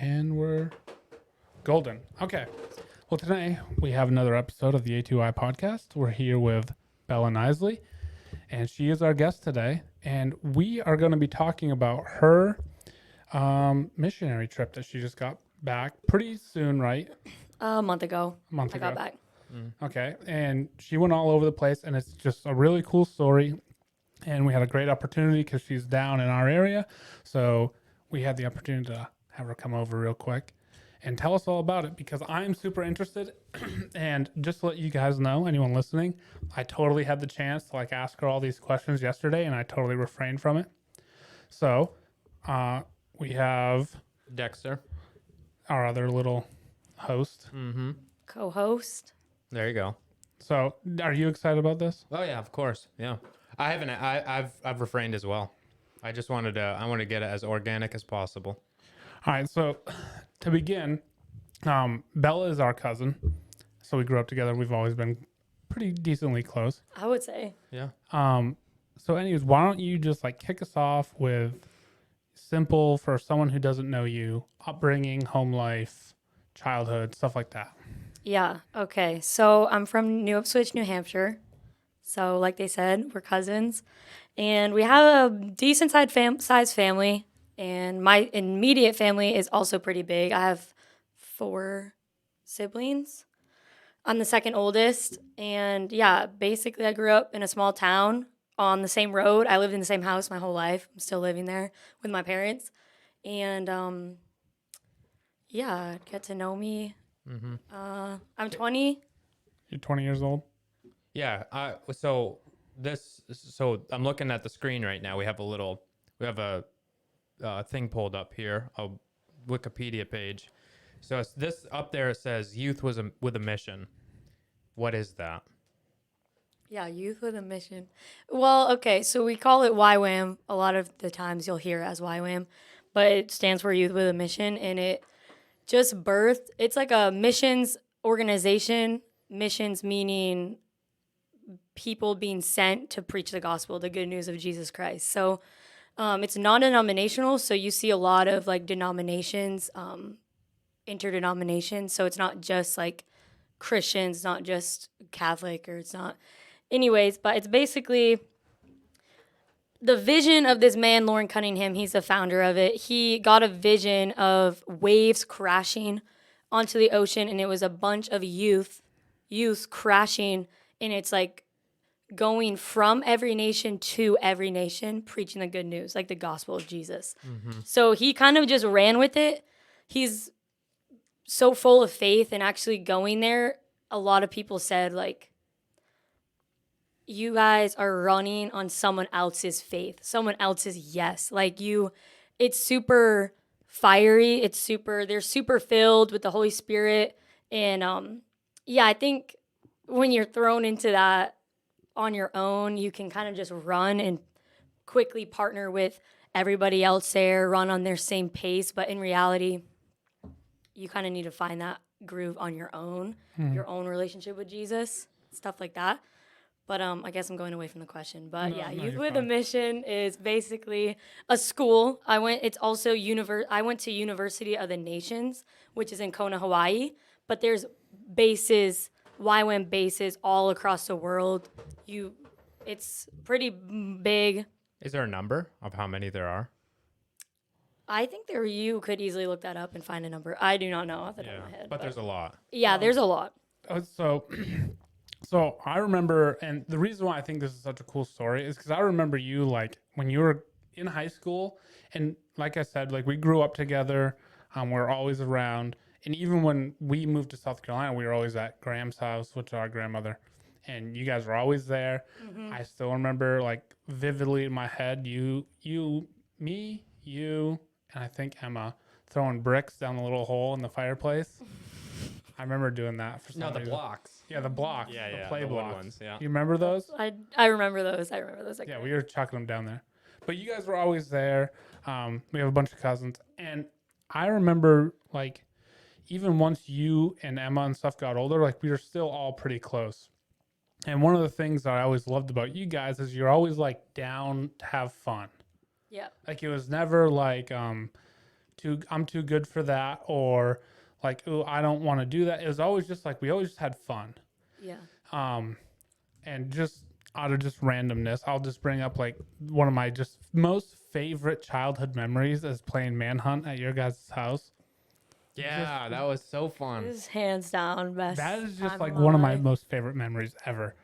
And we're golden. Okay. Well, today we have another episode of the A2I podcast. We're here with Bella Nisley, and she is our guest today. And we are going to be talking about her missionary trip that she just got back pretty soon, right? A month ago. A month I ago. got back. Okay. And she went all over the place, and it's just a really cool story. And we had a great opportunity because she's down in our area. So we had the opportunity to have her come over real quick and tell us all about it because I'm super interested. And just to let you guys know, anyone listening, I totally had the chance to ask her all these questions yesterday, and I totally refrained from it. So we have Dexter. our other little host. Mm-hmm. Co-host. There you go. So are you excited about this? Oh yeah, of course. Yeah. I haven't. I've refrained as well. I just wanted to. I want to get it as organic as possible. All right. So to begin, Bella is our cousin. So we grew up together. We've always been pretty decently close. I would say. Yeah. So anyways, why don't you just kick us off with simple for someone who doesn't know you, upbringing, home life, childhood, stuff like that. Yeah. Okay. So I'm from New Ipswich, New Hampshire. So like they said, we're cousins. And we have a decent sized family. And my immediate family is also pretty big. I have 4 siblings. I'm the second oldest. And yeah, basically I grew up in a small town on the same road. I lived in the same house my whole life. I'm still living there with my parents. And yeah, get to know me. Mm-hmm. I'm 20. You're 20 years old? Yeah. So I'm looking at the screen right now. We have a thing pulled up here, a Wikipedia page. So it's this up there. It says youth with a mission. What is that? Yeah, youth with a mission. Well, okay, so we call it YWAM. A lot of the times you'll hear it as YWAM, but it stands for Youth with a Mission, and it just birthed. It's like a missions organization. Missions meaning people being sent to preach the gospel, the good news of Jesus Christ. So it's non-denominational, so you see a lot of denominations, interdenomination. So it's not just Christians, not just Catholic, or it's not. Anyways, but it's basically the vision of this man, Lauren Cunningham. He's the founder of it. He got a vision of waves crashing onto the ocean, and it was a bunch of youth crashing, and it's going from every nation to every nation, preaching the good news, like the gospel of Jesus. Mm-hmm. So he kind of just ran with it. He's so full of faith, and actually going there, a lot of people said, you guys are running on someone else's faith, someone else's yes. It's super fiery. They're super filled with the Holy Spirit. And yeah, I think when you're thrown into that on your own, you can kind of just run and quickly partner with everybody else there, run on their same pace. But in reality, you kind of need to find that groove on your own, your own relationship with Jesus, stuff like that. But I guess I'm going away from the question. But yeah, Youth with a Mission is basically a school. I went to University of the Nations, which is in Kona, Hawaii. But there's YWAM bases all across the world. It's pretty big. Is there a number of how many there are? I think you could easily look that up and find a number. I do not know off the top of my head. But there's a lot. Yeah, there's a lot. So I remember, and the reason why I think this is such a cool story is because I remember you when you were in high school, and like I said, we grew up together. We're always around, and even when we moved to South Carolina, we were always at Graham's house, which is our grandmother, and you guys were always there. Mm-hmm. I still remember vividly in my head, me, and I think Emma throwing bricks down the little hole in the fireplace. I remember doing that for some reason. Blocks. Yeah, the blocks. Yeah, the play the blocks. ones, yeah. You remember those? I remember those. Yeah, we were chucking them down there. But you guys were always there. We have a bunch of cousins. And I remember, even once you and Emma and stuff got older, we were still all pretty close. And one of the things that I always loved about you guys is you're always, down to have fun. Yeah. It was never, I'm too good for that, or like, ooh, I don't want to do that. It was always just like we always just had fun. Yeah. And just out of just randomness, I'll just bring up like one of my just most favorite childhood memories is playing Manhunt at your guys' house. Yeah, that was so fun. This is hands down best. That is just time like of one of my life. most favorite memories ever.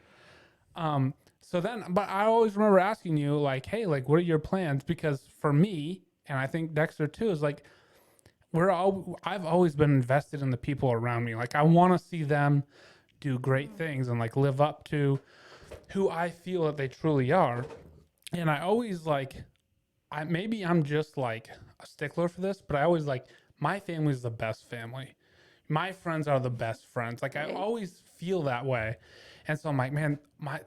So then, but I always remember asking you like, hey, like, what are your plans? Because for me, and I think Dexter too, is like, I've always been invested in the people around me. Like, I want to see them do great things and like live up to who I feel that they truly are. And I always like, maybe I'm just like a stickler for this, but I always like, my family is the best family. My friends are the best friends. Like, I Right. always feel that way. And so I'm like, man,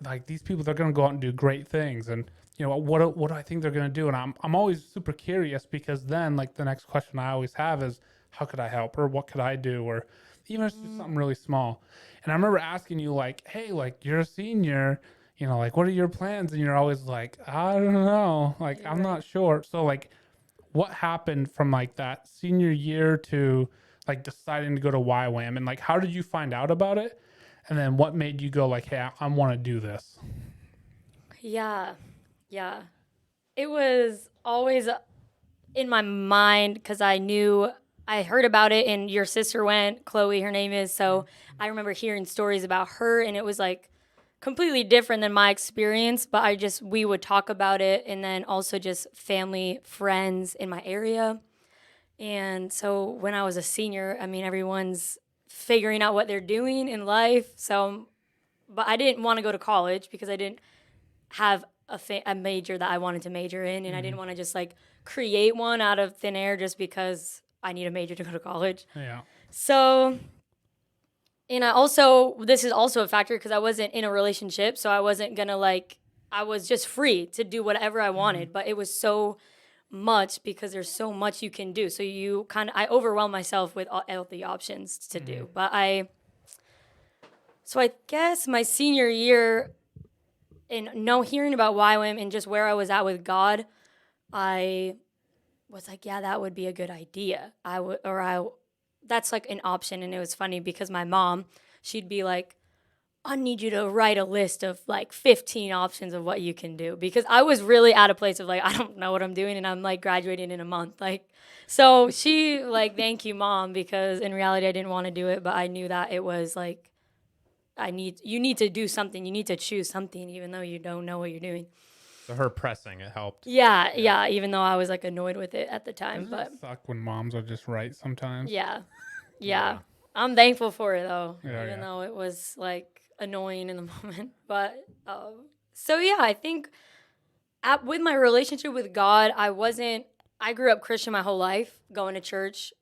like these people, they're gonna go out and do great things. And you know, what do I think they're gonna do? And I'm always super curious, because then like the next question I always have is, how could I help, or what could I do, or even if it's just something really small. And I remember asking you like, hey, like, you're a senior, you know, like, what are your plans? And you're always like, I don't know, like, I'm not sure. So like, what happened from like that senior year to like deciding to go to YWAM, and like, how did you find out about it? And then what made you go like, hey, I want to do this? Yeah. Yeah. It was always in my mind because I heard about it and your sister went, Chloe, her name is. So I remember hearing stories about her, and it was like completely different than my experience, but we would talk about it, and then also just family, friends in my area. And so when I was a senior, I mean, everyone's figuring out what they're doing in life. So, but I didn't want to go to college because I didn't have a major that I wanted to major in, and I didn't want to just like create one out of thin air just because I need a major to go to college. Yeah. So, and this is also a factor because I wasn't in a relationship, so I wasn't gonna like, I was just free to do whatever I wanted, but it was so much because there's so much you can do. So I overwhelm myself with all the options to do. So I guess my senior year, and hearing about YWAM and just where I was at with God, I was like, yeah, that would be a good idea. That's like an option. And it was funny because my mom, she'd be like, I need you to write a list of like 15 options of what you can do, because I was really at a place of like, I don't know what I'm doing, and I'm like graduating in a month. Like, so she like, thank you, mom, because in reality I didn't want to do it, but I knew that it was like, you need to do something. You need to choose something, even though you don't know what you're doing. So her pressing, it helped. Yeah. Even though I was like annoyed with it at the time, Doesn't but it suck when moms are just right sometimes? yeah. I'm thankful for it though, Yeah, even yeah. though it was like annoying in the moment. But so yeah, I think with my relationship with God, I grew up Christian my whole life, going to church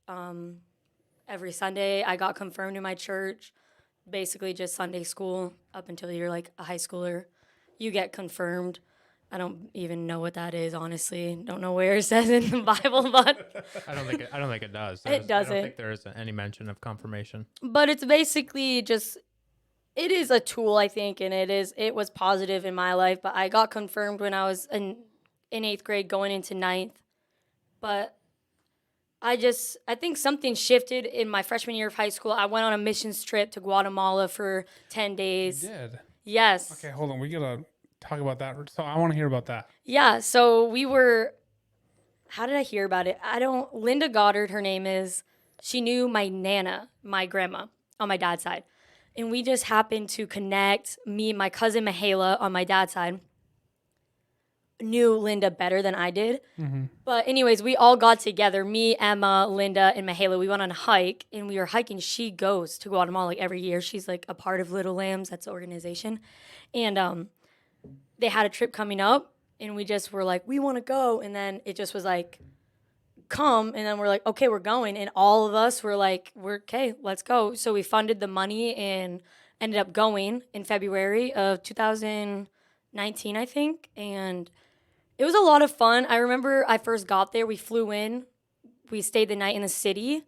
every Sunday. I got confirmed in my church, basically just Sunday school up until you're like a high schooler. You get confirmed. I don't even know what that is, honestly. Don't know where it says in the Bible, but I don't think it does. It I don't doesn't. think there is any mention of confirmation. but it's basically just, it is a tool, I think, and it was positive in my life. But I got confirmed when I was in 8th grade going into 9th. But I think something shifted in my freshman year of high school. I went on a missions trip to Guatemala for 10 You days. did. Yes. Okay, hold on. We gotta talk about that. So I want to hear about that. Yeah, so how did I hear about it? Linda Goddard, her name is, she knew my Nana, my grandma, on my dad's side. And we just happened to connect. Me and my cousin Mihaela on my dad's side knew Linda better than I did. But anyways, we all got together, me, Emma, Linda, and Mihaela. We went on a hike, and we were hiking. She goes to Guatemala like every year. She's like a part of Little Lambs, that's the organization. And they had a trip coming up, and we just were like, we want to go. And then it just was like, come. And then we're like, okay, we're going. And all of us were like, okay, let's go. So we funded the money and ended up going in February of 2019, I think. And it was a lot of fun. I remember I first got there. We flew in. We stayed the night in the city.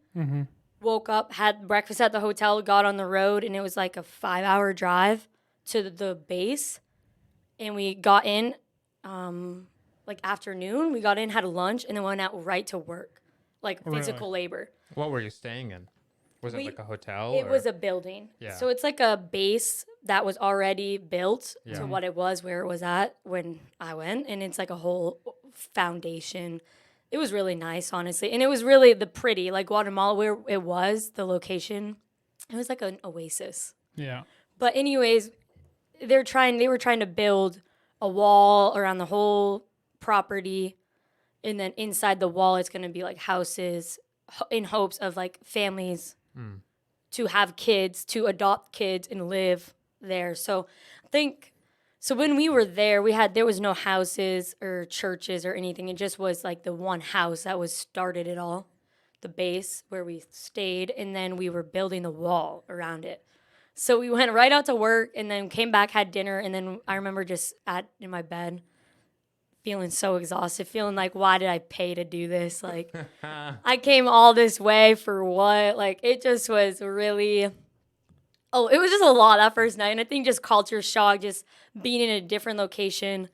Woke up, had breakfast at the hotel, got on the road, and it was like a 5-hour drive to the base. And we got in like afternoon. We got in, had a lunch, and then went out right to work. like Really? physical labor. What were you staying in? Was it We- like a hotel? It or? was a building. Yeah. So it's like a base that was already built Yeah. to what it was, where it was at when I went. And it's like a whole foundation. It was really nice, honestly. And it was really the pretty, like Guatemala, where it was, the location. It was like an oasis. Yeah. But anyways, they were trying to build a wall around the whole property. And then inside the wall, it's going to be like houses in hopes of like families to have kids, to adopt kids and live there. So I think, so when we were there, there was no houses or churches or anything. It just was like the one house that was started it all, the base where we stayed. And then we were building the wall around it. So we went right out to work and then came back, had dinner. And then I remember just in my bed, feeling so exhausted, feeling like, why did I pay to do this? Like, I came all this way for what? Like, it just was really, it was just a lot that first night. And I think just culture shock, just being in a different location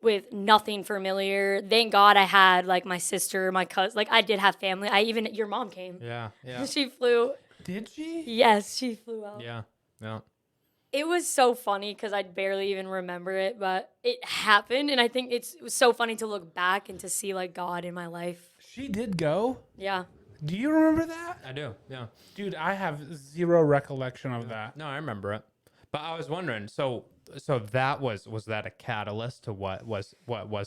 with nothing familiar. Thank God I had, like, my sister, my cousin. Like, I did have family. Your mom came. Yeah. Yeah. She flew. Did she? Yes, she flew out. Yeah. Yeah. It was so funny because I barely even remember it, but it happened. And I think it was so funny to look back and to see like God in my life. She did go? Yeah. Do you remember that? I do. Yeah. Dude, I have zero recollection of that. No, I remember it. But I was wondering, so that was that a catalyst to what was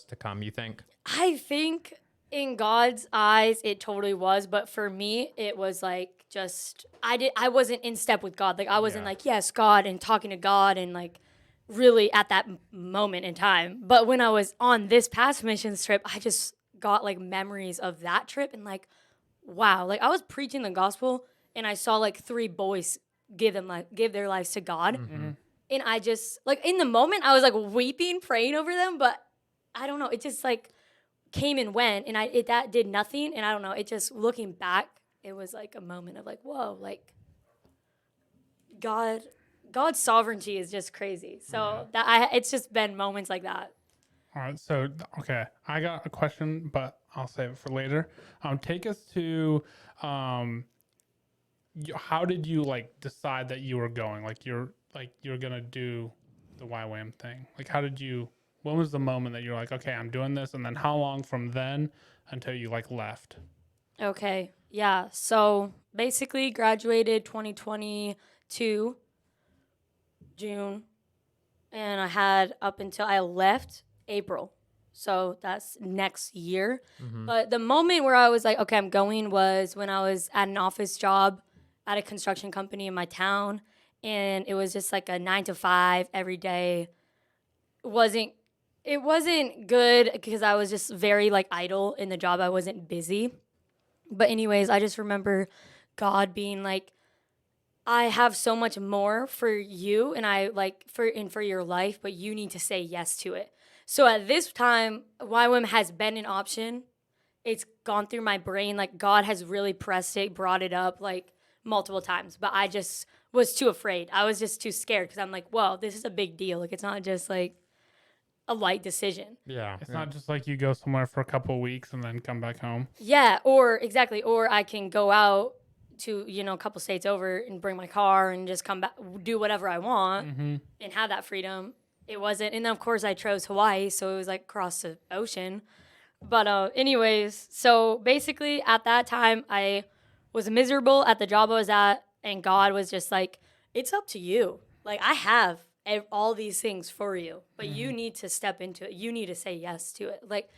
to come, you think? I think in God's eyes, it totally was. But for me, it was like just, I wasn't in step with God. Like I wasn't like, yes, God, and talking to God and like really at that moment in time. But when I was on this past missions trip, I just got like memories of that trip and like, wow, like I was preaching the gospel and I saw like 3 boys give their lives to God. Mm-hmm. And I just like in the moment I was like weeping, praying over them, but I don't know, it just like came and went and that did nothing. And I don't know, it just looking back, it was like a moment of like, whoa, like God's sovereignty is just crazy. So it's just been moments like that. All right, so okay, I got a question, but I'll save it for later. Take us to how did you like decide that you were going? Like you're gonna do the YWAM thing. Like when was the moment that you're like, okay, I'm doing this, and then how long from then until you like left? Okay, yeah. So basically graduated 2022 June, and I had up until I left April. So that's next year. Mm-hmm. But the moment where I was like, okay, I'm going was when I was at an office job at a construction company in my town. And it was just like a 9 to 5 every day. It wasn't good because I was just very like idle in the job. I wasn't busy. But anyways, I just remember God being like, I have so much more for you and for your life, but you need to say yes to it. So at this time, YWAM has been an option. It's gone through my brain. Like God has really pressed it, brought it up like multiple times, but I just was too afraid. I was just too scared because I'm like, whoa, this is a big deal. Like it's not just like a light decision. Yeah. It's not just like you go somewhere for a couple of weeks and then come back home. Yeah, or I can go out to, a couple states over and bring my car and just come back, do whatever I want and have that freedom. It wasn't. And then, of course, I chose Hawaii, so it was like across the ocean. But anyways, so basically at that time, I was miserable at the job I was at, and God was just like, it's up to you. Like, I have all these things for you, but you need to step into it. You need to say yes to it. Like,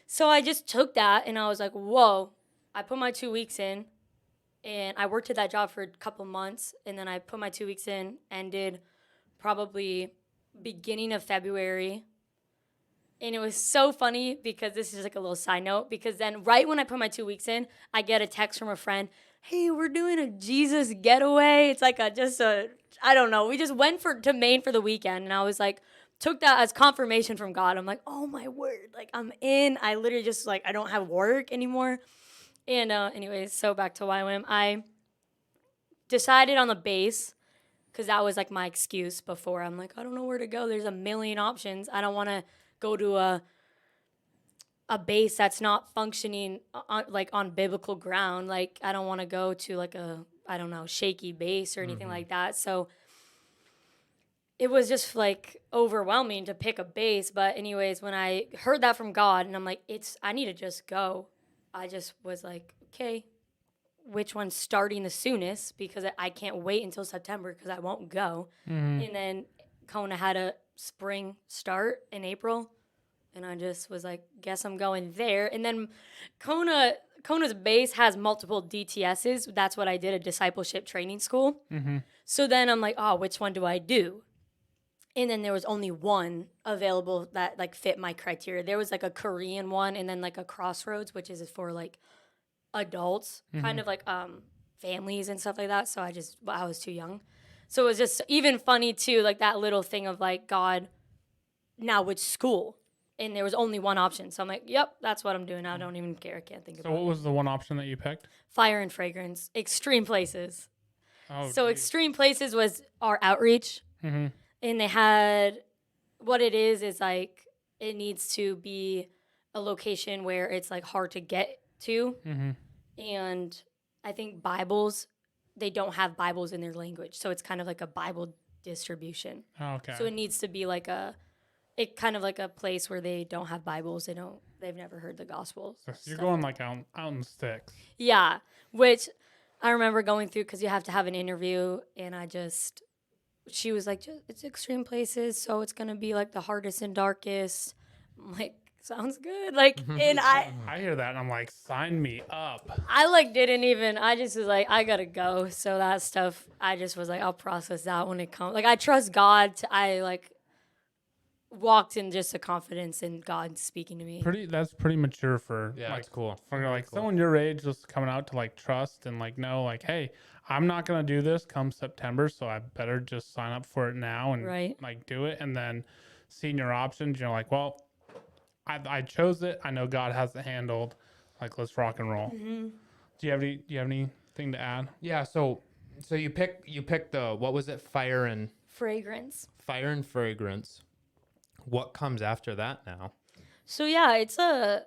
so I just took that, and I was like, whoa. I put my 2 weeks in, and I worked at that job for a couple months, and then I put my 2 weeks in, ended probably beginning of February. And it was so funny because this is like a little side note, because then right when I put my 2 weeks in, I get a text from a friend, hey, we're doing a Jesus getaway. It's like I don't know. We just went to Maine for the weekend, and I was like, took that as confirmation from God. I'm like, oh my word, like I'm in. I literally just like, I don't have work anymore. And anyways, so back to YWAM. I decided on the base because that was like my excuse before. I'm like, I don't know where to go. There's a million options. I don't want to go to a base that's not functioning on biblical ground. Like I don't want to go to like a, I don't know, shaky base or anything like that. So it was just like overwhelming to pick a base. But anyways, when I heard that from God and I'm like, I need to just go. I just was like, okay, which one's starting the soonest, because I can't wait until September because I won't go. And then Kona had a spring start in April, and I just was like, guess I'm going there. And then Kona's base has multiple DTSs. That's what I did, a discipleship training school. So then I'm like, oh, which one do I do? And then there was only one available that like fit my criteria. There was like a Korean one, and then like a Crossroads, which is for like adults, kind of like families and stuff like that. So I was too young. So it was just even funny too, like that little thing of like, God, now which school? And there was only one option. So I'm like, yep, that's what I'm doing. I don't even care. I can't think So about what it. was the one option that you picked? Fire and Fragrance, Extreme Places. Oh, So geez. Extreme Places was our outreach. And they had, what it is like, it needs to be a location where it's like hard to get to. And I think Bibles, they don't have Bibles in their language. So it's kind of like a Bible distribution. Oh, okay. So it needs to be like a kind of like a place where they don't have Bibles. They've never heard the gospel. So you're stuff. going like out in the sticks. Yeah, which I remember going through because you have to have an interview, and she was like, it's Extreme Places, so it's gonna be like the hardest and darkest. I'm like, sounds good. Like, and I hear that and I'm like, sign me up. I like didn't even. I just was like, I gotta go. So that stuff, I just was like, I'll process that when it comes. Like, I trust God. I like walked in just a confidence in God speaking to me. That's pretty mature for Yeah, like it's cool. for Very like cool. someone your age just coming out to like trust and like know like, hey, I'm not gonna do this come September, so I better just sign up for it now and Right. like do it. And then seeing your options, you're like, well, I chose it. I know God has it handled. Like, let's rock and roll. Do you have anything to add? Yeah. So you pick the, what was it? Fire and Fragrance. What comes after that now? So yeah, it's a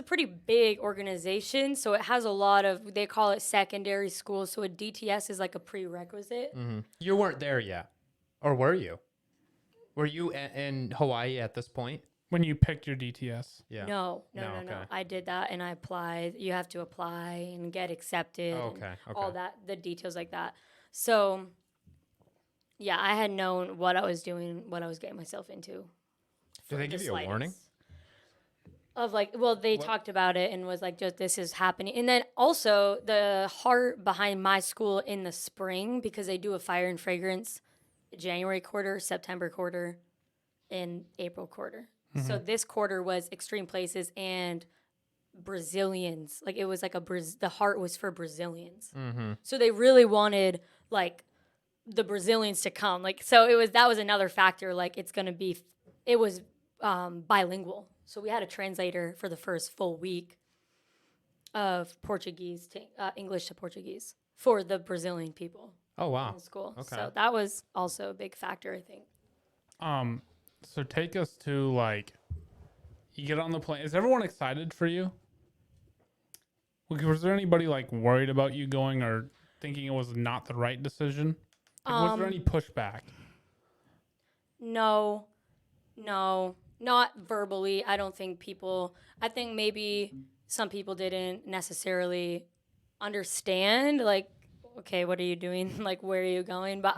pretty big organization. So it has a lot of, they call it secondary school. So a DTS is like a prerequisite. You weren't there yet, or were you? Were you in Hawaii at this point? When you picked your DTS. Yeah. No. Okay. I did that and I applied. You have to apply and get accepted. Oh, and okay, All okay. that, the details like that. So yeah, I had known what I was doing, what I was getting myself into. Did they give you a warning? Of like, well, they talked about it and was like, just this is happening. And then also the heart behind my school in the spring, because they do a Fire and Fragrance January quarter, September quarter, and April quarter. So this quarter was Extreme Places and Brazilians. Like it was like the heart was for Brazilians. So they really wanted like the Brazilians to come. Like, so that was another factor. Like it was bilingual. So we had a translator for the first full week of Portuguese to English to Portuguese for the Brazilian people Oh wow. in the school. Okay. So that was also a big factor, I think. So take us to like, you get on the plane. Is everyone excited for you? Was there anybody like worried about you going or thinking it was not the right decision? Like, was there any pushback? No, not verbally. I don't think I think maybe some people didn't necessarily understand, like, okay, what are you doing? Like, where are you going? But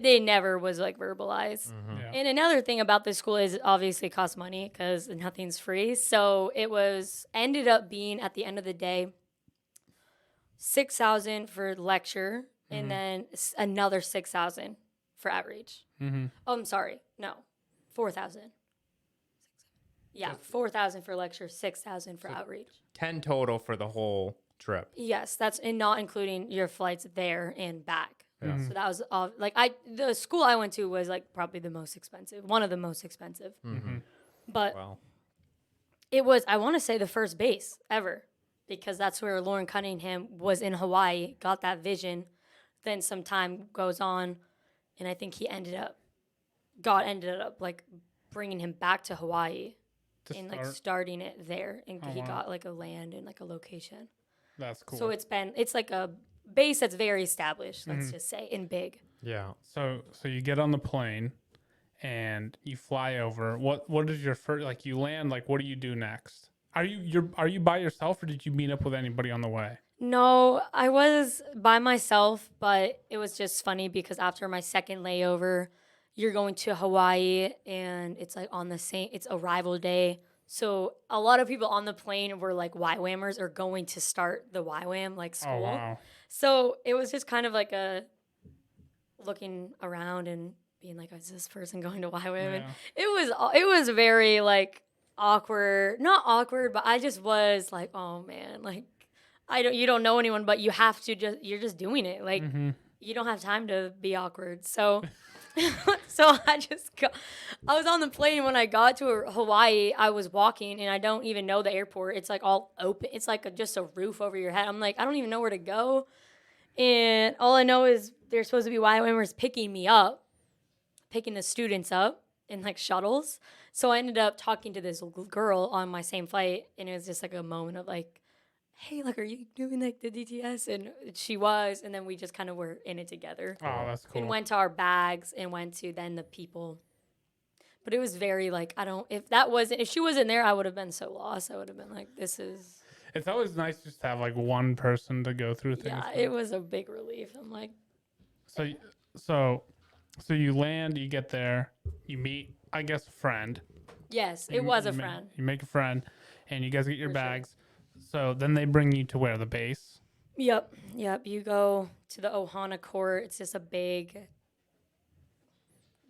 they never was like verbalized. Yeah. And another thing about this school is obviously it costs money because nothing's free. So it ended up being at the end of the day, $6,000 for lecture and then another $6,000 for outreach. Oh, I'm sorry. No, $4,000. Yeah, $4,000 for lecture, $6,000 for outreach. 10 total for the whole trip. Yes, and not including your flights there and back. So that was all. Like the school I went to was like probably the most expensive, one of the most expensive. But Wow. it was, I want to say, the first base ever, because that's where Lauren Cunningham was in Hawaii, got that vision. Then some time goes on, and I think God ended up like bringing him back to Hawaii To and like start? starting it there, and Oh, he wow. got like a land and like a location. That's cool. So it's like a base that's very established, let's Mhm. just say, and big. Yeah. So you get on the plane and you fly over. What is your first, like, you land, like, what do you do next? Are you by yourself, or did you meet up with anybody on the way? No, I was by myself, but it was just funny because after my second layover, you're going to Hawaii and it's like on the same, it's arrival day. So a lot of people on the plane were like YWAMers or going to start the YWAM like Oh, school. wow. So it was just kind of like a looking around and being like, is this person going to YWAM? And Yeah. it was very like awkward, not awkward, but I just was like, oh man, like you don't know anyone, but you have to you're just doing it. Like Mm-hmm. you don't have time to be awkward. So, so I was on the plane when I got to Hawaii. I was walking and I don't even know the airport. It's like all open. It's like just a roof over your head. I'm like, I don't even know where to go. And all I know is they're supposed to be YWAMers picking me up, picking the students up in like shuttles. So I ended up talking to this girl on my same flight. And it was just like a moment of like, hey, like, are you doing like the DTS? And she was, and then we just kind of were in it together Oh, that's and cool. went to our bags and went to then the people. But it was very like, if she wasn't there, I would have been so lost. I would have been like, this is, It's always nice just to have like one person to go through things yeah, with. it was a big relief. I'm like, So, so, so you land, you get there, you meet, I guess, a friend. yes, You- it was you a make- friend. You make a friend, and you guys get your For sure. bags. So then they bring you to where? The base? Yep. You go to the Ohana court. It's just a big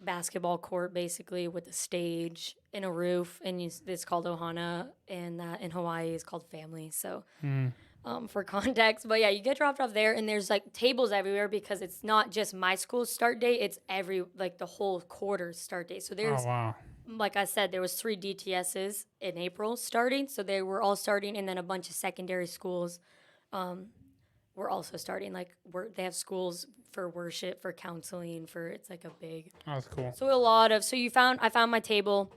basketball court, basically, with a stage and a roof. And it's called Ohana, and that in Hawaii is called family. So, for context, but yeah, you get dropped off there, and there's like tables everywhere because it's not just my school's start date; it's like the whole quarter's start date. So there's Oh, wow. like I said, there was 3 DTSs in April starting, so they were all starting, and then a bunch of secondary schools were also starting. Like they have schools for worship, for counseling, for it's like a big. Oh, that's cool. So I found my table,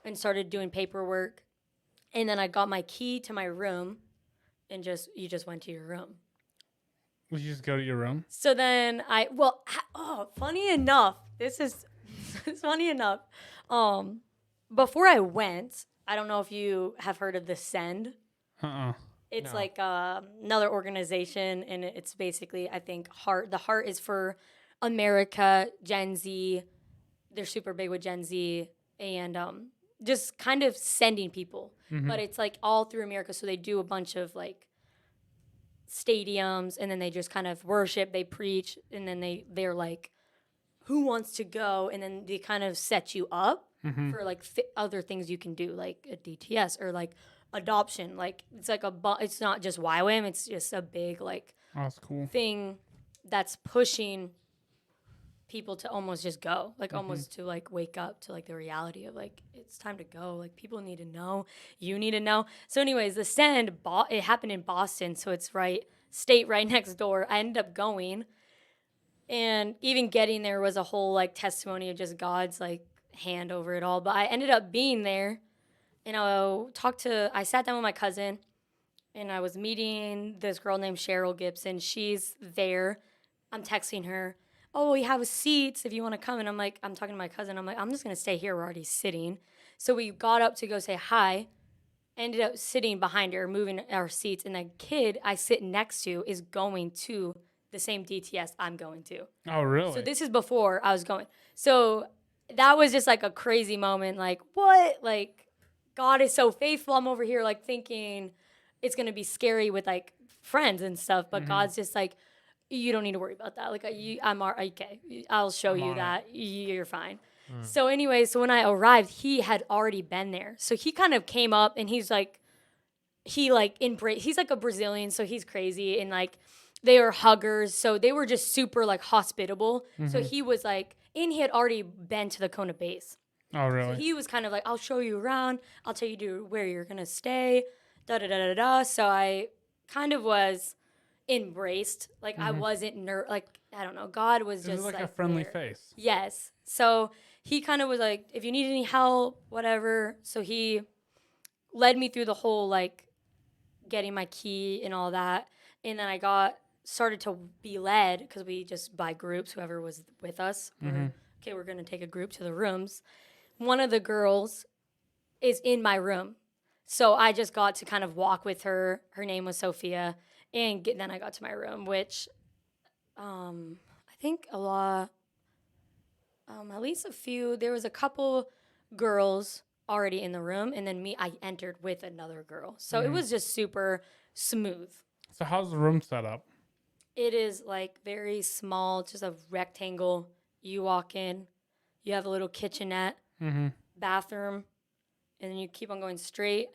and started doing paperwork, and then I got my key to my room, and you just went to your room. Would you just go to your room? So then funny enough, this is it's funny enough. Before I went, I don't know if you have heard of the Send. Uh-uh. It's No. like another organization, and it's basically, I think, Heart. The Heart is for America, Gen Z. They're super big with Gen Z, and just kind of sending people. But it's like all through America, so they do a bunch of like stadiums, and then they just kind of worship, they preach, and then they're like, who wants to go, and then they kind of set you up for like other things you can do, like a DTS or like adoption. Like it's like it's not just YWAM, it's just a big like Oh, that's cool. thing that's pushing people to almost just go, like almost to like wake up to like the reality of like it's time to go. Like people need to know, you need to know. So, anyways, the Send it happened in Boston, so it's right next door. I ended up going, and even getting there was a whole like testimony of just God's like hand over it all. But I ended up being there, and I sat down with my cousin, and I was meeting this girl named Cheryl Gibson. She's there. I'm texting her, oh, we have seats if you want to come. And I'm talking to my cousin. I'm like, I'm just going to stay here. We're already sitting. So we got up to go say hi, ended up sitting behind her, moving our seats. And the kid I sit next to is going to the same DTS I'm going to. Oh, really? So this is before I was going. So that was just like a crazy moment. Like, what? Like, God is so faithful. I'm over here like thinking it's going to be scary with like friends and stuff. But God's just like, you don't need to worry about that. Like, I'm okay. I'll show you that. You're fine. So anyway, so when I arrived, he had already been there. So he kind of came up, and he's like, he's like a Brazilian, so he's crazy, and like they are huggers, so they were just super like hospitable. So he was like, and he had already been to the Kona base. Oh, really? So he was kind of like, I'll show you around. I'll tell you where you're gonna stay. Da da da da da. So I kind of was embraced. Like I wasn't like I don't know. God was This just is like a friendly there. face. Yes. So he kind of was like, if you need any help, whatever. So he led me through the whole like getting my key and all that. And then I started to be led because we just by groups, whoever was with us. We're going to take a group to the rooms. One of the girls is in my room. So I just got to kind of walk with her. Her name was Sophia. And then I got to my room, which I think a lot, at least a few, there was a couple girls already in the room. And then I entered with another girl. So it was just super smooth. So how's the room set up? It is like very small, just a rectangle. You walk in, you have a little kitchenette, bathroom, and then you keep on going straight,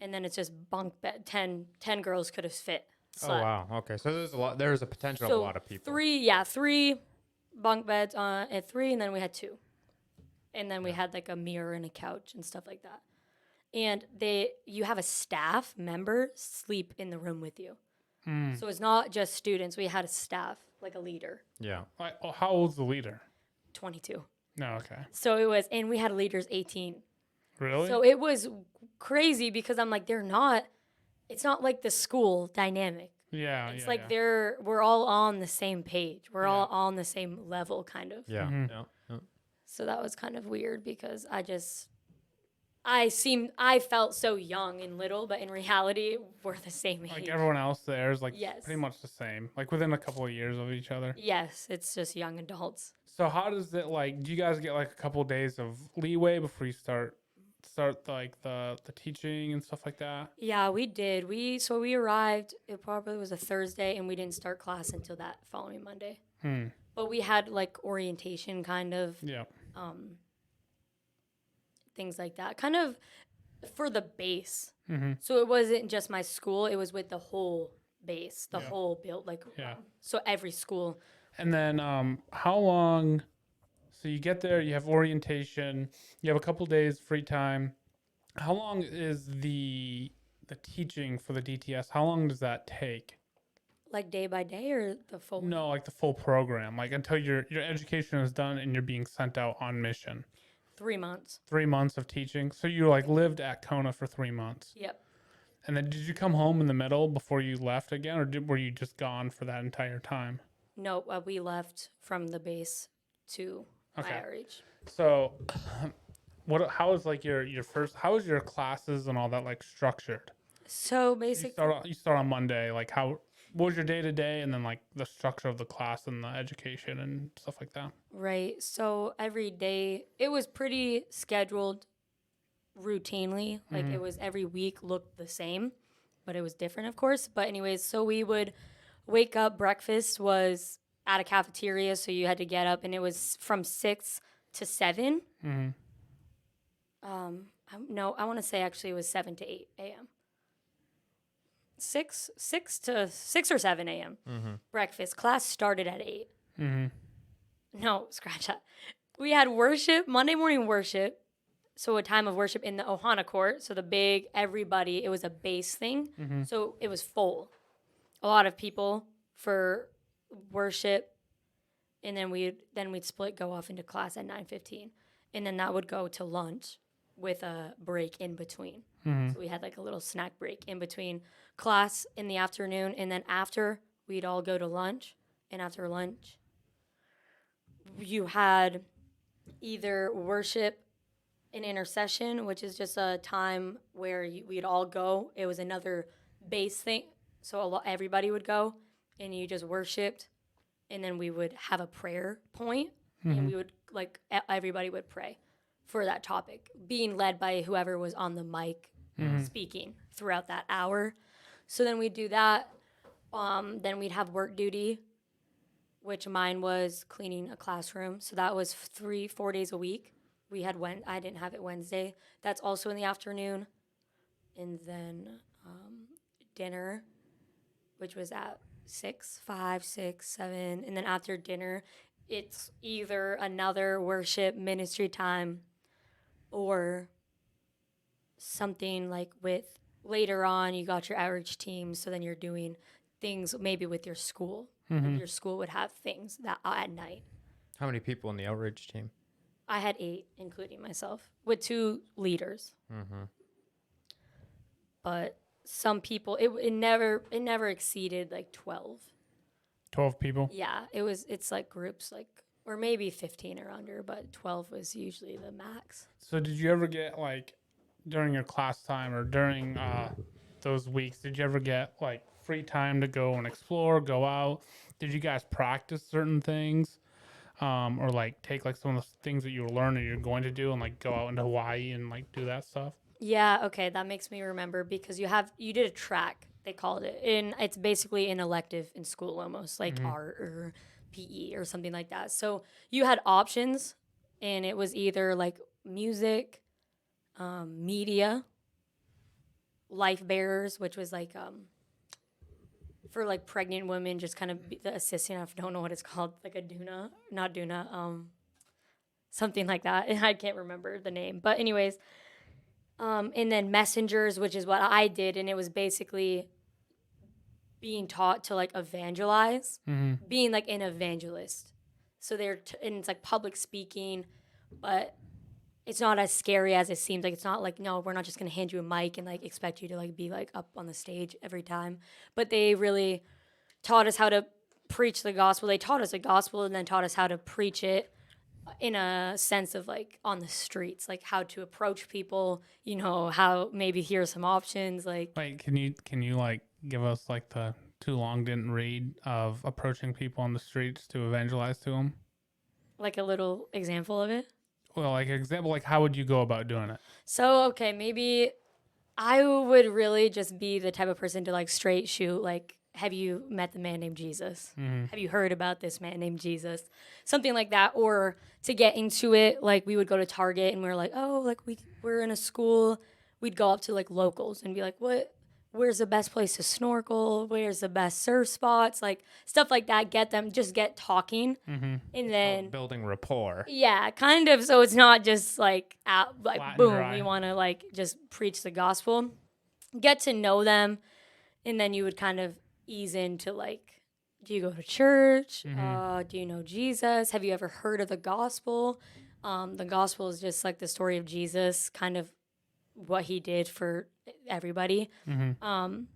and then it's just bunk bed. 10 girls could have fit. Oh Slept. wow. Okay. So there's a lot. There's a potential of a lot of people. Three bunk beds at 3, and then we had 2, and then we had like a mirror and a couch and stuff like that. And you have a staff member sleep in the room with you. So it's not just students. We had a staff, like a leader, Yeah. Like, oh, how old's the leader? 22. No, okay. So it was, and we had leaders 18. Really? So it was crazy because I'm like, it's not like the school dynamic. yeah. It's yeah, like yeah. we're all on the same page. We're all on the same level, kind of. Yeah. Yeah. So that was kind of weird because I felt so young and little, but in reality, we're the same age. Like everyone else there is like Yes. pretty much the same. Like within a couple of years of each other. Yes, it's just young adults. So how does it like? Do you guys get like a couple of days of leeway before you start like the teaching and stuff like that? Yeah, we did. We arrived. It probably was a Thursday, and we didn't start class until that following Monday. But we had like orientation, kind of Yeah. things like that, kind of for the base. So it wasn't just my school; it was with the whole base, the whole build. Like, Yeah. So every school. And then how long? So you get there, you have orientation, you have a couple days free time. How long is the teaching for the DTS? How long does that take? Like day by day or the full? No, like the full program, like until your education is done and you're being sent out on mission. 3 months. 3 months of teaching. So you like lived at Kona for 3 months. Yep. And then did you come home in the middle before you left again, or were you just gone for that entire time? No, we left from the base to Okay. IRH. So, how is like your first? How is your classes and all that like structured? So You basically, you start on Monday. Like what was your day to day, and then like the structure of the class and the education and stuff like that. right. So every day, it was pretty scheduled routinely. Like it was every week looked the same, but it was different, of course. But anyways, so we would wake up. Breakfast was at a cafeteria, so you had to get up, and it was from 6 to 7. No, I want to say actually it was 7 to 8 a.m. 6 or 7 a.m. Breakfast. Class started at 8. No, scratch that. We had worship, Monday morning worship. So a time of worship in the Ohana court. So the big, everybody, it was a base thing. So it was full. A lot of people for worship. And then we'd split, go off into class at 9:15. And then that would go to lunch with a break in between. So we had like a little snack break in between class in the afternoon. And then after, we'd all go to lunch. And after lunch, you had either worship and intercession, which is just a time where we'd all go. It was another base thing. So everybody would go and you just worshiped. And then we would have a prayer point, and we would everybody would pray for that topic, being led by whoever was on the mic speaking throughout that hour. So then we'd do that. Then we'd have work duty, which mine was cleaning a classroom. So that was 4 days a week. I didn't have it Wednesday. That's also in the afternoon. And then dinner, which was at 5, 6, 7. And then after dinner, it's either another worship ministry time or something like with later on, you got your outreach team. So then you're doing things maybe with your school. Like your school would have things that at night. How many people in the outreach team? I had 8, including myself, with 2 leaders. but some people it never exceeded like 12. 12 people. Yeah, it's like groups like or maybe 15 or under, but 12 was usually the max. So did you ever get like during your class time or during those weeks, did you ever get like free time to go and explore, go out? Did you guys practice certain things? Or like take like some of the things that you were learning you're going to do and like go out into Hawaii and like do that stuff? Yeah, okay, that makes me remember because you did a track, they called it. And it's basically an elective in school almost, like art or PE or something like that. So you had options and it was either like music, media, life bearers, which was like for like pregnant women, just kind of the assistant. I don't know what it's called, like a Duna, not Duna, something like that. And I can't remember the name, but anyways, and then messengers, which is what I did, and it was basically being taught to like evangelize, being like an evangelist. So and it's like public speaking, but it's not as scary as it seems. Like it's not like no, we're not just gonna hand you a mic and like expect you to like be like up on the stage every time. But they really taught us how to preach the gospel. They taught us the gospel and then taught us how to preach it in a sense of like on the streets, like how to approach people. You know how maybe here's some options like. Wait, can you like give us like the too long didn't read of approaching people on the streets to evangelize to them? Like a little example of it. Well, like example, like how would you go about doing it? So, okay, maybe I would really just be the type of person to like straight shoot, like, have you met the man named Jesus? Have you heard about this man named Jesus? Something like that. Or to get into it, like we would go to Target and we were like, oh, like we're in a school. We'd go up to like locals and be like, where's the best place to snorkel? Where's the best surf spots? Like stuff like that. Get talking. And then Building rapport. yeah, kind of. So it's not just like out, like Flat and boom. dry. We want to like just preach the gospel, get to know them, and then you would kind of ease into like, do you go to church? Do you know Jesus? Have you ever heard of the gospel? The gospel is just like the story of Jesus, kind of what he did for everybody. And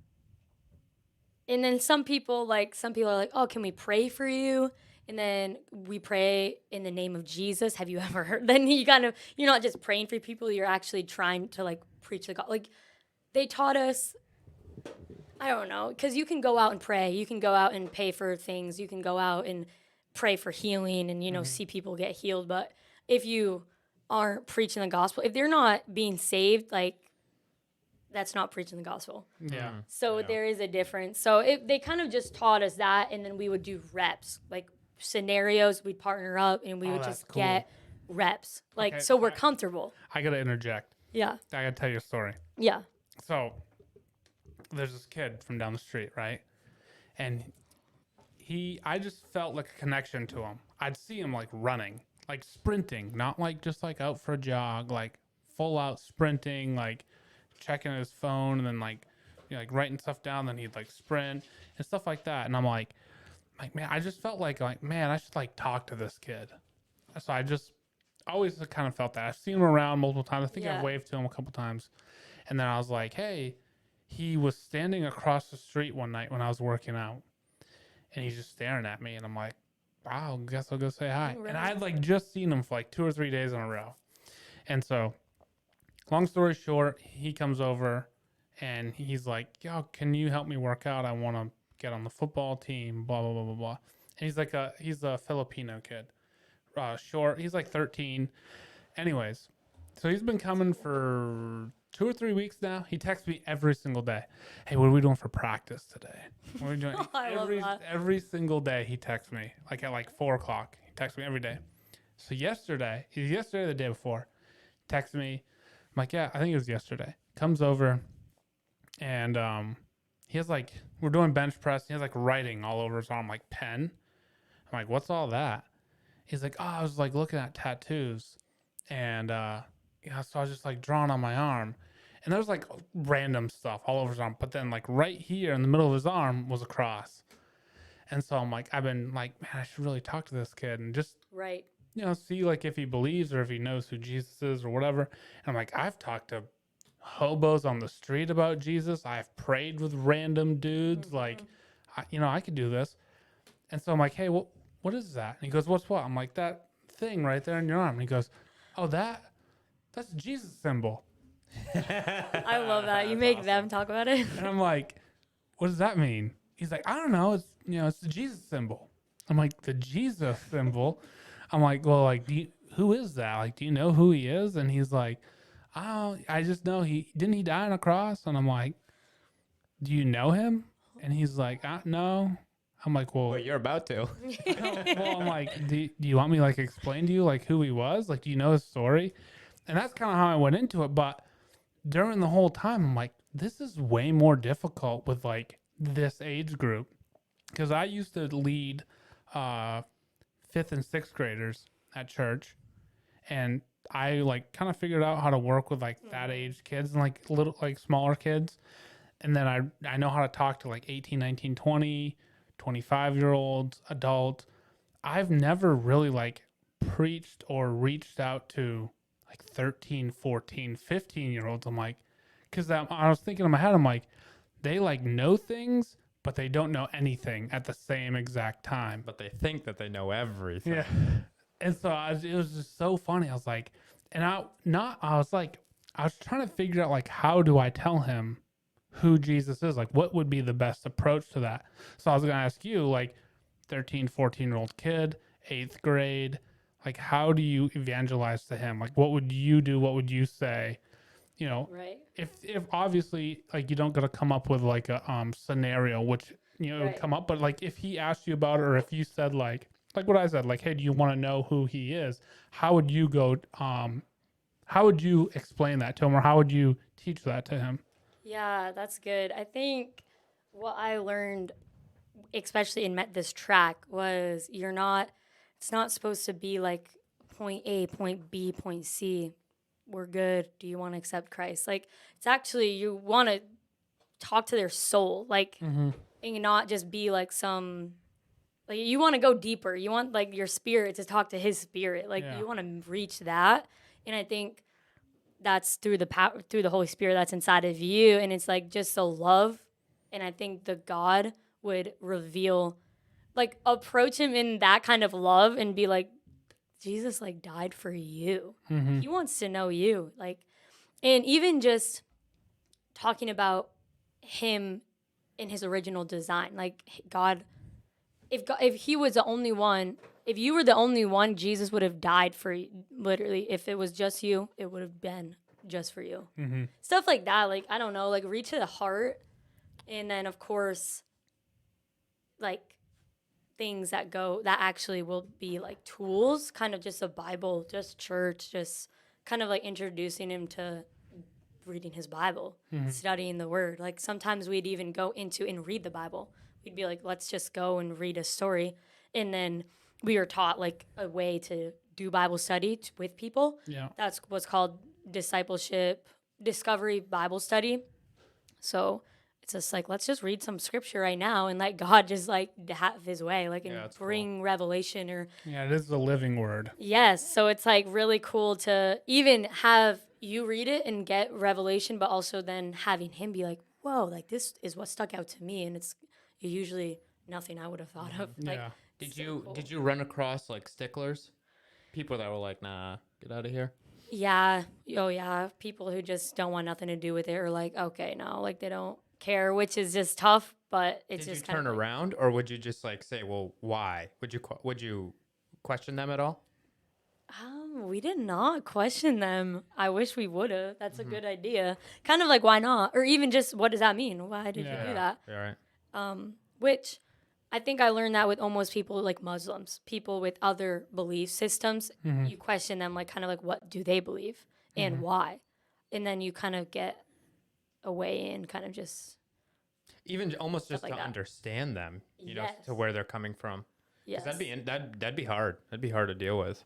then some people are like, oh, can we pray for you? And then we pray in the name of Jesus. Have you ever heard? Then you're not just praying for people. You're actually trying to like preach the gospel. Like they taught us, I don't know, because you can go out and pray. You can go out and pay for things. You can go out and pray for healing and, see people get healed. But if you aren't preaching the gospel, if they're not being saved, like that's not preaching the gospel. Yeah. So there is a difference. So they kind of just taught us that, and then we would do reps, like scenarios. We'd partner up, and we would that's just cool. get reps, like Okay, so we're comfortable. I gotta interject. Yeah, I gotta tell you a story. yeah, So there's this kid from down the street, right? And I just felt like a connection to him. I'd see him like running, like sprinting, not like just like out for a jog, like full out sprinting, like checking his phone and then like, like writing stuff down. Then he'd like sprint and stuff like that. And I'm like, man, I just felt like, man, I should like talk to this kid. So I just always kind of felt that. I've seen him around multiple times. I think Yeah. I've waved to him a couple times. And then I was like, hey, he was standing across the street one night when I was working out. And he's just staring at me. And I'm like, wow, guess I'll go say hi. Oh, And really? I had like just seen him for like 2 or 3 days in a row. And so, long story short, he comes over and he's like, yo, can you help me work out? I want to get on the football team, blah, blah, blah, blah, blah. And he's a Filipino kid. Short. He's like 13. Anyways, so he's been coming for 2 or 3 weeks now. He texts me every single day. Hey, what are we doing for practice today? What are we doing? I love that. Every single day he texts me, like at like 4 o'clock. He texts me every day. So yesterday or the day before, texts me. I'm like, yeah, I think it was yesterday. Comes over and he has like, we're doing bench press. He has like writing all over his arm, like pen. I'm like, what's all that? He's like, oh, I was like looking at tattoos. And so I was just like drawing on my arm. And there was like random stuff all over his arm. But then like right here in the middle of his arm was a cross. And so I'm like, I've been like, man, I should really talk to this kid and just, right. see like if he believes or if he knows who Jesus is or whatever. And I'm like, I've talked to hobos on the street about Jesus. I've prayed with random dudes. Like, I could do this. And so I'm like, hey, what is that? And he goes, what's what? I'm like, that thing right there in your arm. And he goes, oh, that's Jesus symbol. I love that. You make them talk about it. And I'm like, what does that mean? He's like, I don't know. It's the Jesus symbol. I'm like, the Jesus symbol. I'm like, well, like, who is that? Like, do you know who he is? And he's like, oh, I just know he die on a cross. And I'm like, do you know him? And he's like, no. I'm like, well, Well, you're about to. well, I'm like, do you want me to like explain to you like who he was? Like, do you know his story? And that's kind of how I went into it. But during the whole time, I'm like, this is way more difficult with like this age group because I used to lead fifth and sixth graders at church, and I like kind of figured out how to work with like that age kids and like little like smaller kids. And then I know how to talk to like 18, 19, 20, 25-year olds, adults. I've never really like preached or reached out to like 13, 14, 15-year olds. I'm like, because I was thinking in my head, I'm like, they like know things, but they don't know anything at the same exact time. But they think that they know everything. Yeah. And so it was just so funny. I was like, I was trying to figure out like, how do I tell him who Jesus is? Like, what would be the best approach to that? So I was going to ask you, like, 13, 14-year-old kid, 8th grade, like, how do you evangelize to him? Like, what would you do? What would you say? Right. If obviously, like, you don't got to come up with like a scenario, which, would Right. come up, but like, if he asked you about it, or if you said like what I said, like, hey, do you want to know who he is? How would you go, how would you explain that to him, or how would you teach that to him? Yeah, that's good. I think what I learned, especially in this track, was it's not supposed to be like point A, point B, point C. We're good. Do you want to accept Christ? Like, it's actually, you want to talk to their soul, like, and not just be like like, you want to go deeper. You want like your spirit to talk to his spirit. Like, Yeah. you want to reach that. And I think that's through the power, through the Holy Spirit that's inside of you, and it's like just the love. And I think the God would reveal, like, approach him in that kind of love and be like, Jesus like died for you. He wants to know you, like, and even just talking about him in his original design, like God, if he was the only one. If you were the only one, Jesus would have died for you. Literally, if it was just you, it would have been just for you. Stuff like that. Like, I don't know, like, reach to the heart. And then, of course, like, things that actually will be like tools, kind of just a Bible, just church, just kind of like introducing him to reading his Bible, studying the word. Like, sometimes we'd even go into and read the Bible. We'd be like, let's just go and read a story. And then we were taught like a way to do Bible study with people. Yeah. That's what's called discovery Bible study. So it's just like, let's just read some scripture right now and let God just like have his way, like, and that's bring revelation or Yeah, it is the living word. yes. So it's like really cool to even have you read it and get revelation, but also then having him be like, whoa, like, this is what stuck out to me. And it's usually nothing I would have thought of. Like, Yeah. Did you run across like sticklers? People that were like, nah, get out of here. yeah. Oh, yeah. People who just don't want nothing to do with it, or like, okay, no, like, they don't care, which is just tough, but it's Did you just kind turn of like, around, or would you just like say, well, why? Would you question them at all? we did not question them. I wish we would have. That's a good idea. Kind of like, why not? Or even just, what does that mean? Why did you do that? Yeah, right. Which I think I learned that with almost people like Muslims, people with other belief systems. You question them, like, kind of like, what do they believe and why? And then you kind of get a way in, kind of just, Even almost just like to that. understand them, you know, Yes. to where they're coming from. 'Cause yes. that'd be hard. That'd be hard to deal with,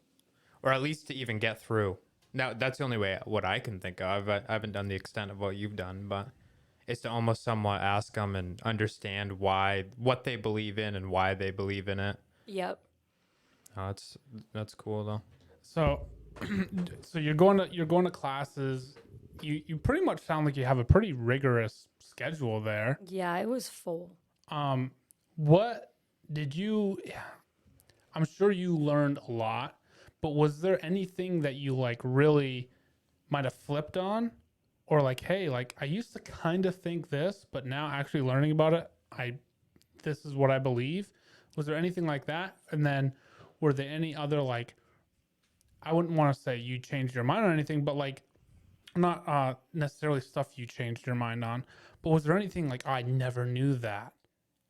or at least to even get through. Now that's the only way what I can think of. I haven't done the extent of what you've done, but it's to almost somewhat ask them and understand what they believe in and why they believe in it. Yep. Oh, that's cool though. So, so you're going to classes. you pretty much sound like you have a pretty rigorous schedule there. Yeah, it was full. What did you? I'm sure you learned a lot, but was there anything that you like really might have flipped on, or like, hey, like I used to kind of think this, but now actually learning about it, this is what I believe. Was there anything like that? And then were there any other like, I wouldn't want to say you changed your mind on anything, but like not necessarily stuff you changed your mind on, but was there anything like, oh, I never knew that?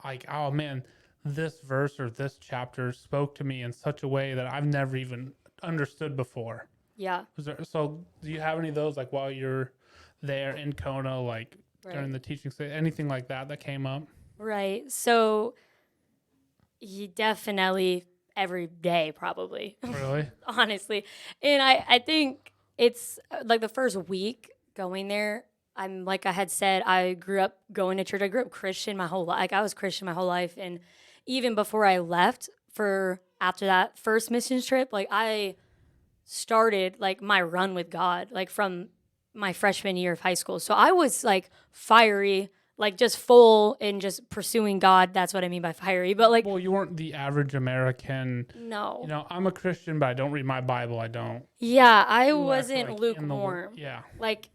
Like, oh man, this verse or this chapter spoke to me in such a way that I've never even understood before. Yeah. So do you have any of those like while you're there in Kona, like during the teaching, anything like that came up? Right. So he definitely every day, probably. Really? Honestly. And I think it's like the first week going there, I'm like I had said, I grew up going to church. I grew up Christian my whole life. Like I was Christian my whole life. And even before I left for after that first missions trip, like I started like my run with God, like from my freshman year of high school. So I was like fiery, like just full and just pursuing God. That's what I mean by fiery. But like, Well, you weren't the average American. no. You know, I'm a Christian, but I don't read my Bible. I don't. Yeah, I You actually, wasn't like, in the lukewarm. Yeah. Like,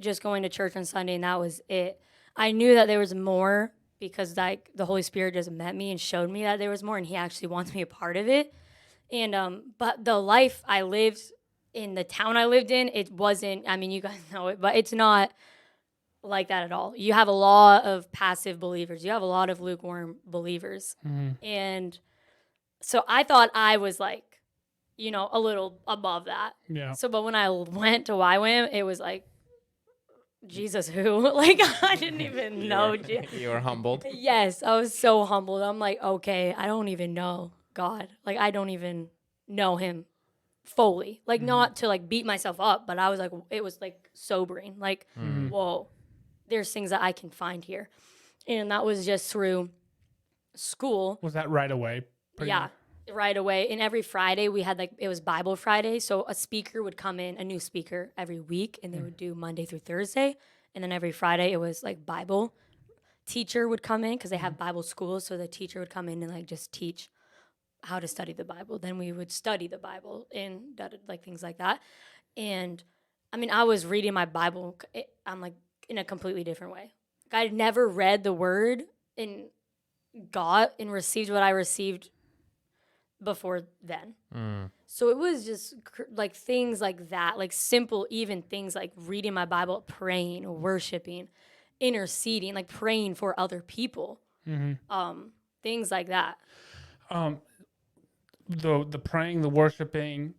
just going to church on Sunday and that was it. I knew that there was more because like the Holy Spirit just met me and showed me that there was more and he actually wants me a part of it. And but the life I lived in the town I lived in, it wasn't, I mean, you guys know it, but it's not like that at all. You have a lot of passive believers. You have a lot of lukewarm believers. And so I thought I was like, a little above that. Yeah. So, but when I went to YWAM, it was like, Jesus, who? Like, I didn't even know. You were humbled. Yes, I was so humbled. I'm like, okay, I don't even know God. Like, I don't even know him fully. Like, not to like beat myself up, but I was like, it was like sobering. Like, whoa, there's things that I can find here. And that was just through school. Was that right away? Yeah, right away. And every Friday we had it was Bible Friday. So a speaker would come in, a new speaker every week, and they would do Monday through Thursday. And then every Friday it was like Bible teacher would come in because they have Bible schools. So the teacher would come in and like just teach how to study the Bible. Then we would study the Bible and like things like that. And I mean, I was reading my Bible. I'm like in a completely different way. Like, I'd never read the word and got and received what I received before then. So it was just like things like that, like simple, even things like reading my Bible, praying, worshiping, interceding, like praying for other people, things like that. The praying, the worshiping.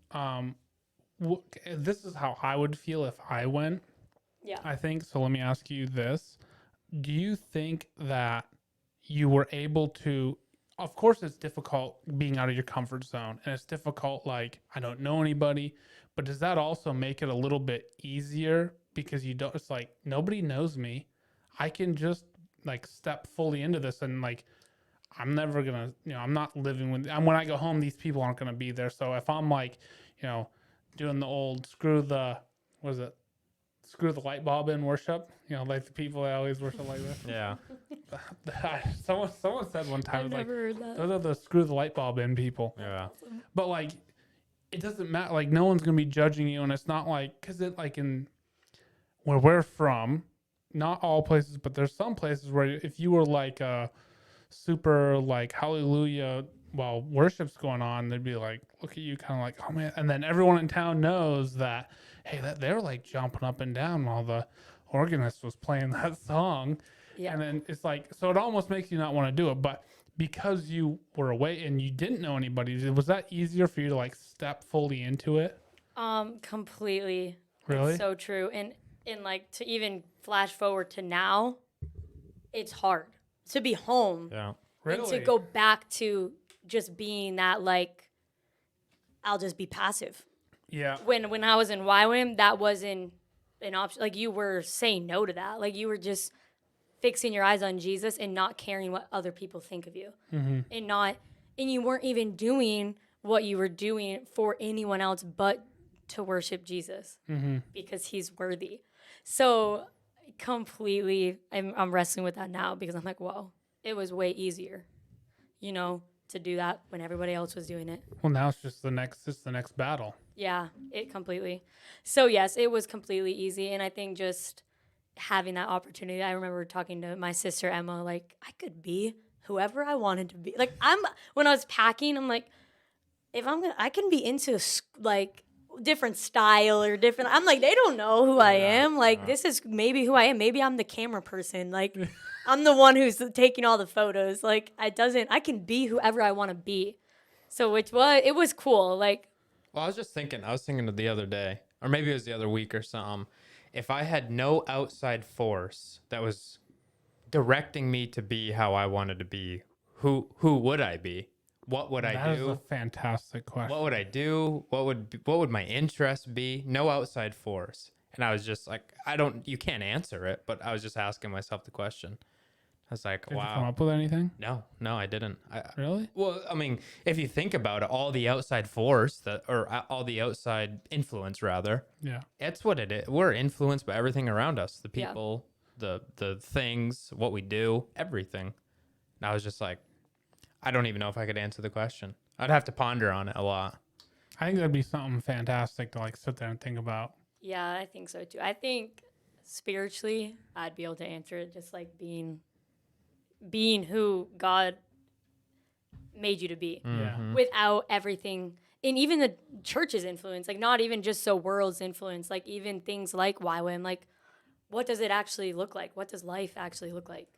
This is how I would feel if I went. Yeah. I think so. Let me ask you this: do you think that you were able to? Of course, it's difficult being out of your comfort zone, and it's difficult. Like, I don't know anybody, but does that also make it a little bit easier because you don't? It's like nobody knows me. I can just like step fully into this, and like I'm never gonna, I'm not living with. And when I go home, these people aren't gonna be there. So if I'm like, doing the old screw the light bulb in worship, like the people that always worship like this. Yeah. Someone said one time, I've never heard that. those are the screw the light bulb in people. Yeah. But like, it doesn't matter. Like, no one's gonna be judging you, and it's not like because it like in where we're from, not all places, but there's some places where if you were like a super like hallelujah while worship's going on, they'd be like, look at you, kind of like, oh man, and then everyone in town knows that, hey, that they're like jumping up and down while the organist was playing that song. Yeah. And then it's like, so it almost makes you not want to do it. But because you were away and you didn't know anybody, was that easier for you to like step fully into it? Completely. Really? It's so true. And like to even flash forward to now, it's hard to be home. Yeah. Really? And to go back to just being that like, I'll just be passive. Yeah. When I was in YWAM, that wasn't an option. Like you were saying no to that. Like you were just fixing your eyes on Jesus and not caring what other people think of you. And you weren't even doing what you were doing for anyone else but to worship Jesus because he's worthy. So completely, I'm wrestling with that now because I'm like, whoa, it was way easier, to do that when everybody else was doing it. Well, now it's the next battle. Yeah, it completely. So yes, it was completely easy, and I think just having that opportunity. I remember talking to my sister Emma, like I could be whoever I wanted to be. Like when I was packing, I'm like, if I can be into like different style or different. I'm like, they don't know who I am. Like this is maybe who I am. Maybe I'm the camera person. Like I'm the one who's taking all the photos. Like I can be whoever I want to be. So it was cool. Like Well, I was thinking of the other day, or maybe it was the other week or something. If I had no outside force that was directing me to be how I wanted to be, who would I be? What would I That is a do? fantastic question. What would I do? What would my interest be? No outside force. And I was just like, you can't answer it, but I was just asking myself the question. I was like, Did you come wow. up with anything? No, I didn't. Really? Well, I mean, if you think about it, all the outside force all the outside influence, rather, Yeah. it's what it is. We're influenced by everything around us, the Yeah. people, the things, what we do, everything. And I was just like, I don't even know if I could answer the question. I'd have to ponder on it a lot. I think that'd be something fantastic to like sit there and think about. yeah, I think so too. I think spiritually, I'd be able to answer it just like being who God made you to be Yeah. without everything and even the church's influence, like not even just so world's influence, like even things like YWAM, like what does it actually look like? What does life actually look like?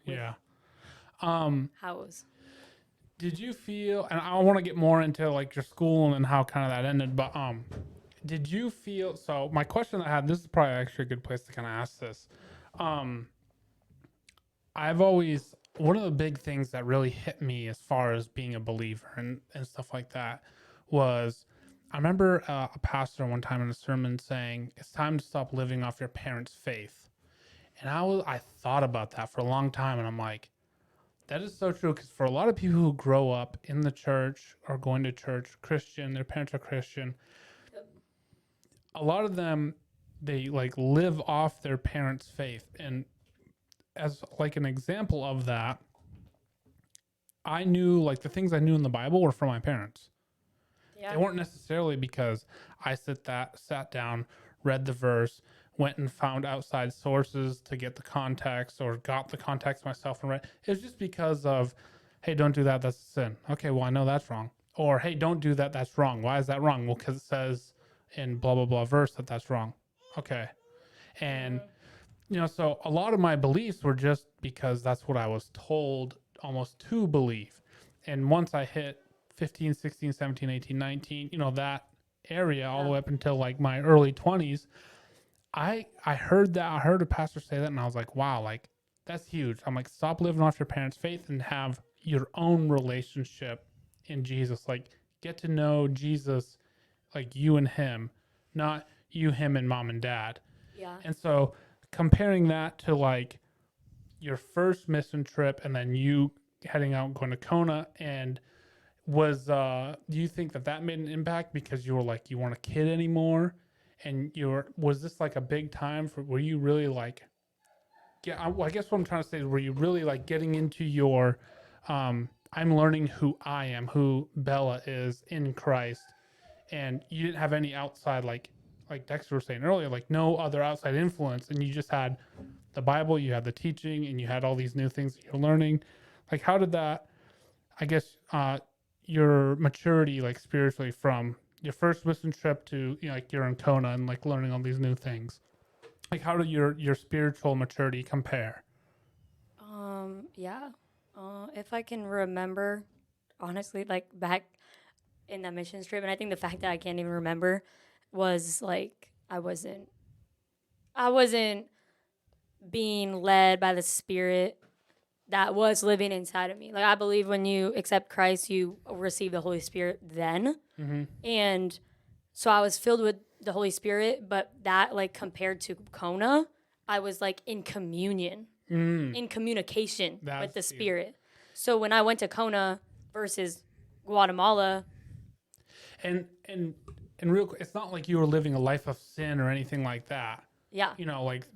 Yeah. How it was. Did you feel, and I want to get more into like your school and how kind of that ended, but did you feel, so my question I had, this is probably actually a good place to kind of ask this. I've always, one of the big things that really hit me as far as being a believer and stuff like that was, I remember a pastor one time in a sermon saying, it's time to stop living off your parents' faith. And I thought about that for a long time, and I'm like, that is so true, because for a lot of people who grow up in the church or going to church, Christian, their parents are Christian, a lot of them, they like live off their parents' faith. And as like an example of that, I knew like the things I knew in the Bible were from my parents. Yeah. They weren't necessarily because I sat down, read the verse, went and found outside sources to get the context, or got the context myself and read. It was just because of, hey, don't do that, that's a sin. Okay, well, I know that's wrong. Or, hey, don't do that, that's wrong. Why is that wrong? Well, because it says in blah, blah, blah verse that that's wrong. Okay. And, so a lot of my beliefs were just because that's what I was told almost to believe. And once I hit 15, 16, 17, 18, 19, that area all the way up until like my early 20s, I heard that. I heard a pastor say that, and I was like, wow, like that's huge. I'm like, stop living off your parents' faith and have your own relationship in Jesus. Like, get to know Jesus, like you and him, not you, him, and mom and dad. Yeah. And so comparing that to like your first mission trip and then you heading out and going to Kona, and do you think that made an impact because you were like, you weren't a kid anymore? And was this like a big time were you really like, I guess what I'm trying to say is, were you really like getting into your, I'm learning who I am, who Bella is in Christ, and you didn't have any outside, like Dexter was saying earlier, like no other outside influence, and you just had the Bible, you had the teaching, and you had all these new things that you're learning. Like, how did that, I guess, your maturity, like spiritually, from your first mission trip to like you're in Kona and like learning all these new things, like how did your spiritual maturity compare? Yeah. If I can remember, honestly, like back in that mission trip, and I think the fact that I can't even remember was like I wasn't being led by the Spirit that was living inside of me. Like I believe when you accept Christ, you receive the Holy Spirit then. And so I was filled with the Holy Spirit, but that like compared to Kona, I was like in communion, in communication with the Spirit. So when I went to Kona versus Guatemala, And real quick, it's not like you were living a life of sin or anything like that. Yeah. you know, like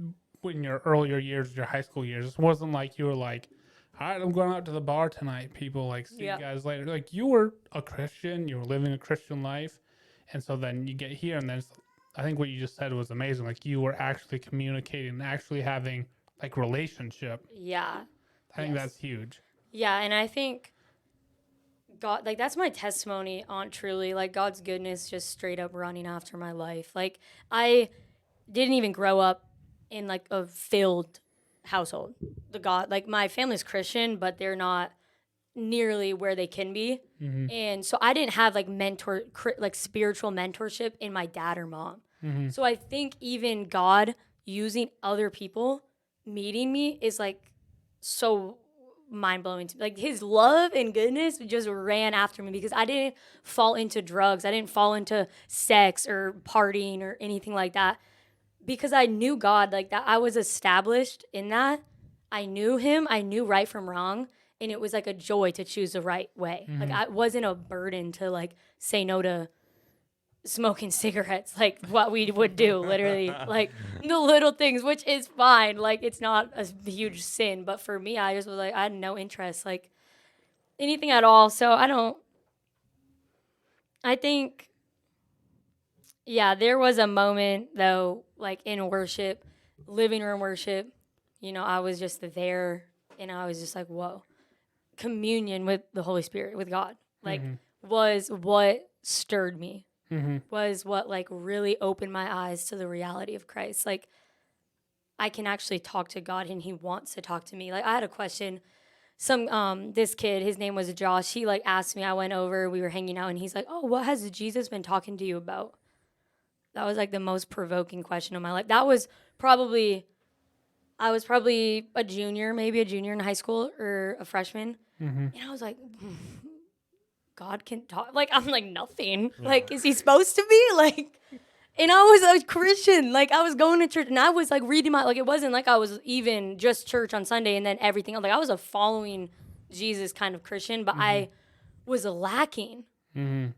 in your earlier years, your high school years. It wasn't like you were like, all right, I'm going out to the bar tonight. People like see Yeah. you guys later. Like you were a Christian, you were living a Christian life, and so then you get here, and then I think what you just said was amazing. Like you were actually communicating, actually having like relationship. Yeah. I think Yes. that's huge. Yeah, and I think God, like that's my testimony on truly, like God's goodness just straight up running after my life. Like I didn't even grow up in like a filled household. The God, like my family's Christian, but they're not nearly where they can be. Mm-hmm. And so I didn't have like like spiritual mentorship in my dad or mom. Mm-hmm. So I think even God using other people meeting me is like so mind blowing to me. Like his love and goodness just ran after me because I didn't fall into drugs. I didn't fall into sex or partying or anything like that because I knew God like that. I was established in that. I knew him. I knew right from wrong. And it was like a joy to choose the right way. Mm-hmm. Like I wasn't a burden to like say no to smoking cigarettes, like what we would do literally, like the little things, which is fine. Like it's not a huge sin. But for me, I just was like, I had no interest, like anything at all. So I think, yeah, there was a moment though, like in worship, living room worship, I was just there and I was just like, whoa, communion with the Holy Spirit, with God, like was what stirred me, was what like really opened my eyes to the reality of Christ. Like I can actually talk to God and he wants to talk to me. Like I had a question. This kid, his name was Josh, he like asked me, I went over, we were hanging out and he's like, oh, what has Jesus been talking to you about? That was like the most provoking question of my life. I was probably maybe a junior in high school or a freshman. And I was like, God can talk. Like, I'm like, nothing. Yeah. Like, is he supposed to be? Like, and I was a Christian. Like, I was going to church and I was like reading like, it wasn't like I was even just church on Sunday and then everything. Like, I was a following Jesus kind of Christian, but I was lacking in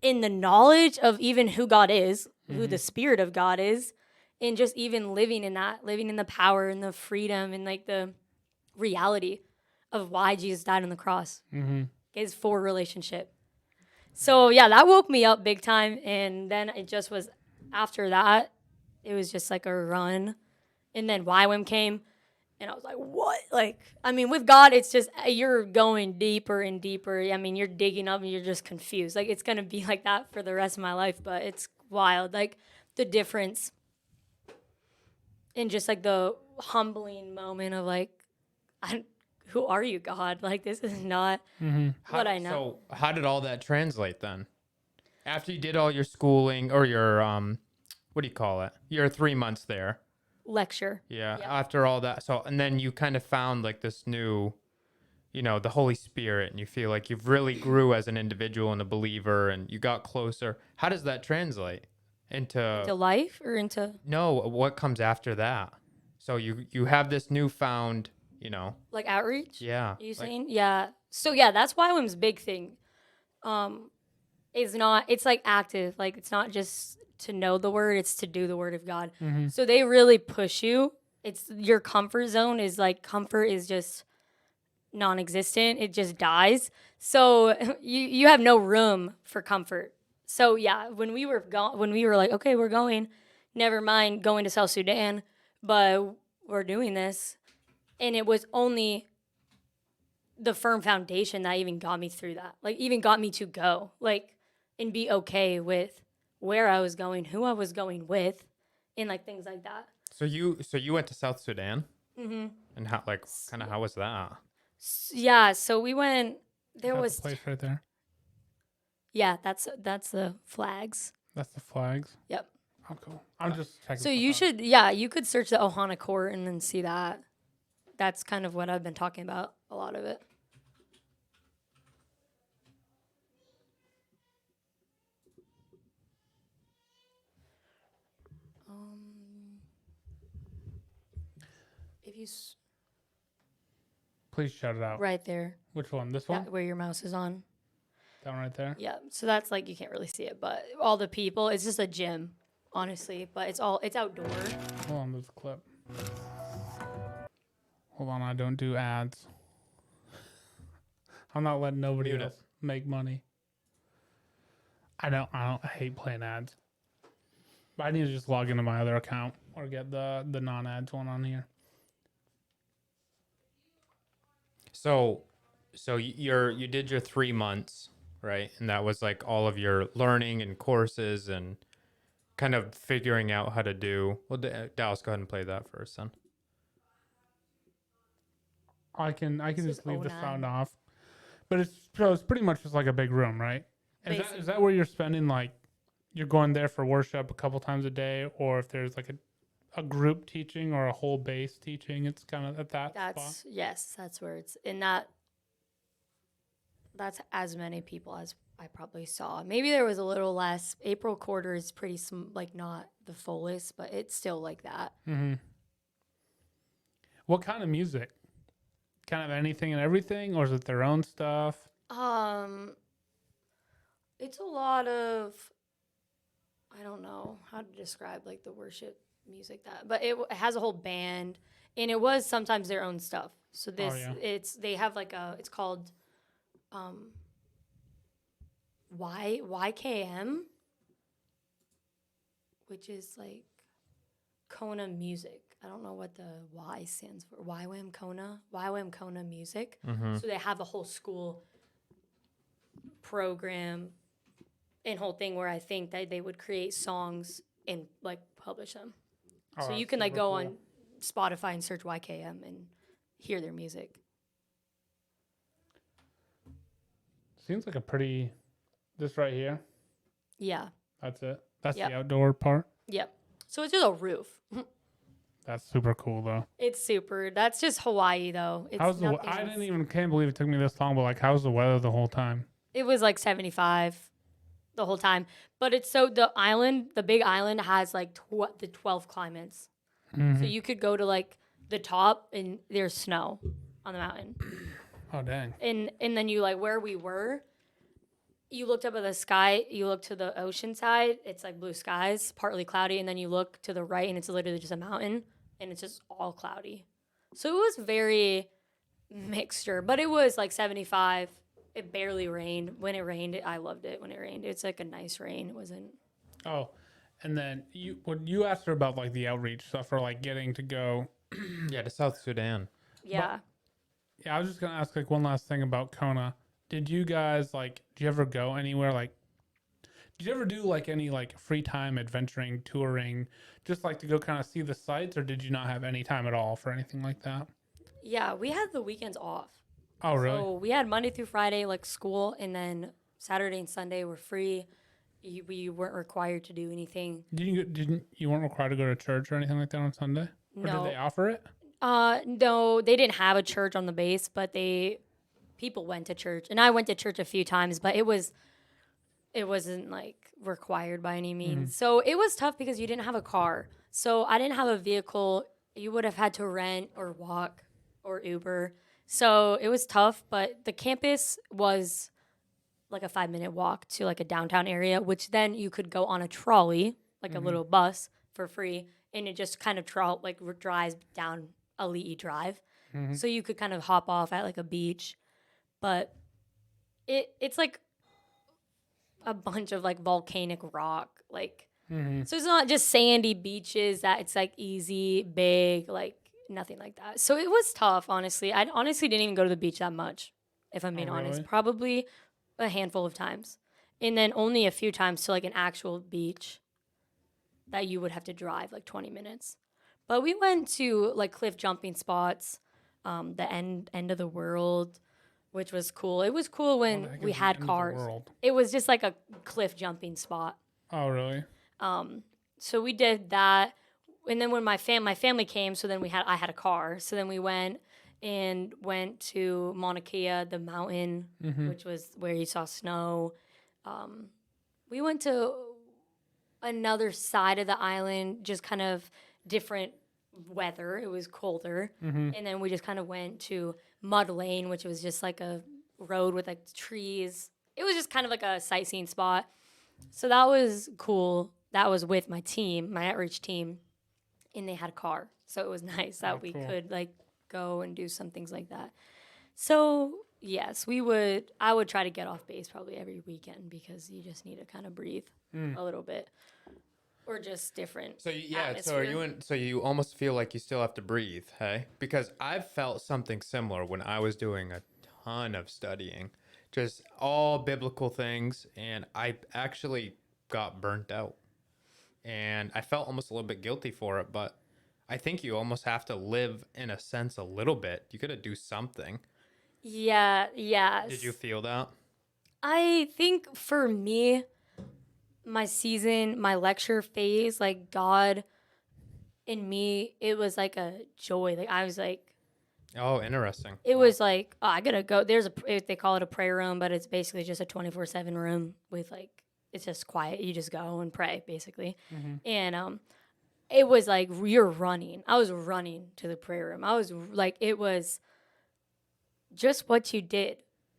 the knowledge of even who God is, who the Spirit of God is, and just even living in that, living in the power and the freedom and like the reality of why Jesus died on the cross. Is for relationship. So yeah, that woke me up big time. And then it just was after that, it was just like a run. And then YWAM came and I was like, what? Like, I mean, with God, it's just, you're going deeper and deeper. I mean, you're digging up and you're just confused. Like, it's going to be like that for the rest of my life, but it's wild. Like, the difference in just like the humbling moment of like, who are you, God? Like, this is not what I know. So how did all that translate then? After you did all your schooling or your, what do you call it? Your 3 months there. Lecture. Yeah. Yep. After all that. So, and then you kind of found like this new, the Holy Spirit, and you feel like you've really grew as an individual and a believer and you got closer. How does that translate into life or into? No, what comes after that? So you have this newfound, like outreach? Yeah. You saying? Yeah. So yeah, that's YWAM's big thing. It's like active. Like it's not just to know the word, it's to do the word of God. So they really push you. It's your comfort zone is like comfort is just non-existent. It just dies. So you have no room for comfort. So yeah, when we were like, okay, we're going, never mind going to South Sudan, but we're doing this. And it was only the firm foundation that even got me through that. Like even got me to go, like, and be okay with where I was going, who I was going with, and like things like that. So you went to South Sudan? And how was that? Yeah, so we went. There was the place right there. Yeah, that's the flags. That's the flags. Yep. Oh, cool. I'm just checking. So you could search the Ohana Court and then see that. That's kind of what I've been talking about, a lot of it. If you please shout it out. right there. Which one? This one? Where your mouse is on. That one right there? Yeah. So that's like, you can't really see it, but all the people, it's just a gym. honestly, but it's outdoor. Hold on, there's a clip. Hold on, I don't do ads. I'm not letting nobody Mute it. else make money. I hate playing ads. But I need to just log into my other account or get the non-ads one on here. So you did your 3 months, right? And that was like all of your learning and courses and kind of figuring out how to do. Well, Dallas, go ahead and play that first, then. I can This just is leave the 09. sound off. But it's pretty much just like a big room, right? Is that where you're spending, like, you're going there for worship a couple times a day, or if there's like a group teaching or a whole base teaching, it's kind of at that spot? Yes, that's where it's in that's as many people as I probably saw. Maybe there was a little less. April quarter is pretty like not the fullest, but it's still like that. Mm-hmm. What kind of music? Kind of anything and everything, or is it their own stuff? It's a lot of, I don't know how to describe like the worship music but it has a whole band, and it was sometimes their own stuff. So they have like it's called YKM, which is like Kona music. I don't know what the Y stands for. YWAM Kona music. Mm-hmm. So they have a whole school program and whole thing where I think that they would create songs and like publish them. Oh, So you can like go on Spotify and search YKM and hear their music. Seems like this right here. Yeah. That's it. That's Yep. the outdoor part. Yep. So it's just a roof. That's super cool though. That's just Hawaii though. It's How's nothing I else. can't believe it took me this long, but like, how's the weather the whole time? It was like 75 the whole time. But it's the big island has like the 12 climates. Mm-hmm. So you could go to like the top and there's snow on the mountain. Oh, dang. And then you like where we were, you looked up at the sky, you look to the ocean side, it's like blue skies, partly cloudy, and then you look to the right and it's literally just a mountain and it's just all cloudy. So it was very mixture, but it was like 75. It barely rained. When it rained, I loved it when it rained. It's like a nice rain. It wasn't. Oh, and then you asked her about like the outreach stuff or like getting to go. Yeah, to South Sudan. Yeah. Yeah, I was just gonna ask like one last thing about Kona. Did you guys do you ever go anywhere did you ever do like any like free time adventuring, touring, just like to go kind of see the sights, or did you not have any time at all for anything like that? Yeah, we had the weekends off. Oh, really? So we had Monday through Friday, like school, and then Saturday and Sunday were free. We weren't required to do anything. You weren't required to go to church or anything like that on Sunday? Or No. did they offer it? No, they didn't have a church on the base, but people went to church, and I went to church a few times, but it wasn't like required by any means. Mm-hmm. So it was tough because you didn't have a car. So I didn't have a vehicle. You would have had to rent or walk or Uber. So it was tough, but the campus was like a 5-minute walk to like a downtown area, which then you could go on a trolley, like a little bus for free, and it just kind of drives down Ali'i Drive. Mm-hmm. So you could kind of hop off at like a beach, but it's like a bunch of like volcanic rock, like so it's not just sandy beaches that it's like easy, big, like nothing like that. So it was tough, honestly. I honestly didn't even go to the beach that much, if I'm being honest. Really? Probably a handful of times, and then only a few times to like an actual beach that you would have to drive like 20 minutes. But we went to like cliff jumping spots, the end of the world, which was cool. It was cool when we had cars. It was just like a cliff jumping spot. Oh, really? So we did that, and then when my family came, so then I had a car. So then we went to Mauna Kea, the mountain, which was where you saw snow. We went to another side of the island, just kind of different weather. It was colder. And then we just kind of went to Mud Lane, which was just like a road with like trees. It was just kind of like a sightseeing spot. So that was cool. that was with my team, my outreach team, and they had a car. So it was nice that we cool. could like go and do some things like that. So yes, I would try to get off base probably every weekend because you just need to kind of breathe a little bit. Or just different. So yeah, so atmosphere. are you in, so you almost feel like you still have to breathe, hey? Because I've felt something similar when I was doing a ton of studying, just all biblical things, and I actually got burnt out. And I felt almost a little bit guilty for it, but I think you almost have to live in a sense a little bit. You got to do something. Yeah, yes. Did you feel that? I think for me, my season, my lecture phase, like God in me, it was like a joy. Like I was like, Oh, interesting. it was like, oh, I gotta go. They call it a prayer room, but it's basically just a 24/7 room with like, it's just quiet. You just go and pray basically. And, it was like, you're running. I was running to the prayer room. I was like, it was just what you did.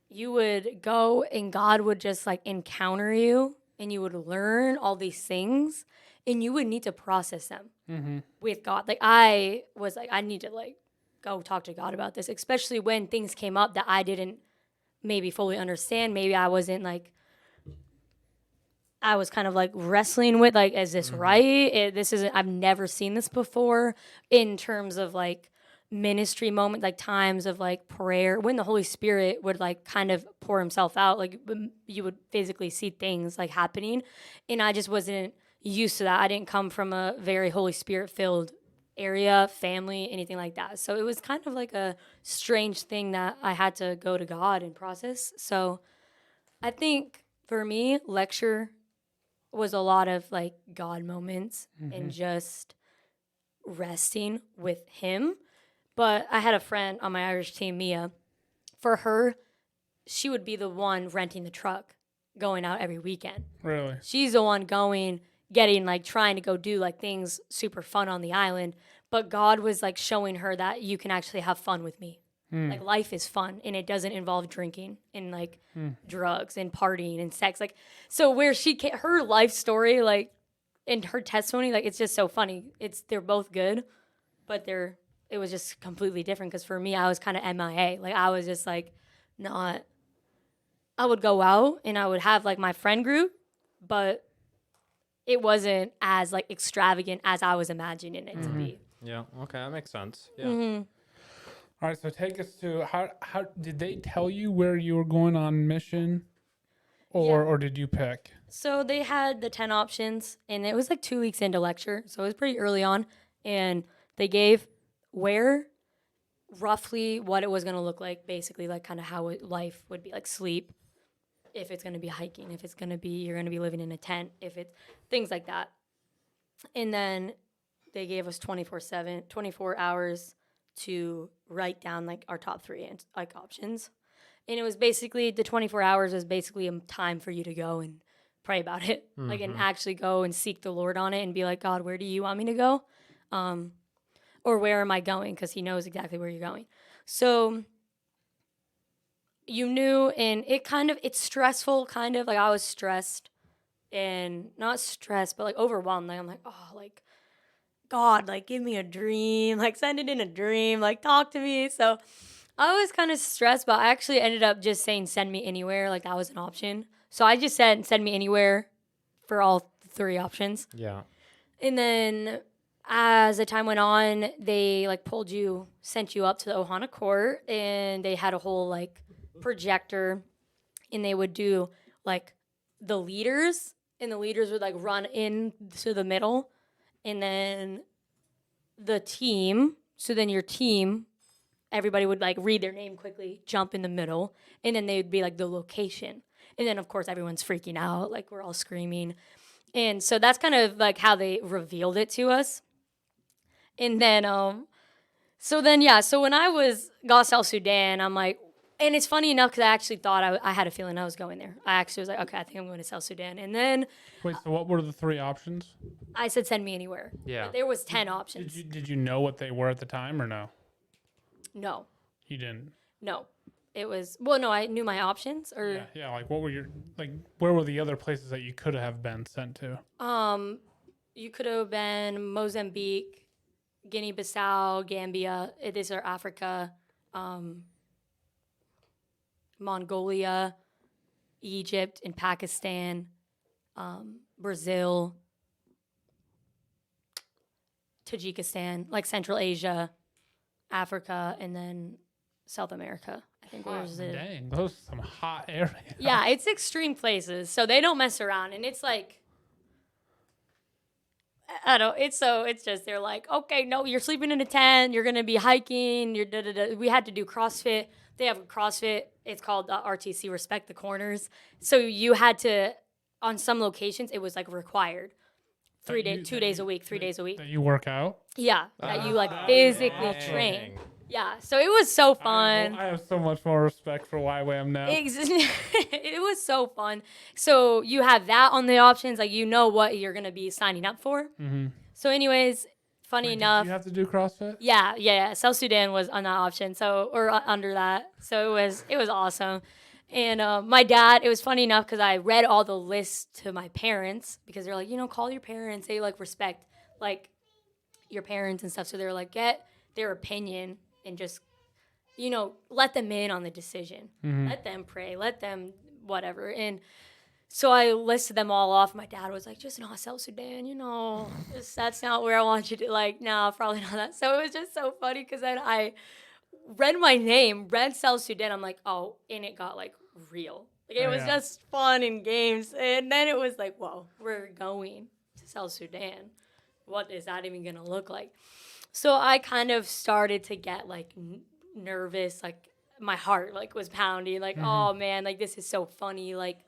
You would go and God would just like encounter you and you would learn all these things and you would need to process them with God. Like I was like, I need to like go talk to God about this, especially when things came up that I didn't maybe fully understand. Maybe I wasn't like, I was kind of like wrestling with like, is this right? This isn't, I've never seen this before in terms of like ministry moment, like times of like prayer when the Holy Spirit would like kind of pour himself out, like you would physically see things like happening. And I just wasn't used to that. I didn't come from a very Holy Spirit filled area, family, anything like that. So it was kind of like a strange thing that I had to go to God and process. So I think for me, lecture was a lot of like God moments and just resting with him. But I had a friend on my Irish team, Mia. For her, she would be the one renting the truck, going out every weekend. Really? She's the one going, getting like trying to go do like things super fun on the island. But God was like showing her that you can actually have fun with me. Like life is fun and it doesn't involve drinking and like drugs and partying and sex. Like, so where her life story, like, and her testimony, like, it's just so funny. They're both good, but it was just completely different. Cause for me, I was kind of MIA. Like, I was just like, not, I would go out and I would have like my friend group, but it wasn't as like extravagant as I was imagining it to be. Yeah. Okay, that makes sense. Yeah. All right, so take us to how did they tell you where you were going on mission, or did you pick? So they had the 10 options, and it was like 2 weeks into lecture, so it was pretty early on, and they gave where, roughly what it was going to look like, basically like kind of how life would be, like sleep, if it's going to be hiking, if it's going to be, you're going to be living in a tent, if it's things like that. And then they gave us 24 hours to write down like our top 3 like options. And it was basically, the 24 hours was basically a time for you to go and pray about it, like, and actually go and seek the Lord on it and be like, God, where do you want me to go? Or where am I going? Because he knows exactly where you're going. So you knew, and it's stressful, kind of like I was stressed and not stressed, but like overwhelmed. Like I'm like, oh, like, God, like, give me a dream, like, send it in a dream, like, talk to me. So I was kind of stressed, but I actually ended up just saying, send me anywhere. Like, that was an option. So I just said, send me anywhere for all 3 options. Yeah. And then as the time went on, they, like, sent you up to the Ohana court, and they had a whole, like, projector, and they would do, like, the leaders, and the leaders would, like, run into the middle. And then the team, so then your team, everybody would like read their name quickly, jump in the middle, and then they would be like the location. And then of course everyone's freaking out, like we're all screaming. And so that's kind of like how they revealed it to us. And then so when I got South Sudan, I'm like, and it's funny enough because I actually thought I had a feeling I was going there. I actually was like, okay, I think I'm going to South Sudan. And then Wait, so what were the 3 options? I said, send me anywhere. Yeah. But there was 10 options. Did you know what they were at the time or no? No. You didn't. No. it was, well, no, I knew my options or, Yeah. Like, what were where were the other places that you could have been sent to? you could have been Mozambique, Guinea-Bissau, Gambia. These are Africa, Mongolia, Egypt, and Pakistan, Brazil, Tajikistan, like Central Asia, Africa, and then South America. I think was it. Dang, those are some hot areas. Yeah, it's extreme places, so they don't mess around, and it's like, I don't. It's just they're like, okay, no, you're sleeping in a tent, you're gonna be hiking, you're da da da. We had to do CrossFit. They have CrossFit. It's called RTC, Respect the Corners. So you had to, on some locations, it was like required. 2 days a week, 3 days a week. That you work out. Yeah, that you like physically train. Yeah, so it was so fun. I have so much more respect for YWAM now. It was so fun. So you have that on the options, like you know what you're gonna be signing up for. Mm-hmm. So, anyways, funny enough, Did you have to do CrossFit? yeah. South Sudan was on that option, so or under that. So it was awesome. And my dad, it was funny enough because I read all the lists to my parents because they're like, call your parents. They like respect like your parents and stuff. So they're like, get their opinion and just, let them in on the decision. Mm-hmm. Let them pray. Let them whatever. And so I listed them all off. My dad was like, just not South Sudan, that's not where I want you to, like, no, probably not that. So it was just so funny because then I read my name, read South Sudan. I'm like, oh, and it got like real. Like it was just fun and games. And then it was like, whoa, we're going to South Sudan. What is that even going to look like? So I kind of started to get like nervous. Like my heart like was pounding. Like, oh man, like this is so funny. Like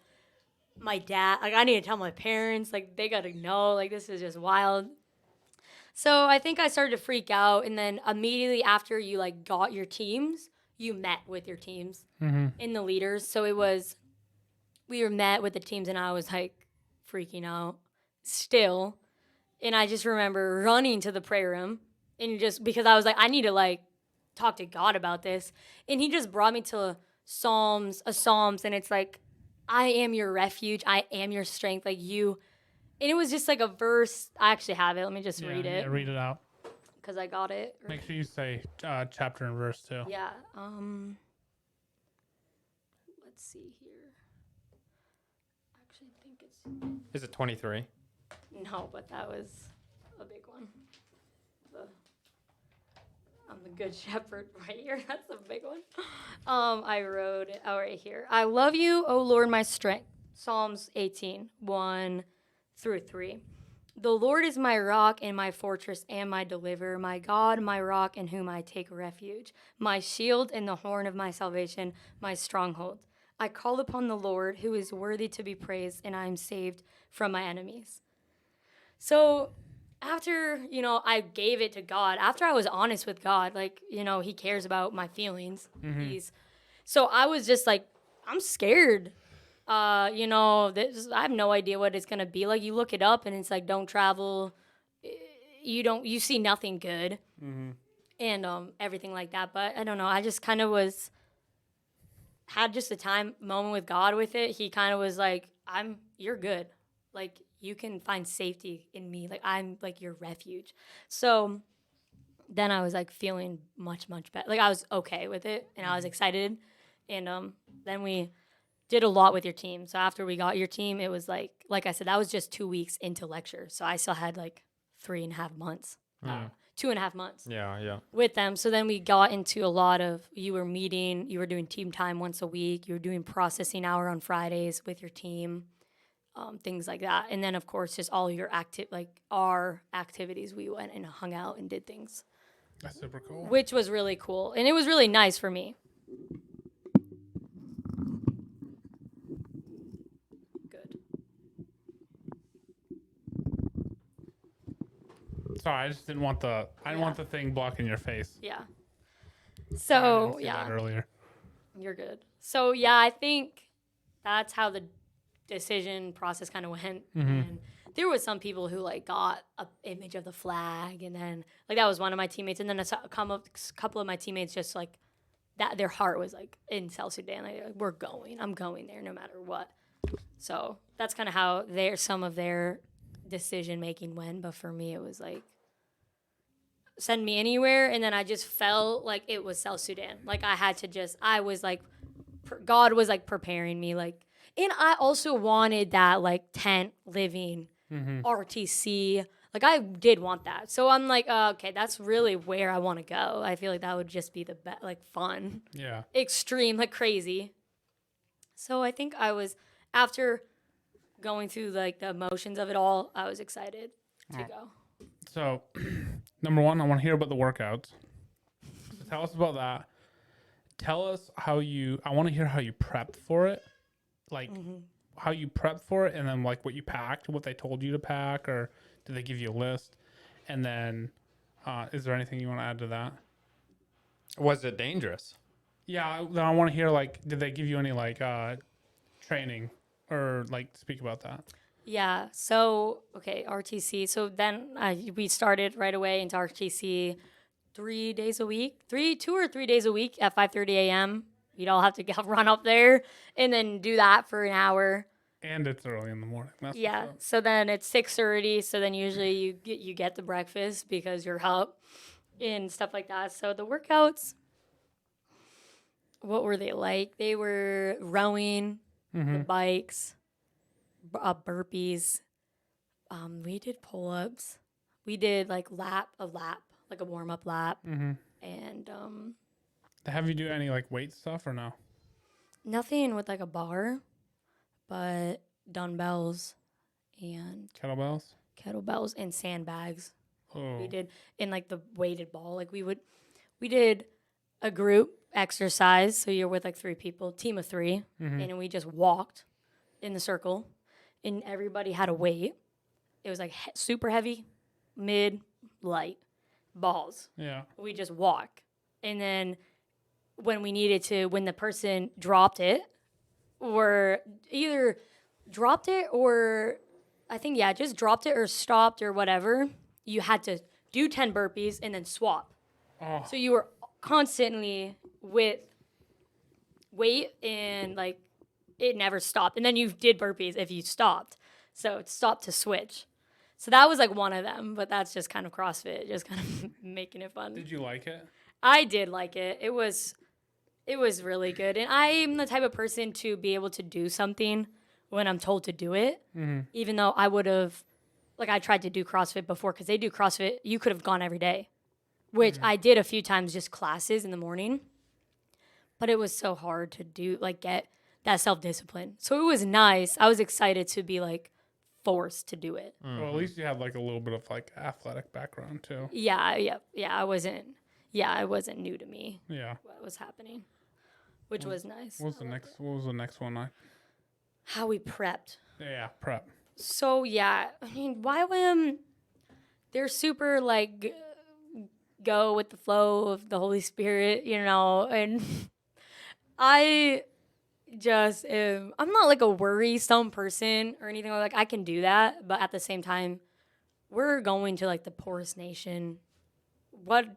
my dad, like I need to tell my parents. Like they got to know. Like this is just wild. So I think I started to freak out, and then immediately after you like got your teams, you met with your teams and the leaders. So we were met with the teams, and I was like freaking out still. And I just remember running to the prayer room, and just because I was like, I need to like talk to God about this, and He just brought me to Psalms, and it's like, I am your refuge, I am your strength, like you. And it was just like a verse. I actually have it. Let me just read it. Yeah, read it out. Because I got it. Make sure you say chapter and verse too. Yeah. Let's see here. I actually think it's... Is it 23? No, but that was a big one. I'm the good shepherd right here. That's a big one. I wrote it right here. I love you, O Lord, my strength. Psalms 18, 1 through 3. The Lord is my rock and my fortress and my deliverer, my God, my rock in whom I take refuge, my shield and the horn of my salvation, my stronghold. I call upon the Lord who is worthy to be praised, and I am saved from my enemies. So after, I gave it to God, after I was honest with God, like, He cares about my feelings. So I was just like, I'm scared. I have no idea what it's going to be like. You look it up and it's like, don't travel. You see nothing good and everything like that. But I don't know. I just kind of had just a moment with God with it. He kind of was like, you're good. Like you can find safety in me. Like I'm like your refuge. So then I was like feeling much, much better. Like I was okay with it and I was excited. And then we did a lot with your team. So after we got your team, it was like I said, that was just 2 weeks into lecture. So I still had like 3.5 months, 2.5 months with them. So then we got into a lot of, you were doing team time once a week. You were doing processing hour on Fridays with your team, things like that. And then of course, just all your our activities, we went and hung out and did things. That's super cool. Which was really cool. And it was really nice for me. Sorry, I just didn't want the thing blocking your face. Yeah. I So didn't see that earlier. You're good. So yeah, I think that's how the decision process kind of went. And there was some people who like got an image of the flag, and then like that was one of my teammates, and then a couple of my teammates just like that their heart was like in South Sudan. Like, I'm going there no matter what. So that's kind of how some of their decision making went. But for me, it was like, send me anywhere. And then I just felt like it was South Sudan. Like I was like, God was like preparing me. Like, and I also wanted that like tent living RTC. Like I did want that. So I'm like, okay, that's really where I want to go. I feel like that would just be the best, like fun, extreme, like crazy. So I think after going through like the emotions of it all, I was excited to go. So, number one, I want to hear about the workouts. So tell us about that. Tell us I want to hear how you prepped for it. Like, how you prepped for it, and then, like, what you packed, what they told you to pack, or did they give you a list? And then, is there anything you want to add to that? Was it dangerous? Yeah, then I want to hear, like, did they give you any, like, training, or, like, speak about that? Yeah. So, okay, RTC. So then we started right away into RTC 3 days a week, 2 or 3 days a week at 5:30 a.m. We'd all have to run up there and then do that for an hour. And it's early in the morning. That's Yeah. So then it's 6:30. So then usually you get the breakfast because you're up and stuff like that. So the workouts, what were they like? They were rowing, the bikes, burpees. We did pull-ups. We did like a lap, like a warm-up lap. And Have you do any, like, weight stuff or no? nothing with like a bar, but dumbbells and Kettlebells? and sandbags. Oh. We did in like the weighted ball. Like we did a group exercise. So you're with like 3 people, team of 3, and then we just walked in the circle, and everybody had a weight. It was like super heavy, mid, light, balls. Yeah. We just walk, and then when the person dropped it, or either dropped it or I think just dropped it or stopped or whatever, you had to do 10 burpees and then swap. Oh. So you were constantly with weight, and like it never stopped. And then you did burpees if you stopped. So it stopped to switch. So that was like one of them, but that's just kind of CrossFit, just kind of making it fun. Did you like it? I did like it. It was really good. And I'm the type of person to be able to do something when I'm told to do it, even though I would have, like I tried to do CrossFit before, because they do CrossFit, you could have gone every day, which I did a few times, just classes in the morning. But it was so hard to do, like get that self-discipline. So it was nice. I was excited to be like forced to do it. Well, at least you had like a little bit of like athletic background too. Yeah. It wasn't new to me. Yeah. What was happening, which was nice. What was the next one? How we prepped. Yeah, prep. So yeah, I mean, YWAM, they're super like go with the flow of the Holy Spirit, and I just I'm not like a worrisome person or anything like I can do that, but at the same time, we're going to like the poorest nation. What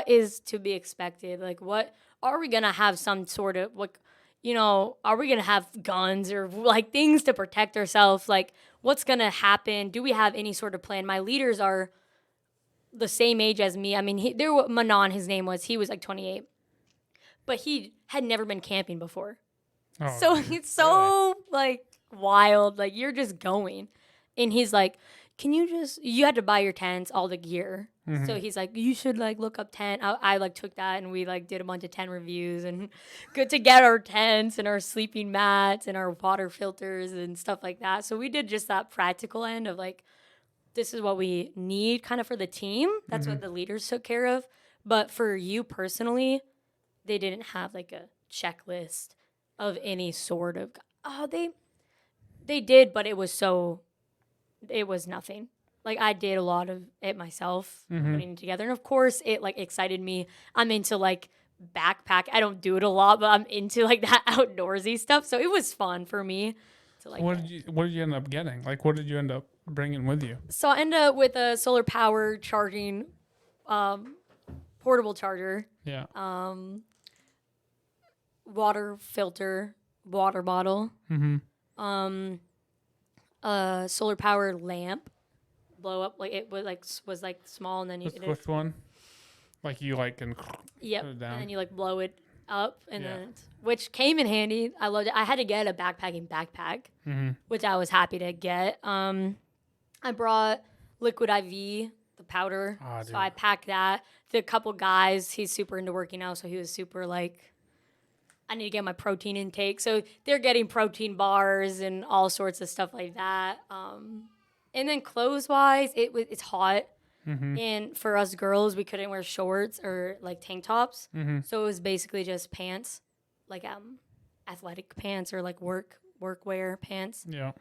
is to be expected? Like, what are we gonna have some sort of like, are we gonna have guns or like things to protect ourselves? Like, what's gonna happen? Do we have any sort of plan? My leaders are the same age as me. I mean, Manon, his name was. He was like 28, but he had never been camping before. Oh, So it's so like wild. Like you're just going, and he's like, you had to buy your tents, all the gear. So he's like, you should like look up tent. I like took that, and we like did a bunch of tent reviews, and good to get our tents and our sleeping mats and our water filters and stuff like that. So we did just that practical end of like, this is what we need kind of for the team. That's what the leaders took care of. But for you personally, they didn't have like a checklist of any sort of, they did, but it was nothing. Like I did a lot of it myself, putting it together. And of course it like excited me. I'm into like backpack. I don't do it a lot, but I'm into like that outdoorsy stuff. So it was fun for me to like. What did you end up getting? Like, what did you end up bringing with you? So I ended up with a solar power charging portable charger, Yeah. water filter, water bottle, solar powered lamp, blow up like it was like small, and then you The squish one. Like you like can yep, put it and down. then you like blow it up, and Yeah. then which came in handy. I loved it. I had to get a backpacking backpack, which I was happy to get. I brought liquid IV, the powder, Ah, so dude. I packed that. The couple guys, he's super into working out, so he was super like, I need to get my protein intake. So they're getting protein bars and all sorts of stuff like that. And then clothes wise, it's hot. And for us girls, we couldn't wear shorts or like tank tops. So it was basically just pants, like athletic pants or like workwear pants, Yeah.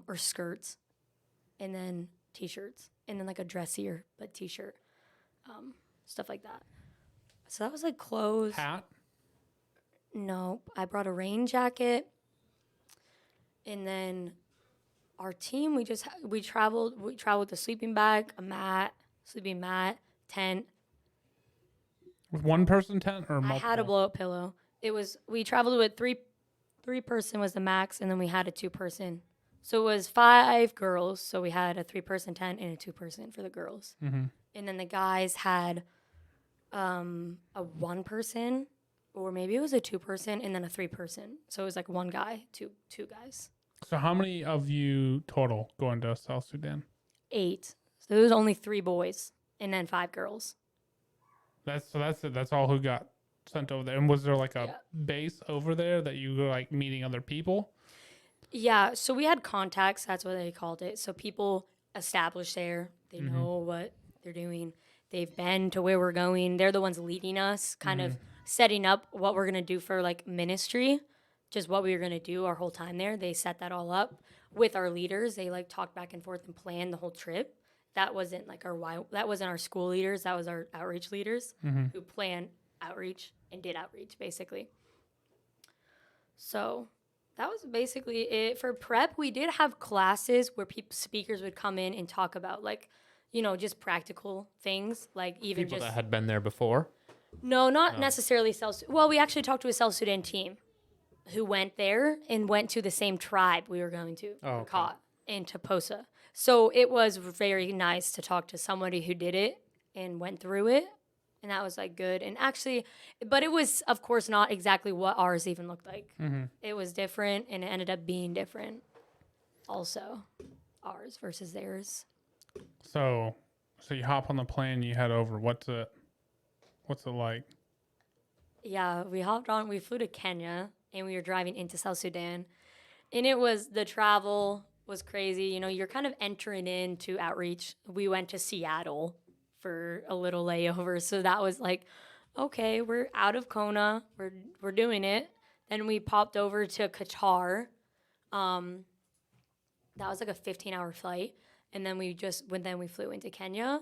or skirts, and then t-shirts, and then like a dressier but t-shirt, stuff like that. So that was like clothes. Hat. No, I brought a rain jacket, and then our team we traveled with a sleeping bag, a mat, sleeping mat, tent. With one person tent or I multiple? had a blow up pillow. We traveled with three person was the max, and then we had a 2-person. So it was 5 girls. So we had a 3-person tent and a 2-person for the girls, and then the guys had a 1-person. Or maybe it was a 2-person and then a 3-person. So it was like one guy, two guys. So how many of you total going to South Sudan? 8. So there was only 3 boys and then 5 girls. That's it. That's all who got sent over there. And was there like a Yeah. base over there that you were like meeting other people? Yeah, so we had contacts. That's what they called it. So people established there. They know what they're doing. They've been to where we're going. They're the ones leading us, kind of setting up what we're going to do for like ministry, just what we were going to do our whole time there. They set that all up with our leaders. They like talked back and forth and planned the whole trip. That wasn't like that wasn't our school leaders. That was our outreach leaders who planned outreach and did outreach basically. So that was basically it for prep. We did have classes where speakers would come in and talk about like, just practical things, like even People just that had been there before. no, not necessarily Well, we actually talked to a South Sudan team who went there and went to the same tribe we were going to, okay. Caught in Toposa. So it was very nice to talk to somebody who did it and went through it. And that was like good. And actually, but it was, of course, not exactly what ours even looked like. It was different, and it ended up being different also, ours versus theirs. So you hop on the plane, you head over. What's it like? Yeah, we flew to Kenya, and we were driving into South Sudan. And the travel was crazy. You're kind of entering into outreach. We went to Seattle for a little layover. So that was like, okay, we're out of Kona. We're doing it. Then we popped over to Qatar. That was like a 15-hour flight. And then we flew into Kenya,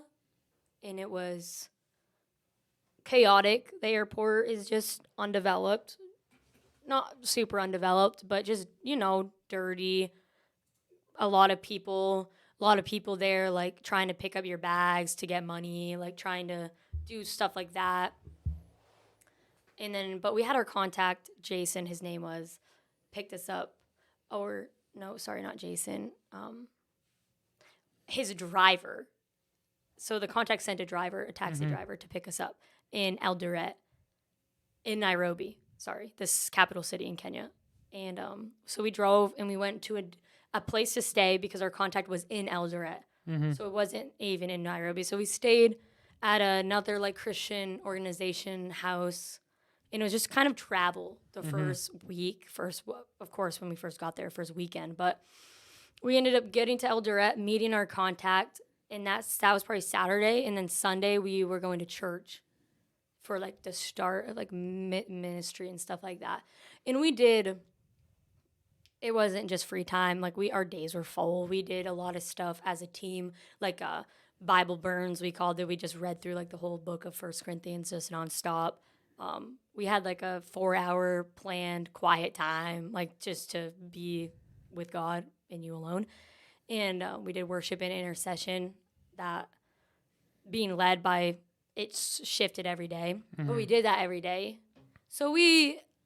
and it was chaotic. The airport is just undeveloped. Not super undeveloped, but just, dirty. A lot of people there like trying to pick up your bags to get money, like trying to do stuff like that. And then, but we had our contact, Jason, his name was, picked us up. Or, no, sorry, not Jason. His driver. So the contact sent a taxi driver to pick us up in Eldoret, in Nairobi. Sorry, this capital city in Kenya. And so we drove and we went to a place to stay because our contact was in Eldoret. So it wasn't even in Nairobi. So we stayed at another like Christian organization house. And it was just kind of travel the first week. Of course, when we first got there, first weekend. But we ended up getting to Eldoret, meeting our contact. And that was probably Saturday. And then Sunday, we were going to church for like the start of like ministry and stuff like that. And it wasn't just free time. Like our days were full. We did a lot of stuff as a team, like Bible burns, we called it. We just read through like the whole book of 1 Corinthians just nonstop. We had like a 4-hour planned quiet time, like just to be with God and you alone. And we did worship and intercession, that being led by it's shifted every day, but we did that every day. So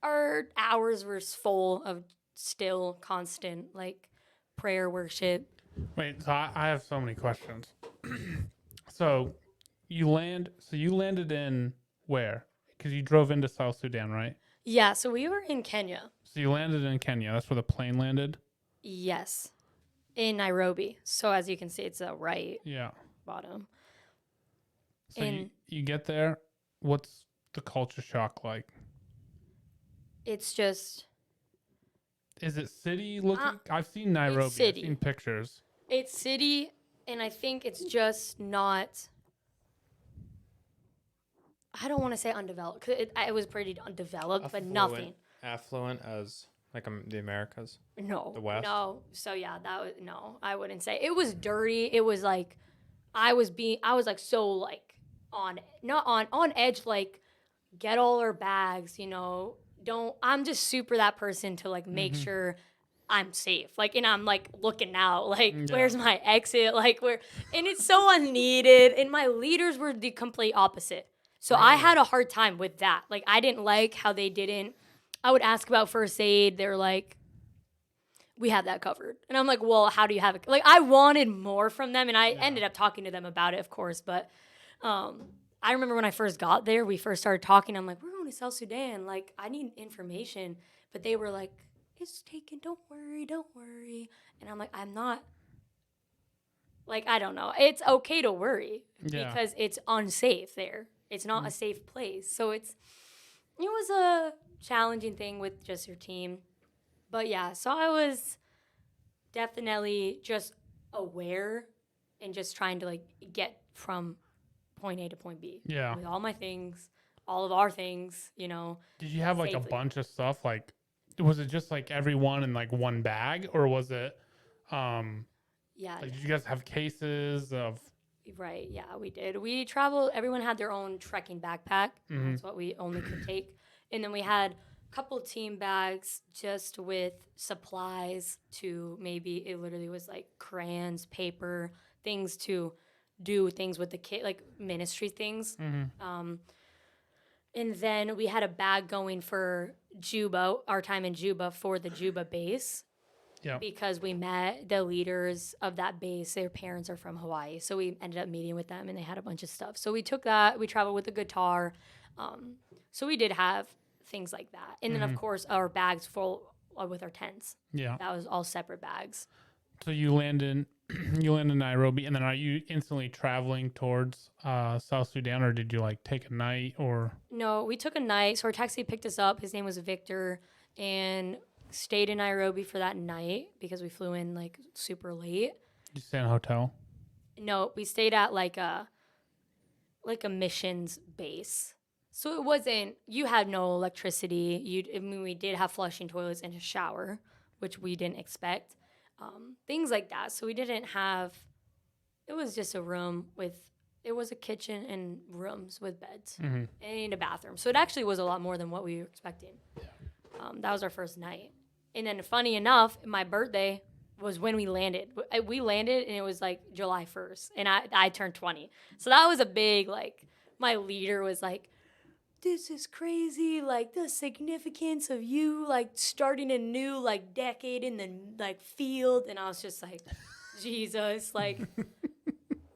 our hours were full of still constant like prayer, worship. Wait, so I have so many questions. So you landed in where? Because you drove into South Sudan, right? Yeah, so we were in Kenya. So you landed in Kenya. That's where the plane landed. Yes, in Nairobi. So as you can see, it's the right Yeah. bottom. So And you get there. What's the culture shock like? it's just Is it city looking? I've seen Nairobi. I've city. seen pictures. it's city, and I think it's just not. I don't want to say undeveloped because it was pretty undeveloped, but nothing. Affluent as like the Americas. No, The West? no. So yeah, that was no. I wouldn't say it was dirty. It was like I was like so like on edge. Like get all our bags. Don't. I'm just super that person to like make sure I'm safe. Like, and I'm like looking out. Like, where's my exit? Like where? And it's so unneeded. And my leaders were the complete opposite. So I had a hard time with that. Like I didn't like how they didn't. I would ask about first aid. They're like, we have that covered. And I'm like, well, how do you have it? Like, I wanted more from them. And I ended up talking to them about it, of course. But I remember when I first got there, we first started talking. I'm like, we're going to South Sudan. Like, I need information. But they were like, it's taken. Don't worry. Don't worry. And I'm like, I'm not. Like, I don't know. It's okay to worry because it's unsafe there. It's not a safe place. So it was a challenging thing with just your team. But yeah, so I was definitely just aware and just trying to like get from point A to point B. Yeah. With all my things, all of our things, Did you have like a safely. bunch of stuff? Like, was it just like everyone in like one bag, or was it? Yeah. Like, did you guys have cases of? Right, yeah, we did. We traveled, everyone had their own trekking backpack. That's what we only could take. And then we had a couple team bags just with supplies to maybe, it literally was like crayons, paper, things to do things with the kid, like ministry things. And then we had a bag going for Juba, our time in Juba for the Juba base. Yeah. Because we met the leaders of that base. Their parents are from Hawaii. So we ended up meeting with them and they had a bunch of stuff. So we took that. We traveled with a guitar. So we did have things like that. And then, of course, our bags full with our tents. Yeah. That was all separate bags. So you land in Nairobi, and then are you instantly traveling towards South Sudan, or did you like take a night or? No, we took a night. So our taxi picked us up. His name was Victor. And stayed in Nairobi for that night because we flew in like super late. Did you stay in a hotel? No, we stayed at like a missions base. So it wasn't, you had no electricity. We did have flushing toilets and a shower, which we didn't expect. Things like that. So we didn't have, it was just a room it was a kitchen and rooms with beds and a bathroom. So it actually was a lot more than what we were expecting. That was our first night. And then funny enough, my birthday was when we landed. We landed and it was like July 1st and I turned 20. So that was a big, like, my leader was like, this is crazy. Like the significance of you like starting a new like decade in the like field. And I was just like, Jesus, like,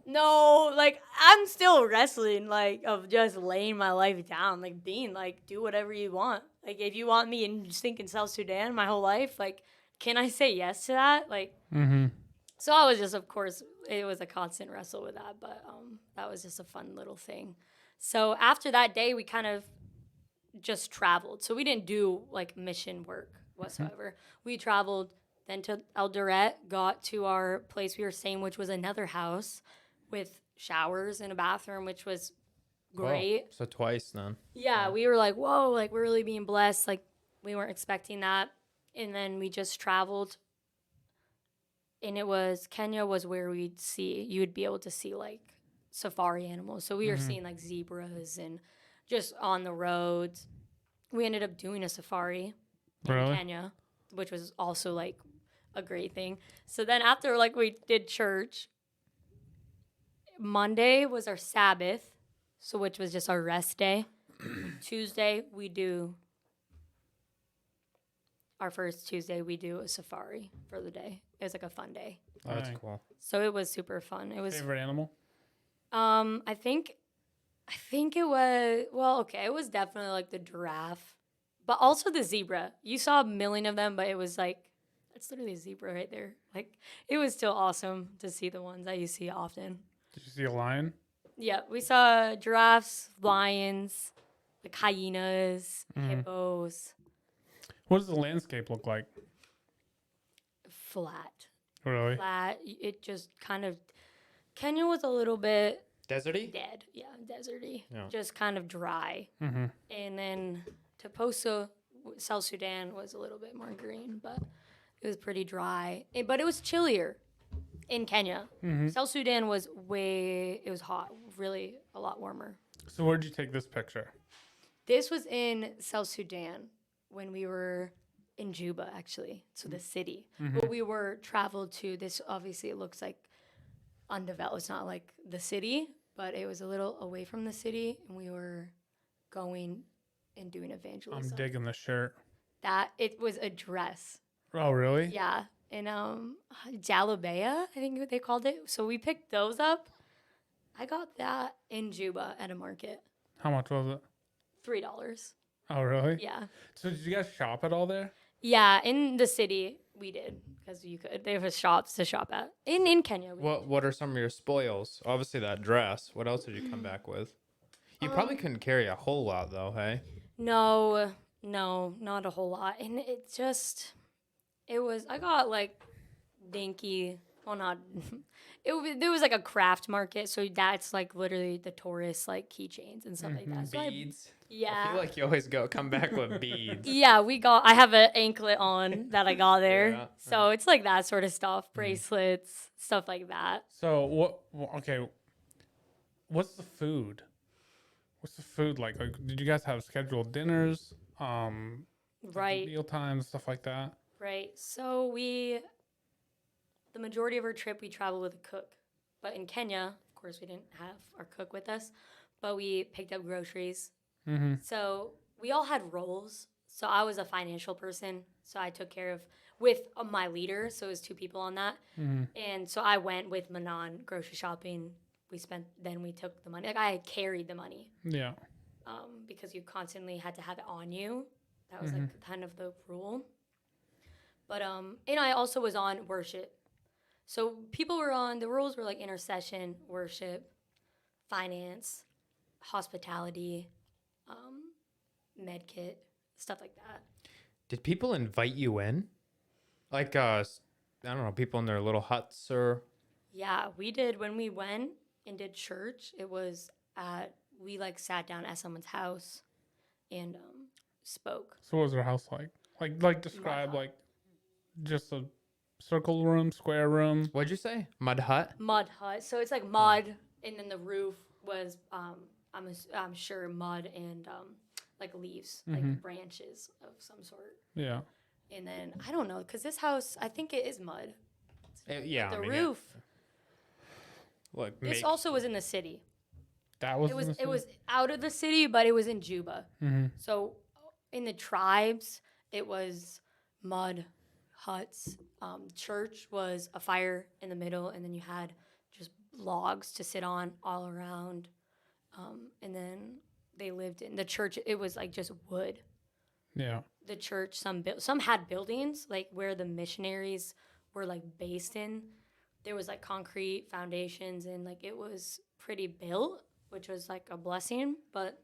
no, like I'm still wrestling, like of just laying my life down, like being like, do whatever you want. Like if you want me in sink in South Sudan my whole life, like, can I say yes to that? Like, so I was just, of course, it was a constant wrestle with that, but that was just a fun little thing. So after that day, we kind of just traveled. So we didn't do like mission work whatsoever. We traveled then to Eldoret, got to our place we were staying, which was another house with showers and a bathroom, which was great. Whoa. So twice then. Yeah, we were like, whoa, like we're really being blessed. Like we weren't expecting that. And then we just traveled. And Kenya was where you would be able to see like safari animals. So we were seeing like zebras and just on the roads. We ended up doing a safari in Kenya, which was also like a great thing. So then after like we did church, Monday was our Sabbath. so which was just our rest day. Tuesday, we do our first Tuesday, we do a safari for the day. It was like a fun day. Oh, that's Dang. cool. So it was super fun. It was Favorite animal? I think it was okay, it was definitely like the giraffe, but also the zebra. You saw a million of them, but it was like that's literally a zebra right there. Like it was still awesome to see the ones that you see often. Did you see a lion? Yeah, we saw giraffes, lions, like hyenas, hippos, What does the landscape look like? flat. Really? Flat. It just kind of Kenya was a little bit Deserty? dead. Yeah, deserty. Yeah. Just kind of dry. Mm-hmm. And then Toposa, South Sudan was a little bit more green, but it was pretty dry. But it was chillier in Kenya. South Sudan was it was hot, really a lot warmer. So where'd you take this picture? This was in South Sudan when we were in Juba, actually, so the city. But we were traveled to this. Obviously, it looks like undeveloped. It's not like the city, but it was a little away from the city, and we were going and doing I'm evangelism. digging the shirt. That it was a dress, Oh, really? yeah, and jalabaya, I think they called it. So we picked those up. I got that in Juba at a market, How much was it? $3. Oh, really? Yeah. So did you guys shop at all there? Yeah, in the city we did because you could. They have shops to shop at. In Kenya. What are some of your spoils? Obviously that dress. What else did you come back with? You probably couldn't carry a whole lot though, hey? No, not a whole lot. And I got like dinky. Well, not. There was like a craft market, so that's like literally the tourist like keychains and stuff like that. So Beads. I yeah. feel like you always come back with beads. Yeah, I have an anklet on that I got there. Yeah. So it's like that sort of stuff, bracelets, stuff like that. So okay, what's the food? What's the food like? Like, did you guys have scheduled dinners? Right. Meal times, stuff like that. Right. So the majority of our trip, we traveled with a cook. But in Kenya, of course, we didn't have our cook with us, but we picked up groceries. Mm-hmm. So we all had roles. So I was a financial person. So I took care of with my leader. So it was 2 people on that. Mm-hmm. And so I went with Manon grocery shopping. Then we took the money. Like I carried the money Yeah. because you constantly had to have it on you. That was like kind of the rule. But and I also was on worship. So the rules were like intercession, worship, finance, hospitality, med kit, stuff like that. Did people invite you in? Like I don't know, people in their little huts or Yeah, we did when we went and did church. It was we like sat down at someone's house and spoke. So what was their house like? Like describe hut. like just a circle room, square room. what'd you say? Mud hut? Mud hut. So it's like mud, and then the roof was I'm sure mud and like leaves, like branches of some sort. Yeah. And then I don't know, because this house, I think it is mud. Yeah. The I mean, roof. Look, This also was in the city. That was It was out of the city, but it was in Juba. So in the tribes, it was mud huts. Church was a fire in the middle, and then you had just logs to sit on all around. And then they lived in the church. It was like just wood. Yeah. The church, some had buildings like where the missionaries were like based in. There was like concrete foundations, and like it was pretty built, which was like a blessing. But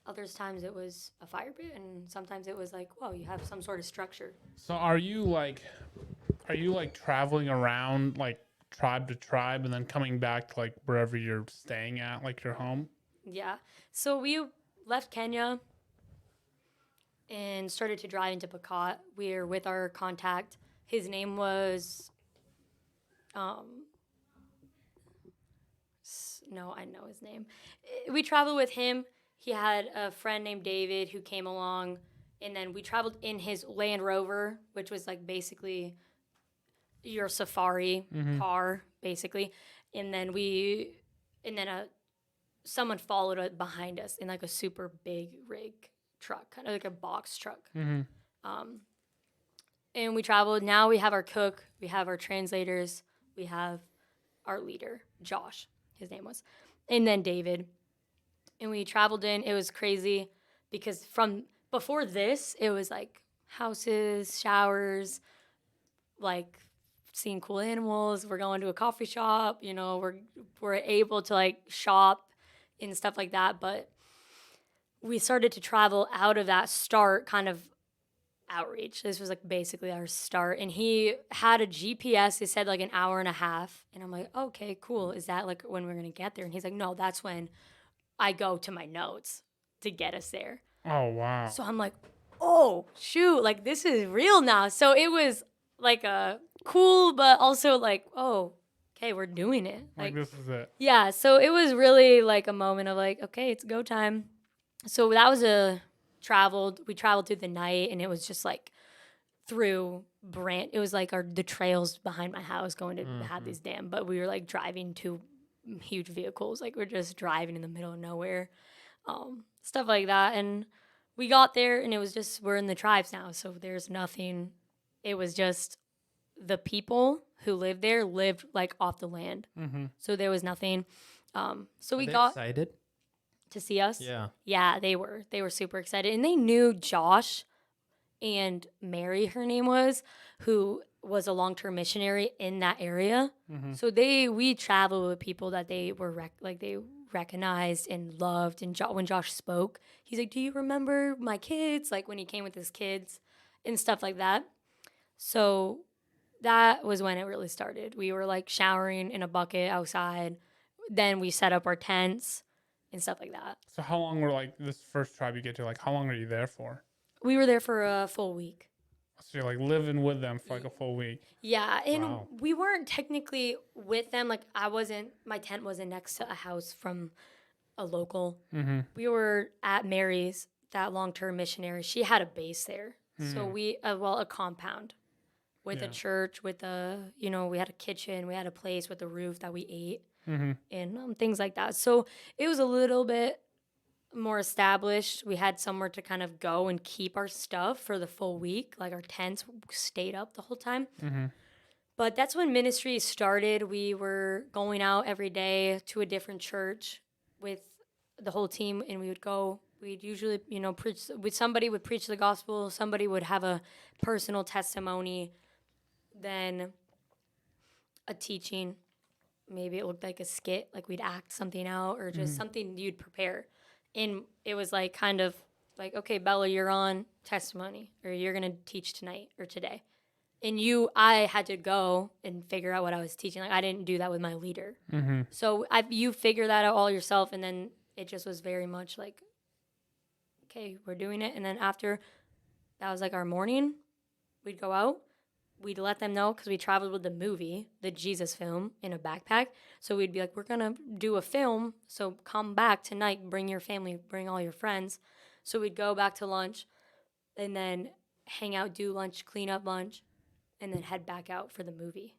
other times it was a fire pit, and sometimes it was like, whoa, you have some sort of structure. So are you like traveling around like tribe to tribe and then coming back to like wherever you're staying at, like your home? Yeah. So we left Kenya and started to drive into Pokot. We were with our contact. His name was, no, I know his name. We traveled with him. He had a friend named David who came along, and then we traveled in his Land Rover, which was like basically your safari car, basically. And then someone followed behind us in like a super big rig truck, kind of like a box truck. And we traveled. Now we have our cook, we have our translators, we have our leader, Josh, his name was, and then David. And we traveled in. It was crazy because from before this, it was like houses, showers, like seeing cool animals. We're going to a coffee shop, you know, we're able to like shop and stuff like that. But we started to travel out of that start kind of outreach. This was like basically our start. And he had a GPS. He said like an hour and a half. And I'm like, okay, cool. Is that like when we're going to get there? And he's like, no, that's when I go to my notes to get us there. Oh, wow. So I'm like, oh, shoot, like this is real now. So it was like a cool, but also like, oh, okay, we're doing it. Like this is it. Yeah, so it was really like a moment of like, okay, it's go time. So that was we traveled through the night, and it was just like through it was like the trails behind my house going to have these dam, but we were like driving two huge vehicles, like we're just driving in the middle of nowhere, stuff like that. And we got there, and it was just, we're in the tribes now, so there's nothing. It was just the people who lived there lived like off the land, so there was nothing. So we got excited to see us. Yeah, they were super excited, and they knew Josh and Mary, her name was, who was a long-term missionary in that area. So we traveled with people that they were they recognized and loved. And when Josh spoke, he's like, do you remember my kids? Like when he came with his kids and stuff like that. So that was when it really started. We were like showering in a bucket outside. Then we set up our tents and stuff like that. So how long were like this first tribe you get to? Like how long are you there for? We were there for a full week. So you're like living with them for like a full week. Yeah, and Wow. we weren't technically with them. Like my tent wasn't next to a house from a local. We were at Mary's, that long-term missionary. She had a base there. So a compound with a church, with we had a kitchen, we had a place with a roof that we ate, and things like that. So it was a little bit more established. We had somewhere to kind of go and keep our stuff for the full week. Like our tents stayed up the whole time. But that's when ministry started. We were going out every day to a different church with the whole team, and we would go. We'd usually, preach. Somebody would preach the gospel. Somebody would have a personal testimony. Then a teaching. Maybe it looked like a skit, like we'd act something out, or just something you'd prepare. And it was like kind of like, okay, Bella, you're on testimony, or you're going to teach tonight or today. And I had to go and figure out what I was teaching. Like I didn't do that with my leader. So you figure that out all yourself. And then it just was very much like, okay, we're doing it. And then after that was like our morning, we'd go out. We'd let them know, because we traveled with the movie, the Jesus film, in a backpack. So we'd be like, we're going to do a film, so come back tonight, bring your family, bring all your friends. So we'd go back to lunch and then hang out, do lunch, clean up lunch, and then head back out for the movie.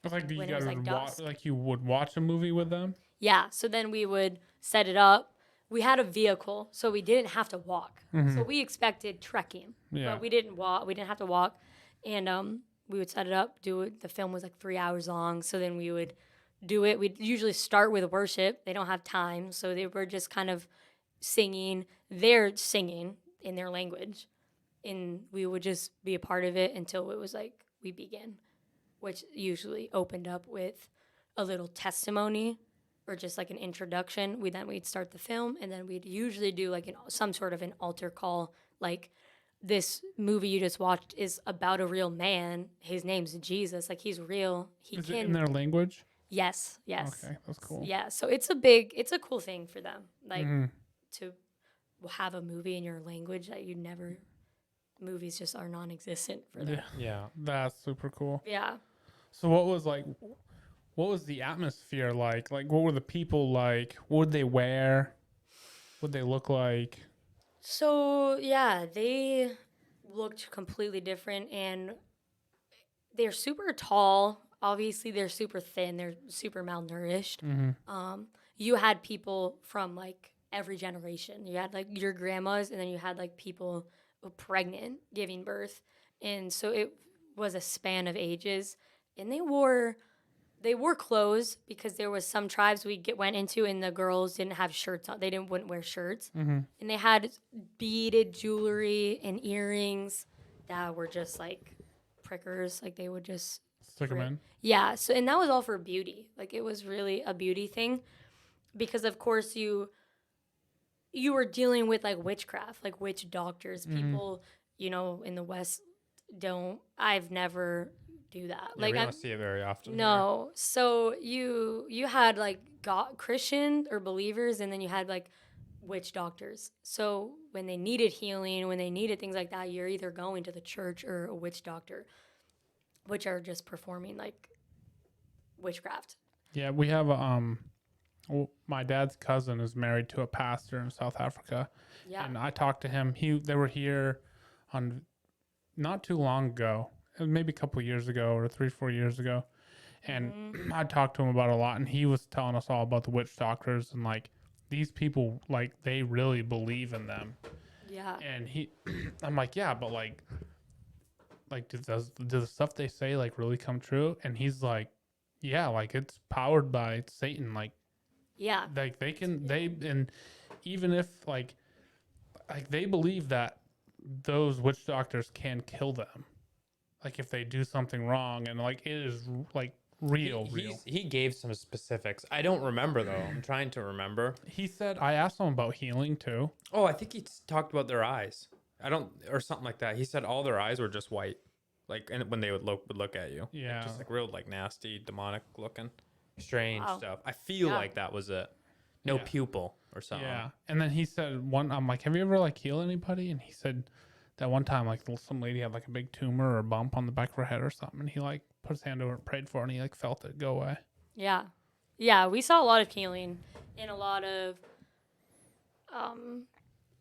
It's like you When it guys was, like, would dusk. like you would watch a movie with them? Yeah, so then we would set it up. We had a vehicle, so we didn't have to walk. So we expected trekking, but we didn't walk. We didn't have to walk. And we would set it up, do it. The film was like 3 hours long. So then we would do it. We'd usually start with worship. They don't have time. So they were just kind of singing. They're singing in their language. And we would just be a part of it until it was like we begin, which usually opened up with a little testimony or just like an introduction. We'd start the film, and then we'd usually do like some sort of an altar call, like, this movie you just watched is about a real man. His name's Jesus. Like, he's real. Is it in their language? Yes. Okay, that's cool. Yeah, so it's a cool thing for them, like, to have a movie in your language that movies just are non-existent for them. Yeah. That's super cool. Yeah. So what was the atmosphere like? Like, what were the people like? What would they wear? What would they look like? So, yeah, they looked completely different, and they're super tall. Obviously, they're super thin. They're super malnourished. you had people from like every generation. You had like your grandmas, and then you had like people pregnant giving birth, and so it was a span of ages. And they wore clothes because there was some tribes went into and the girls didn't have shirts on. They wouldn't wear shirts, and they had beaded jewelry and earrings that were just like prickers. Like they would just Stick them prick. in. Yeah. So and that was all for beauty. Like it was really a beauty thing, because of course you were dealing with like witchcraft, like witch doctors. People, in the West don't. I've never do that. Yeah, Like we I don't see it very often. Here. no. So you had like God, Christian or believers, and then you had like witch doctors. So when they needed healing, when they needed things like that, you're either going to the church or a witch doctor, which are just performing like witchcraft. Yeah, we have my dad's cousin is married to a pastor in South Africa, Yeah. and I talked to him. They were here on not too long ago, maybe a couple years ago or 3-4 years ago, and I talked to him about it a lot, and he was telling us all about the witch doctors and like these people, like they really believe in them. Yeah. And I'm like, yeah, but like does the stuff they say like really come true? And he's like, yeah, like it's powered by Satan. Like Yeah. and even if like they believe that those witch doctors can kill them, like if they do something wrong, and like it is like real. He gave some specifics. I don't remember though. I'm trying to remember. He said, I asked him about healing too. Oh, I think he talked about their eyes. I don't, or something like that. He said all their eyes were just white, like, and when they would look at you, Yeah. just like real like nasty, demonic looking, strange Wow. stuff. I feel Yeah. like that was it. No Yeah. pupil or something. Yeah. And then he said I'm like, have you ever like healed anybody? And he said that one time like some lady had like a big tumor or bump on the back of her head or something, and he like put his hand over and prayed for her, and he like felt it go away. Yeah. Yeah. We saw a lot of healing and a lot of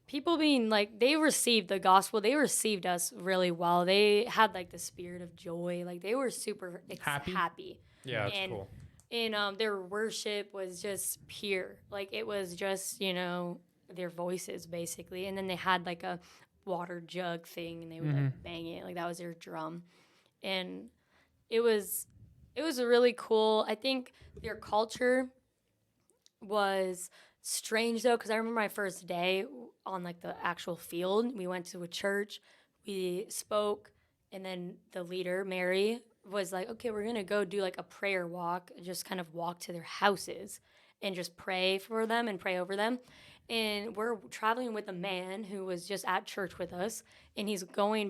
people being like, they received the gospel. They received us really well. They had like the spirit of joy. Like they were super happy. Yeah, that's And cool. And their worship was just pure. Like it was just, their voices basically. And then they had like a water jug thing, and they would like bang it. Like that was their drum. And it was really cool. I think their culture was strange though, because I remember my first day on like the actual field. We went to a church, we spoke, and then the leader, Mary, was like, okay, we're gonna go do like a prayer walk, just kind of walk to their houses and just pray for them and pray over them. And we're traveling with a man who was just at church with us, and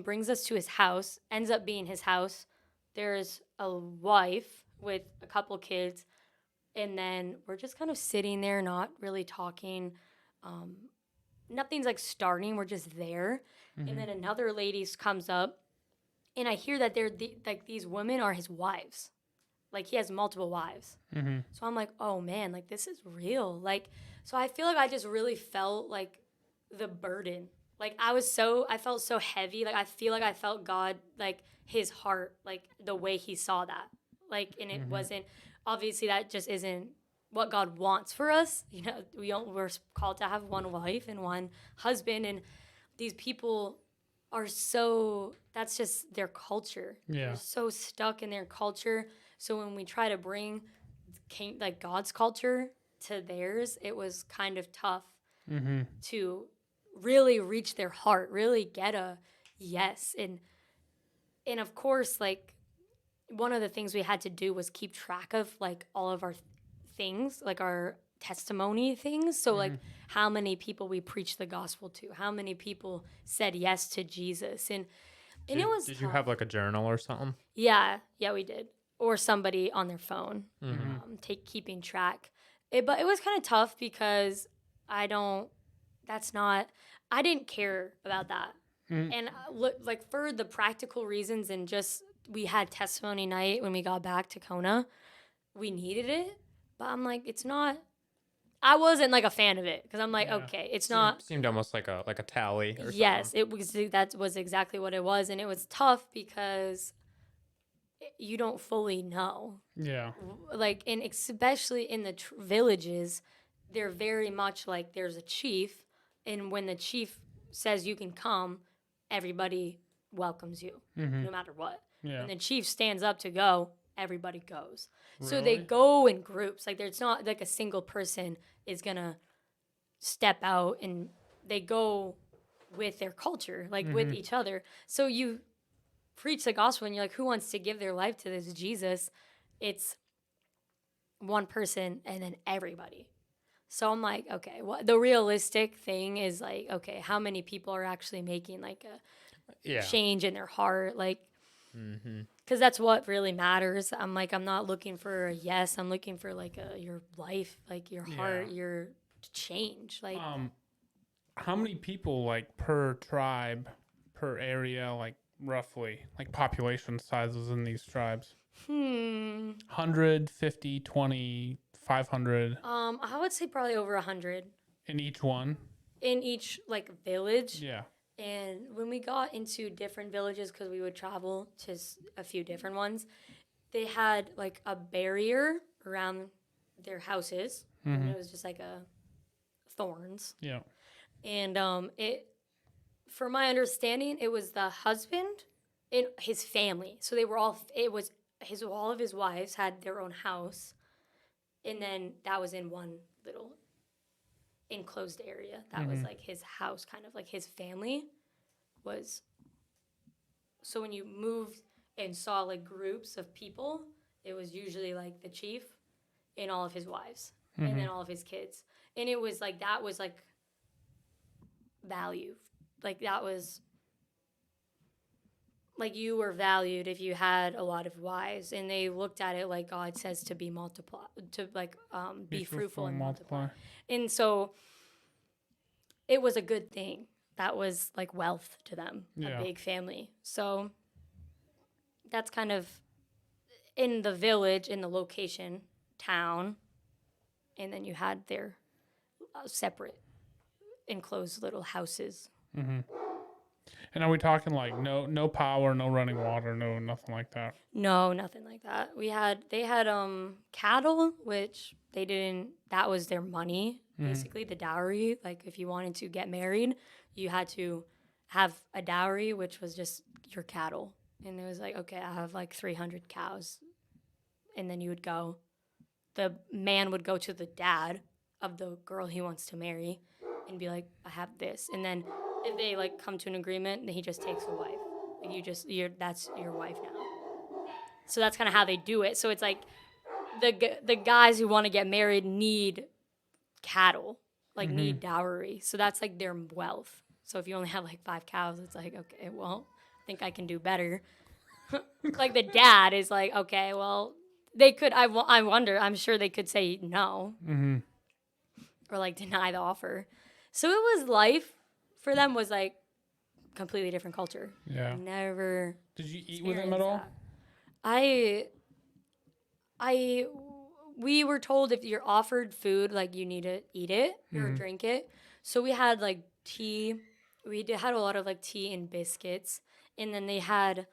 brings us to his house, ends up being his house. There's a wife with a couple kids, and then we're just kind of sitting there, not really talking. Nothing's like starting, we're just there. And then another lady comes up, and I hear that like these women are his wives. Like he has multiple wives. So I'm like, oh man, like this is real. Like, so I feel like I just really felt like the burden. Like I felt so heavy. Like I feel like I felt God, like his heart, like the way he saw that. Like, and it wasn't, obviously that just isn't what God wants for us. We're called to have one wife and one husband, and these people are that's just their culture. Yeah. They're so stuck in their culture. So when we try to bring like God's culture to theirs, it was kind of tough to really reach their heart, really get a yes. And of course, like one of the things we had to do was keep track of like all of our things, like our testimony things. So like how many people we preached the gospel to, how many people said yes to Jesus. And it was Did tough. you have like a journal or something? Yeah, we did. Or somebody on their phone, keeping track. But it was kind of tough because I didn't care about that. And like for the practical reasons, and just we had testimony night when we got back to Kona. We needed it, but I'm like, it's not. I wasn't like a fan of it because I'm like, okay, it's not. Seemed almost like a tally or Yes, something. that was exactly what it was, and it was tough because you don't fully know. Yeah. Like, and especially in the villages, they're very much like there's a chief, and when the chief says you can come, everybody welcomes you, no matter what. Yeah. When the chief stands up to go, everybody goes. So they Really? go in groups. Like, there's not like a single person is gonna step out, and they go with their culture, like with each other. So you preach the gospel, and you're like, who wants to give their life to this Jesus? It's one person and then everybody. So I'm like, okay, what the realistic thing is like, okay, how many people are actually making like a Yeah. change in their heart? Like, because that's what really matters. I'm like, I'm not looking for a yes. I'm looking for like your life, like your heart, your change. Like, How many people like per tribe, per area, like roughly, like population sizes in these tribes? 100, 50, 20, 500 I would say probably over 100 in each one. in each like village. Yeah. And when we got into different villages, because we would travel to a few different ones, they had like a barrier around their houses, and it was just like a thorns. Yeah. And it, for my understanding, it was the husband and his family. So they were all. It was all of his wives had their own house, and then that was in one little enclosed area. That was like his house, kind of like his family was. So when you moved and saw like groups of people, it was usually like the chief and all of his wives and then all of his kids. And it was like, that was like value. Like that was like you were valued if you had a lot of wives, and they looked at it like God says to be multiply, to like be fruitful and multiply. And so it was a good thing. That was like wealth to them, Yeah. a big family. So that's kind of in the village, in the location, town, and then you had their separate enclosed little houses. And are we talking like no power, no running water, no nothing like that? No, nothing like that. They had cattle, which they didn't, that was their money, basically the dowry. Like if you wanted to get married, you had to have a dowry, which was just your cattle. And it was like, okay, I have like 300 cows. And then you would go, the man would go to the dad of the girl he wants to marry and be like, I have this. And then if they like come to an agreement, then he just takes the wife. Like that's your wife now. So that's kind of how they do it. So it's like the guys who want to get married need cattle, like need dowry. So that's like their wealth. So if you only have like 5 cows, it's like, okay, well, I think I can do better. Like the dad is like, okay, well, they could, I wonder, I'm sure they could say no or like deny the offer. So it was life for them was like completely different culture. Yeah. Never. Did you eat with them at all? That. We were told if you're offered food, like you need to eat it or drink it. So we had like tea. Had a lot of like tea and biscuits, and then they had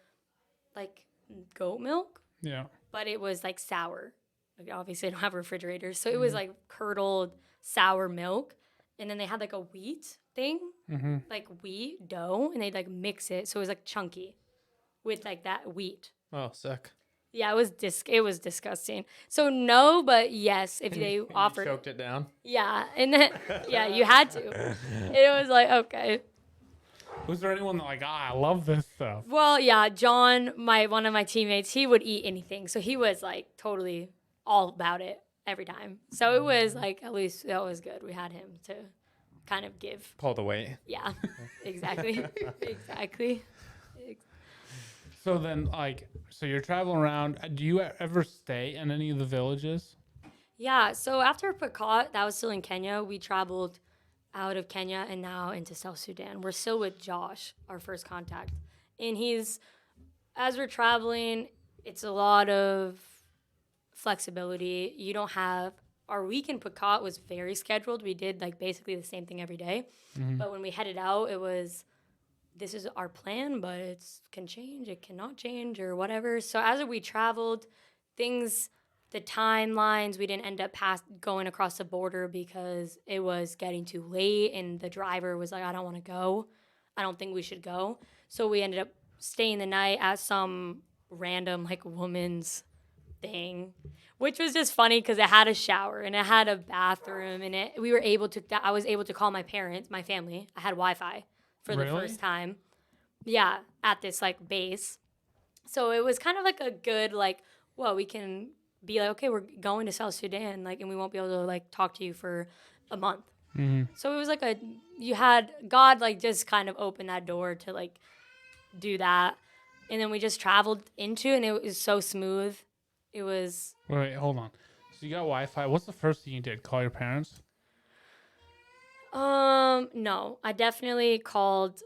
like goat milk, Yeah. but it was like sour. Like obviously, they don't have refrigerators, so it was like curdled sour milk, and then they had like a wheat thing, like wheat dough, and they'd like mix it, so it was like chunky, with like that wheat. Oh, sick. Yeah, it was disgusting. So no, but yes, if they offered. Choked it down. Yeah, and then yeah, you had to. It was like okay. Was there anyone that like, I love this stuff? Well, yeah, John, one of my teammates, he would eat anything, so he was like totally all about it every time. So it was like at least that was good. We had him to kind of give. Pull the weight. Yeah, exactly, exactly. So then, like, so you're traveling around. Do you ever stay in any of the villages? Yeah, so after Pokot, that was still in Kenya, we traveled out of Kenya and now into South Sudan. We're still with Josh, our first contact. And as we're traveling, it's a lot of flexibility. You don't have, our week in Pokot was very scheduled. We did like basically the same thing every day. But when we headed out, it was this is our plan, but it can change, it cannot change, or whatever. So as we traveled, things, the timelines, we didn't end up going across the border because it was getting too late, and the driver was like, I don't want to go. I don't think we should go. So we ended up staying the night at some random like woman's thing, which was just funny because it had a shower and it had a bathroom, and I was able to call my parents, my family. I had Wi-Fi for the Really? first time. Yeah, at this like base. So it was kind of like a good like, well, we can be like, okay, we're going to South Sudan, like, and we won't be able to like talk to you for a month. So it was like you had God like just kind of opened that door to like do that, and then we just traveled and it was so smooth. It was Wait, hold on. So you got Wi-Fi. What's the first thing you did? Call your parents? no, I definitely called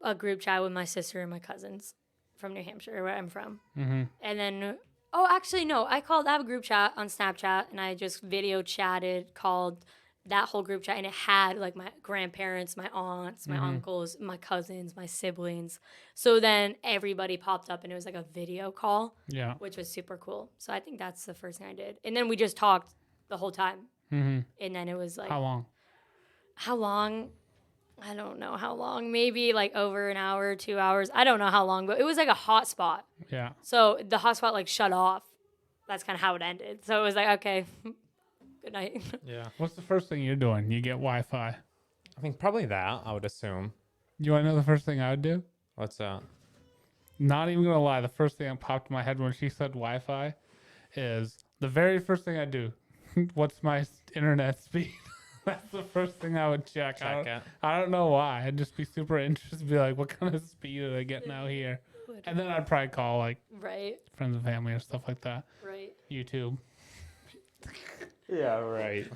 a group chat with my sister and my cousins from New Hampshire, where I'm from. Mm-hmm. And then, oh, actually, no, I have a group chat on Snapchat, and I just video chatted, called that whole group chat, and it had like my grandparents, my aunts, my uncles, my cousins, my siblings. So then everybody popped up, and it was like a video call, Yeah. which was super cool. So I think that's the first thing I did. And then we just talked the whole time. Mm-hmm. And then it was like, How long? how long? I don't know how long. Maybe like over an hour, 2 hours. I don't know how long, but it was like a hot spot. Yeah. So the hotspot like shut off. That's kind of how it ended. So it was like, okay, good night. Yeah. What's the first thing you're doing? You get Wi-Fi. I think probably that, I would assume. You want to know the first thing I would do? What's that? Not even gonna lie. The first thing that popped in my head when she said Wi-Fi is the very first thing I do. What's my internet speed? That's the first thing I would check. Check it. I don't know why. I'd just be super interested. Be like, what kind of speed are they getting out here? And then I'd probably call like Right, friends and family or stuff like that. right. YouTube. Yeah, right.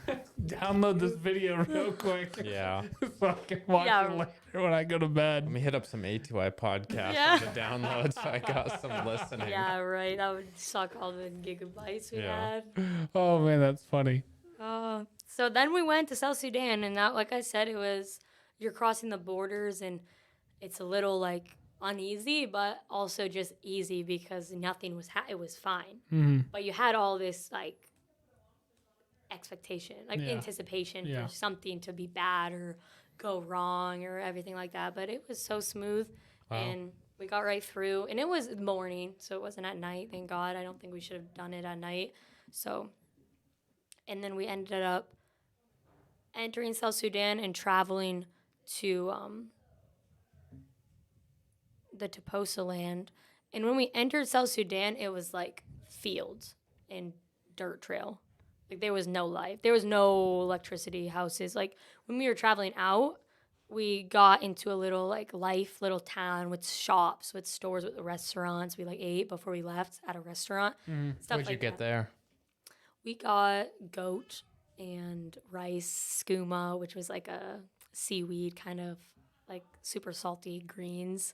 Download this video real quick Yeah. so I can watch Yeah. it later when I go to bed. Let me hit up some A2I podcast Yeah. on the download so I got some listening. Yeah, right. That would suck all the gigabytes we Yeah. had. Oh man, that's funny. So then we went to South Sudan, and that, like I said, it was, you're crossing the borders, and it's a little like uneasy, but also just easy because nothing was, it was fine. Mm-hmm. But you had all this like expectation, like Yeah. anticipation Yeah. for something to be bad or go wrong or everything like that. But it was so smooth, and we got right through. And it was morning, so it wasn't at night. Thank God. I don't think we should have done it at night. So, and then we ended up entering South Sudan and traveling to the Toposa land. And when we entered South Sudan, it was like fields and dirt trail. Like there was no life. There was no electricity, houses. Like when we were traveling out, we got into a little like little town with shops, with stores, with restaurants. We like ate before we left at a restaurant. Stuff What'd like you get that. there? We got goat and rice, skooma, which was like a seaweed kind of like super salty greens.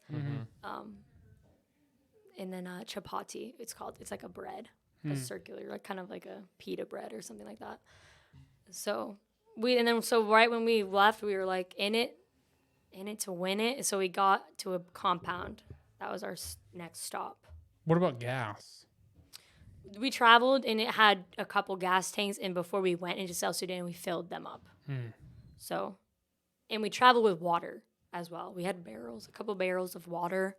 And then chapati, it's called. It's like a bread, a circular, like kind of like a pita bread or something like that. So right when we left, we were like in it to win it. So we got to a compound. That was our next stop. What about gas? We traveled and it had a couple gas tanks, and before we went into South Sudan, we filled them up. So, and we traveled with water as well. We had a couple barrels of water,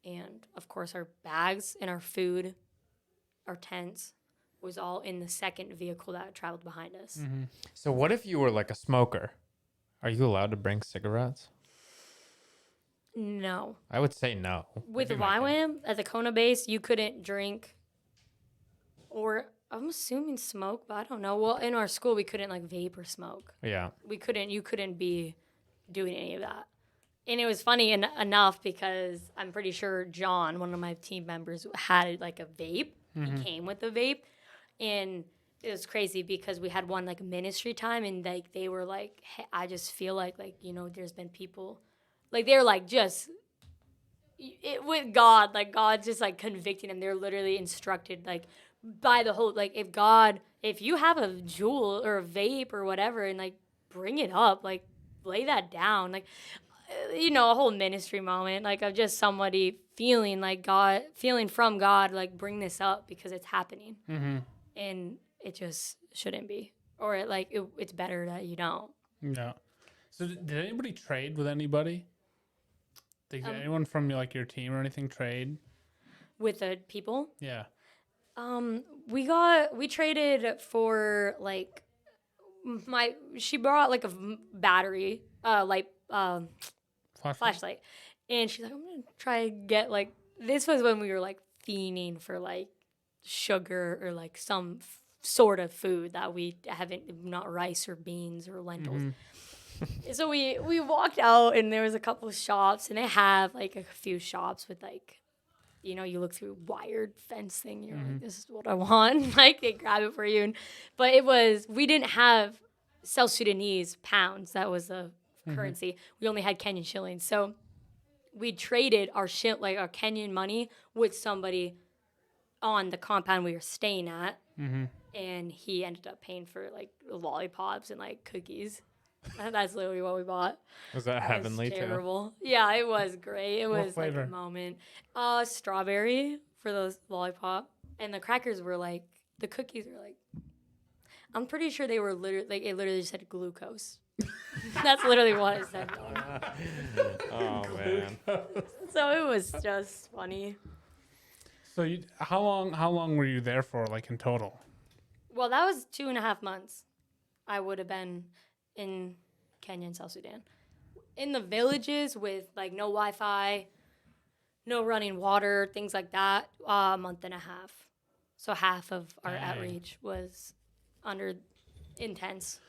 and of course our bags and our food, our tents was all in the second vehicle that traveled behind us. So what if you were like a smoker? Are you allowed to bring cigarettes? No. I would say no. With That'd be my thing. YWAM at the Kona base, you couldn't drink, or I'm assuming smoke, but I don't know. Well, in our school, we couldn't like vape or smoke. Yeah. You couldn't be doing any of that. And it was funny enough because I'm pretty sure John, one of my team members, had like a vape. He came with a vape, and it was crazy because we had one like ministry time, and like they were like, hey, I just feel like there's been people, like they're like just with God, like God's just like convicting them. They're literally instructed like by the whole, like if you have a jewel or a vape or whatever, and like bring it up, like lay that down, like a whole ministry moment, like of just somebody feeling like God, feeling from God, like bring this up because it's happening, and it just shouldn't be, or it's better that you don't. Yeah. So did anybody trade with anybody? Did Um, anyone from like your team or anything trade? With the people, Yeah. we traded for like she brought like a battery, light, flashlight, and she's like, I'm gonna try and get like, this was when we were like fiending for like sugar or like some sort of food that we haven't, not rice or beans or lentils. So we walked out and there was a couple of shops, and they have like a few shops with like, you look through wired fence thing, you're like, this is what I want. Like they grab it for you. But we didn't have South Sudanese pounds. That was the currency. We only had Kenyan shillings. So we traded our our Kenyan money with somebody on the compound we were staying at. And he ended up paying for like lollipops and like cookies. That's literally what we bought. Was that heavenly too? Terrible. Yeah, it was great. It What was like flavor? a moment. Strawberry for those lollipop, and the crackers were like, the cookies were like, I'm pretty sure they were literally like, it literally said glucose. That's literally what it said. Oh man. So it was just funny. So how long were you there for, like in total? Well, that was 2.5 months. I would have been in Kenya and South Sudan. In the villages with like no Wi-Fi, no running water, things like that, a month and a half. So half of our outreach was under intense.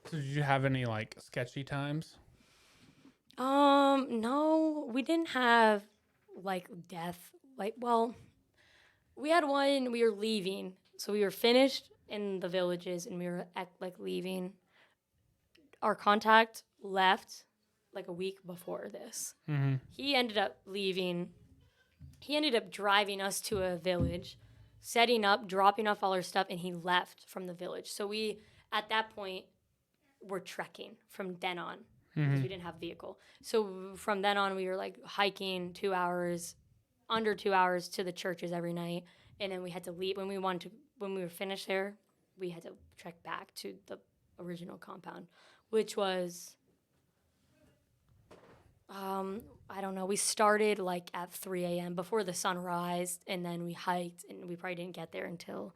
So did you have any like sketchy times? No, we didn't have like death. We had one, we were leaving. So we were finished in the villages and we were like leaving. Our contact left like a week before this. He ended up leaving. He ended up driving us to a village, setting up, dropping off all our stuff, and he left from the village. So we, at that point, were trekking from then on because we didn't have a vehicle. So from then on, we were like hiking 2 hours, under 2 hours to the churches every night, and then we had to leave when we were finished there. We had to trek back to the original compound, which was, I don't know. We started like at 3 a.m. before the sun rised, and then we hiked, and we probably didn't get there until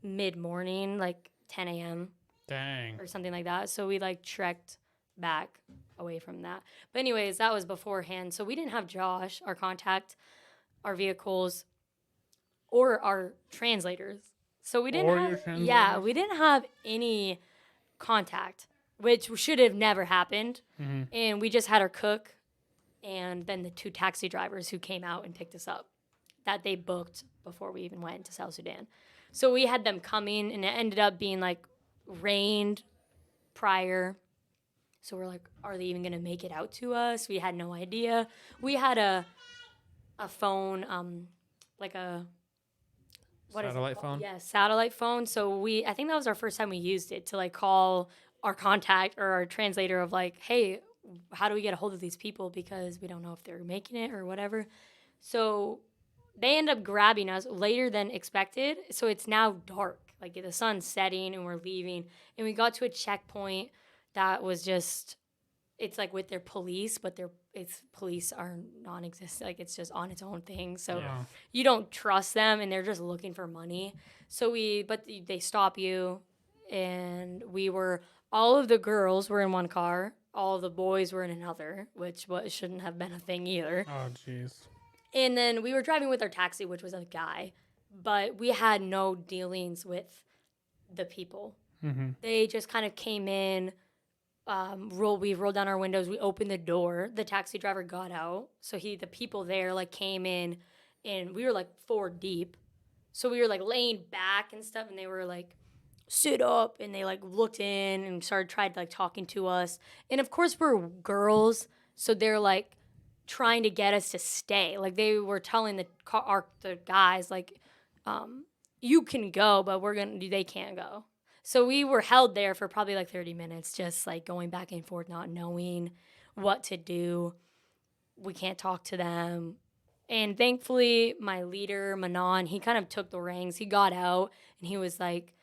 mid-morning, like 10 a.m. Dang. or something like that. So we like trekked back away from that. But anyways, that was beforehand. So we didn't have Josh, our contact, our vehicles, or our translators. So we didn't Or your have, translators? we didn't have any contact, which should have never happened. And we just had our cook and then the 2 taxi drivers who came out and picked us up that they booked before we even went to South Sudan. So we had them coming, and it ended up being like rained prior. So we're like, are they even going to make it out to us? We had no idea. We had a phone, like a, what is it Satellite called? phone? Yeah, satellite phone. So I think that was our first time we used it to like call our contact or our translator of like, hey, how do we get a hold of these people? Because we don't know if they're making it or whatever. So they end up grabbing us later than expected. So it's now dark. Like the sun's setting and we're leaving. And we got to a checkpoint that was just, it's like with their police, but its police are non-existent. Like it's just on its own thing. So you don't trust them, and they're just looking for money. So but they stop you, and all of the girls were in one car. All of the boys were in another, which shouldn't have been a thing either. Oh, jeez. And then we were driving with our taxi, which was a guy, but we had no dealings with the people. They just kind of came in, we rolled down our windows, we opened the door, the taxi driver got out. So the people there like came in, and we were like 4 deep. So we were like laying back and stuff, and they were like, sit up, and they like looked in and tried like talking to us. And of course we're girls, so they're like trying to get us to stay. Like they were telling the guys like, you can go, but they can't go. So we were held there for probably like 30 minutes, just like going back and forth, not knowing what to do. we can't talk to them. And thankfully, my leader, Manon, he kind of took the reins. He got out and he was like,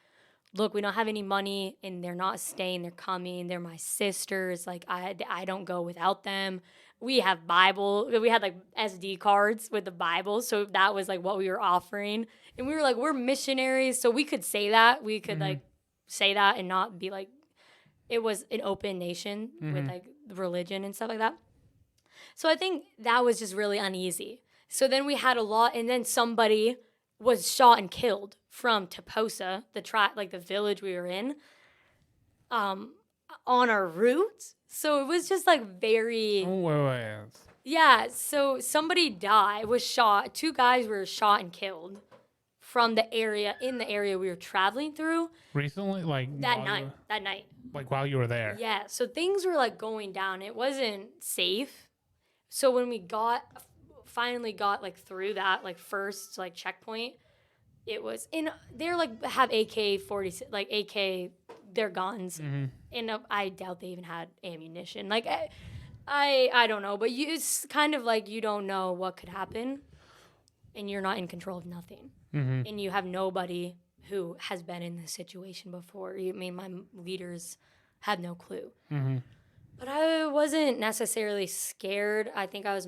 look, we don't have any money and they're not staying. They're coming. They're my sisters. Like, I don't go without them. We have Bible. We had like SD cards with the Bible. So that was like what we were offering. And we were like, we're missionaries. So we could say that. We could like say that and not be like, it was an open nation with like religion and stuff like that. So I think that was just really uneasy. So then we had a lot, and then somebody was shot and killed from Taposa, the village we were in, on our route. So it was just like very, Oh, wait. yeah. So somebody was shot. 2 guys were shot and killed from in the area we were traveling through Recently, like that night. like while you were there. Yeah. So things were like going down. It wasn't safe. So when we finally got like through that like first like checkpoint, it was they're like have AK-40 like AK their guns, and I doubt they even had ammunition. Like I don't know, but it's kind of like you don't know what could happen, and you're not in control of nothing, and you have nobody who has been in this situation before. I mean, my leaders had no clue. But I wasn't necessarily scared. I think I was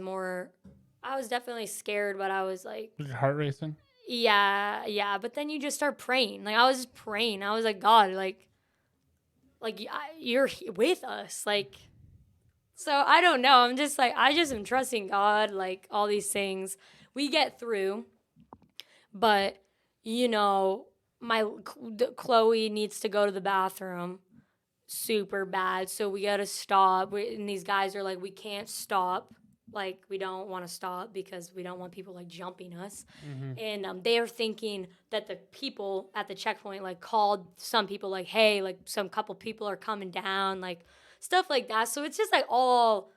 definitely scared, but I was like, Was your heart racing? yeah. But then you just start praying. Like, I was just praying. I was like, God, you're with us. Like, so I don't know. I'm just like, I just am trusting God, like all these things. We get through, but, Chloe needs to go to the bathroom super bad, so we gotta stop. And these guys are like, we can't stop, like we don't want to stop because we don't want people like jumping us. And they are thinking that the people at the checkpoint like called some people like, hey, like some couple people are coming down, like stuff like that. So it's just like all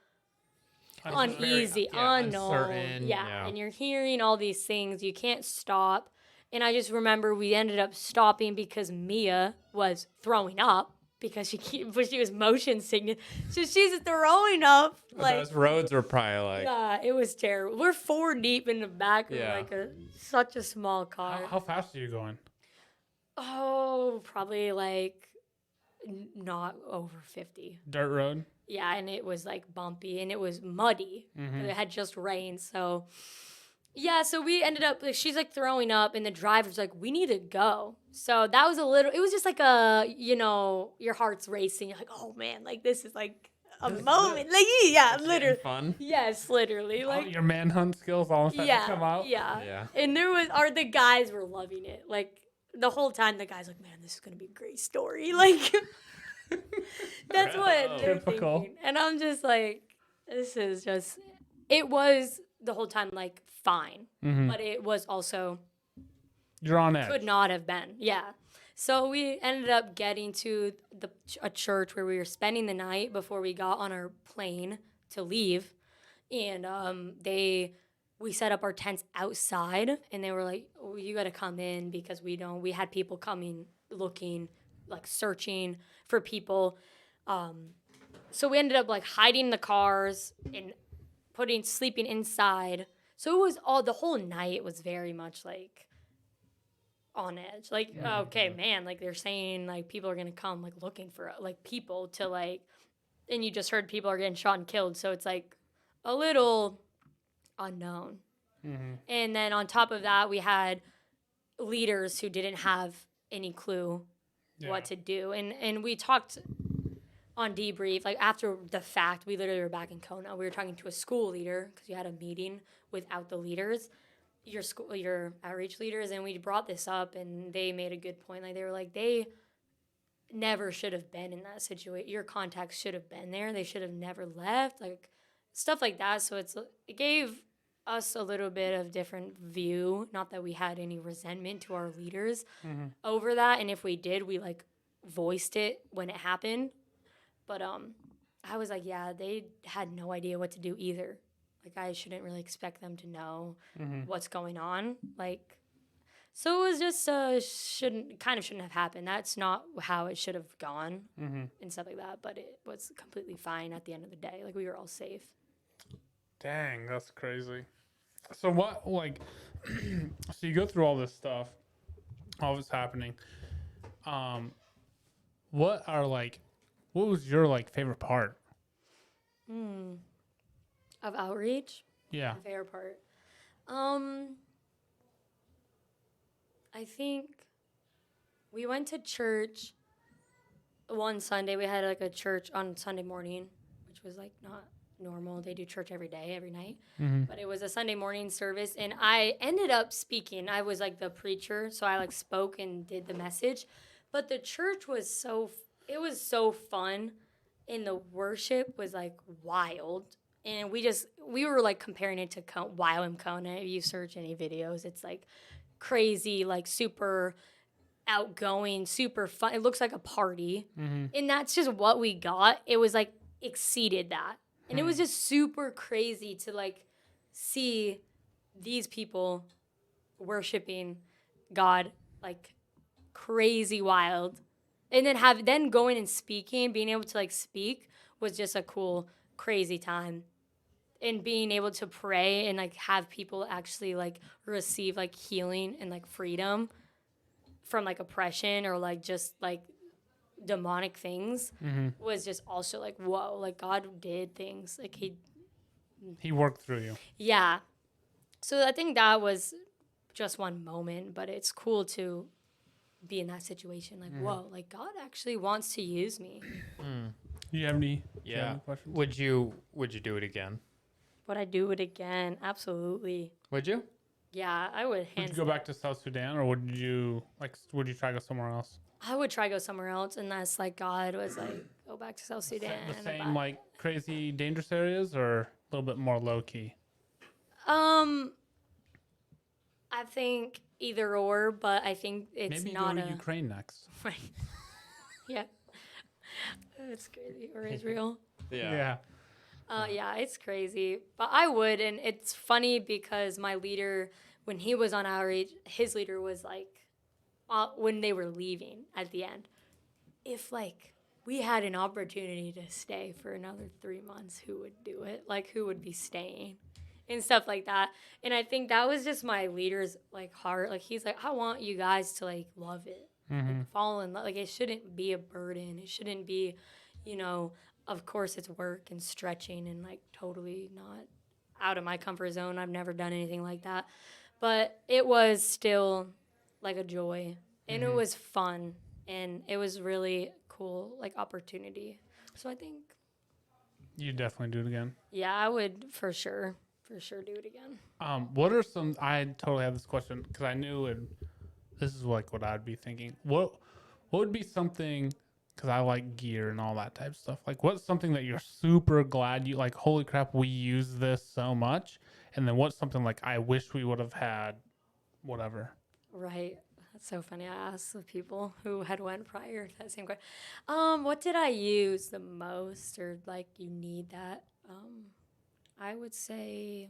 uneasy, unknown, uncertain, and you're hearing all these things. You can't stop. And I just remember we ended up stopping because Mia was throwing up because she was motion sickness. So she's throwing up. Like, those roads were probably like, yeah, it was terrible. We're 4 deep in the back of like such a small car. How fast are you going? Oh, probably like not over 50. Dirt road? Yeah, and it was like bumpy and it was muddy. It had just rained, so yeah, so we ended up, like, she's like throwing up, and the driver's like, we need to go. So that was it was just like your heart's racing. You're like, oh man, like this is like a moment. Like, yeah, literally. fun. Yes, literally. Like, Your manhunt skills all of a sudden come out. yeah. And the guys were loving it. Like, the whole time, the guys like, man, this is going to be a great story. Like, that's what they're Typical. thinking. And I'm just like, this is just, it was the whole time like fine, but it was also You're on edge. could not have been. Yeah. So we ended up getting to a church where we were spending the night before we got on our plane to leave, and we set up our tents outside, and they were like, oh, you got to come in because we had people coming looking, like searching for people. So we ended up like hiding the cars and sleeping inside. So it was the whole night was very much like on edge. Like, okay, man, like they're saying like people are going to come like looking for like people to like, and you just heard people are getting shot and killed. So it's like a little unknown. And then on top of that, we had leaders who didn't have any clue what to do. And we talked on debrief, like after the fact, we literally were back in Kona. We were talking to a school leader because we had a meeting without the leaders, your outreach leaders, and we brought this up, and they made a good point. Like, they were like, they never should have been in that situation. Your contacts should have been there. They should have never left, like stuff like that. So it gave us a little bit of different view. Not that we had any resentment to our leaders over that, and if we did, we like voiced it when it happened. But I was like, yeah, they had no idea what to do either. Like, I shouldn't really expect them to know what's going on. Like, so it was just shouldn't have happened. That's not how it should have gone and stuff like that. But it was completely fine at the end of the day. Like, we were all safe. Dang, that's crazy. So what, like, so you go through all this stuff, all this happening. What are like, what was your like favorite part? Of outreach, Yeah. my favorite part. Um, I think we went to church one Sunday. We had like a church on Sunday morning, which was like not normal. They do church every day, every night. But it was a Sunday morning service, and I ended up speaking. I was like the preacher, so I like spoke and did the message. But the church was it was so fun, and the worship was like wild. And we were like comparing it to YWAM Kona. If you search any videos, it's like crazy, like super outgoing, super fun. It looks like a party. And that's just what we got. It was like exceeded that. And it was just super crazy to like see these people worshiping God like crazy wild. And then going and speaking, being able to like speak was just a cool, crazy time. And being able to pray and like have people actually like receive like healing and like freedom from like oppression or like just like demonic things was just also like whoa, like God did things like He worked through you. yeah. So I think that was just one moment, but it's cool to be in that situation like whoa, like God actually wants to use me. Do you have any? do you have Yeah. any questions? Would you do it again? Would I do it again? Absolutely. Would you? Yeah, I would Would hands you go back to South Sudan, or would you like? Would you try to go somewhere else? I would try go somewhere else unless like God was like go back to South Sudan. The same but- like crazy dangerous areas, or a little bit more low key? I think either or, but I think it's Maybe not go to a Ukraine next. right. Yeah, it's crazy. Or Israel. Yeah. Yeah, it's crazy. But I would, and it's funny because my leader, when he was on outreach, his leader was like, when they were leaving at the end, if like we had an opportunity to stay for another 3 months, who would do it? Like, who would be staying? And stuff like that. And I think that was just my leader's like heart. Like, he's like, I want you guys to like love it, like, fall in love. Like, it shouldn't be a burden. It shouldn't be, of course it's work and stretching and like totally not out of my comfort zone. I've never done anything like that. But it was still like a joy and it was fun and it was really cool, like opportunity. So I think, You definitely do it again. yeah, I would for sure do it again. What are some? I totally had this question because I knew it. This is like what I'd be thinking. What would be something? Because I like gear and all that type of stuff. Like, what's something that you're super glad you like? Holy crap, we use this so much. And then what's something like I wish we would have had, whatever. Right. That's so funny. I asked the people who had went prior to that same question. What did I use the most or like you need that? I would say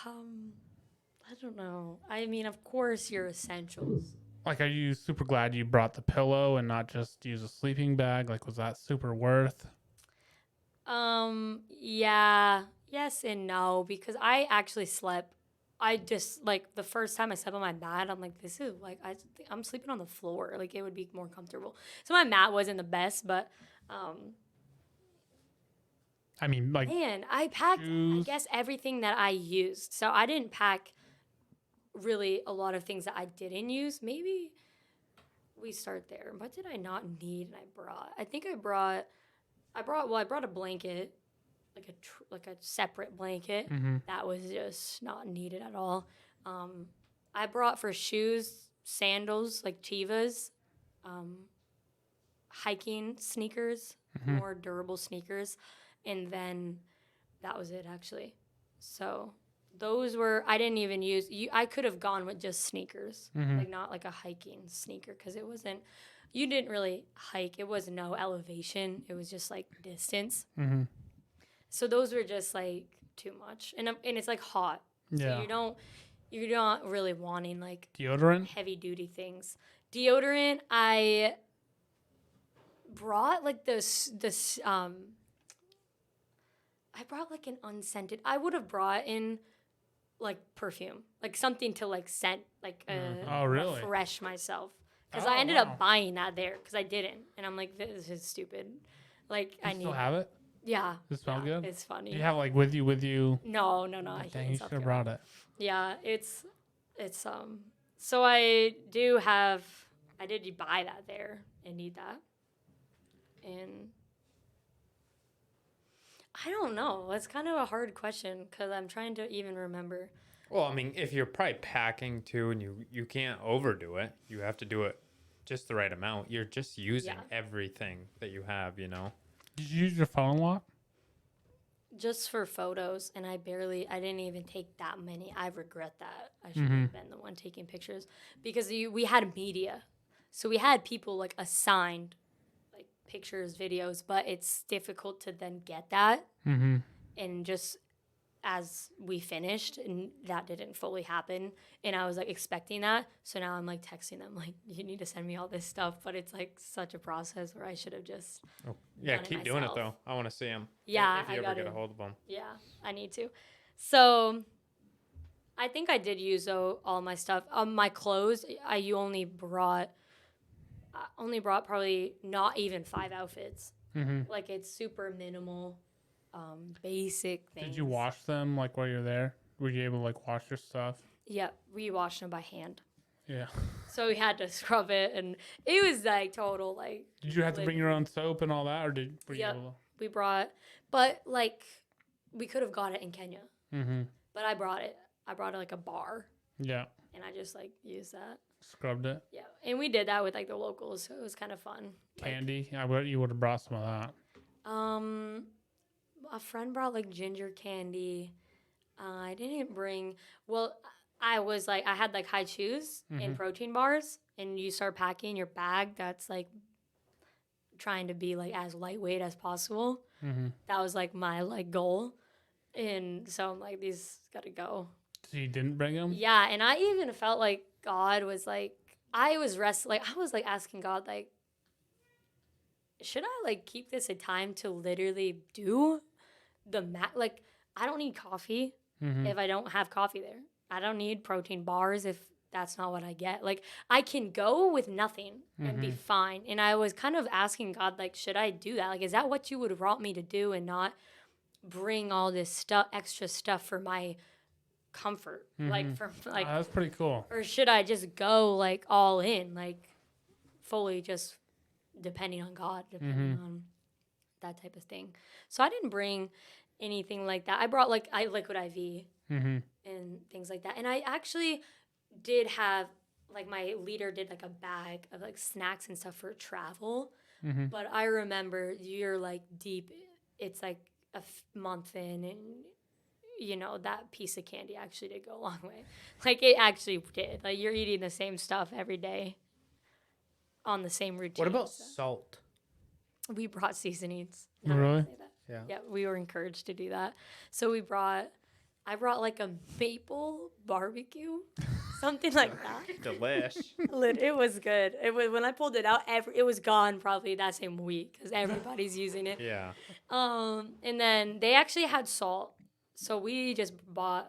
I don't know. I mean, of course your essentials. Like, are you super glad you brought the pillow and not just use a sleeping bag? Like, was that super worth? Yeah, yes and no, because I actually slept. I just like the first time I slept on my mat, I'm like, this is like I'm sleeping on the floor. Like it would be more comfortable. So my mat wasn't the best, but I mean, like, man, I packed I shoes. guess everything that I used. So I didn't pack really a lot of things that I didn't use. Maybe we start there. What did I not need and I brought? I think I brought a blanket, like a separate blanket that was just not needed at all. I brought for shoes, sandals like Chivas, hiking sneakers, more durable sneakers, and then that was it actually. So those were I didn't even use. I could have gone with just sneakers, like not like a hiking sneaker because it wasn't. You didn't really hike. It was no elevation. It was just like distance. So those were just like too much, and it's like hot. Yeah. So you're not really wanting like Deodorant? heavy duty things. Deodorant, I brought like this I brought like an unscented. I would have brought in like perfume, like something to like scent, like Oh, really? refresh myself. Because Oh, I ended wow. up buying that there because I didn't, and I'm like, this is stupid. Like I You need. still have it? Yeah. Does it smell yeah, good? It's funny. Do you have it, like with you? No, I hate Dang, in you South should have Carolina. brought it. Yeah, it's so I do have I did buy that there and need that. And I don't know. It's kind of a hard question cuz I'm trying to even remember. Well, I mean, if you're probably packing too, and you can't overdo it, you have to do it just the right amount. You're just using Yeah. everything that you have, you know. Did you use your phone a lot? Just for photos, and I didn't even take that many. I regret that. I should have been the one taking pictures because we had media. So we had people like assigned like pictures, videos, but it's difficult to then get that. Mm-hmm. And just as we finished, and that didn't fully happen, and I was like expecting that. So now I'm like texting them like, you need to send me all this stuff, but it's like such a process where I should have just Yeah, done it keep doing it myself. though. I want to see them. Yeah, if you I ever gotta- get a hold of them. Yeah, I need to. So I think I did use all my stuff. My clothes, I only brought probably not even 5 outfits. Mm-hmm. Like it's super minimal, basic things. Did you wash them like while you're there? Were you able to like wash your stuff? Yeah, we washed them by hand. Yeah. So we had to scrub it, and it was like total like. Did you have to bring your own soap and all that, or were you Yep. able We brought, but like, we could have got it in Kenya, to? Mm-hmm. but I brought it. I brought it like a bar, Yeah. and I just like used that. Scrubbed it. Yeah, and we did that with like the locals, so it was kind of fun. Candy. I bet you would have brought some of that. A friend brought like ginger candy. I didn't bring. Well, I was like, I had like high chews and protein bars, and you start packing your bag. That's like trying to be like as lightweight as possible. Mm-hmm. That was like my like goal, and so I'm like, these gotta go. So you didn't bring them? Yeah, and I even felt like God was like, I was like asking God like, should I like keep this a time to literally do the like I don't need coffee if I don't have coffee there. I don't need protein bars if that's not what I get. Like I can go with nothing and be fine. And I was kind of asking God like, should I do that? Like, is that what you would want me to do and not bring all this stuff, extra stuff for my comfort? Like for like, That's pretty cool. or should I just go like all in, like fully just depending on God, depending on that type of thing. So I didn't bring anything like that. I brought like liquid IV and things like that. And I actually did have like my leader did like a bag of like snacks and stuff for travel. But I remember you're like deep. It's like a month in, and you know that piece of candy actually did go a long way. Like it actually did. Like you're eating the same stuff every day on the same routine. What about so. salt? We brought seasonings. Now that I Really? say that. Yeah. Yeah, we were encouraged to do that. So I brought like a maple barbecue, something like that. Delish. It was good. It was when I pulled it out. It was gone probably that same week because everybody's using it. Yeah. And then they actually had salt, so we just bought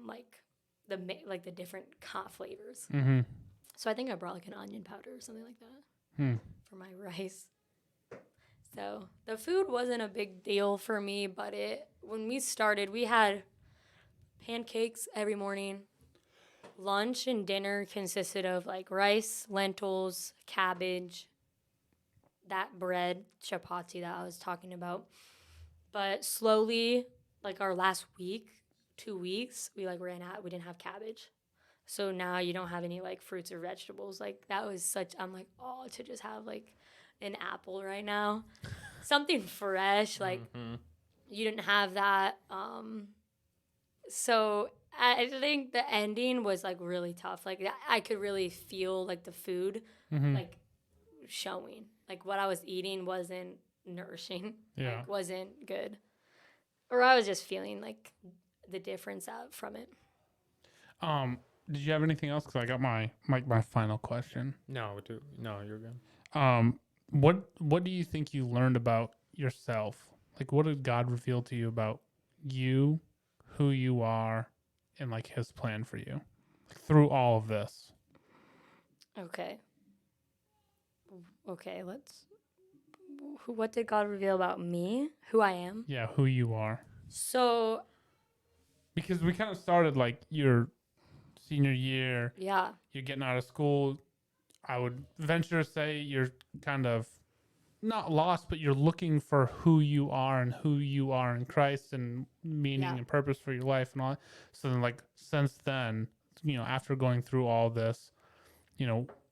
like the different flavors. Mm-hmm. So I think I brought like an onion powder or something like that for my rice. So the food wasn't a big deal for me, but when we started, we had pancakes every morning. Lunch and dinner consisted of like rice, lentils, cabbage, that bread, chapati that I was talking about. But slowly, like our last week, 2 weeks, we like ran out. We didn't have cabbage. So now you don't have any like fruits or vegetables. Like that was I'm like, oh, to just have like an apple right now. Something fresh. Like you didn't have that. So I think the ending was like really tough. Like I could really feel like the food like showing. Like what I was eating wasn't nourishing. Yeah. Like wasn't good. Or I was just feeling like the difference out from it. Did you have anything else? Because I got my final question. No, you're good. What do you think you learned about yourself, Like, what did God reveal to you about you, who you are, and like His plan for you through all of this? Okay. Okay, what did God reveal about me? Who I am? Yeah, who you are. So, Because we kind of started like your senior year, yeah. you're getting out of school. I would venture to say you're kind of not lost, but you're looking for who you are and who you are in Christ and meaning Yeah. and purpose for your life and all that. So then, like, since then, after going through all this,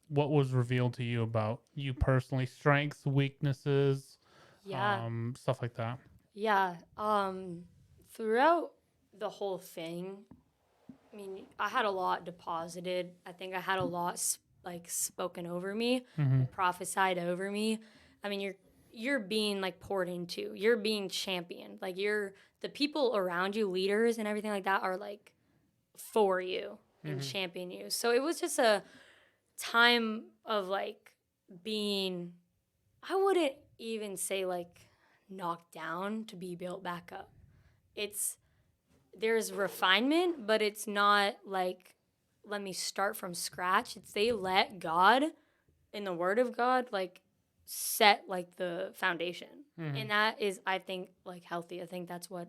what was revealed to you about you personally, strengths, weaknesses, Yeah. stuff like that? Yeah. Throughout the whole thing, I mean, I had a lot deposited. I think I had a lot like spoken over me, Mm-hmm. like, prophesied over me. I mean, you're being like poured into. You're being championed. Like the people around you, leaders and everything like that, are like for you and Mm-hmm. champion you. So it was just a time of like being. I wouldn't even say like knocked down to be built back up. It's There's refinement, but it's not like let me start from scratch. It's they let God in the word of God like set like the foundation. Mm-hmm. And that is, I think, like healthy. I think that's what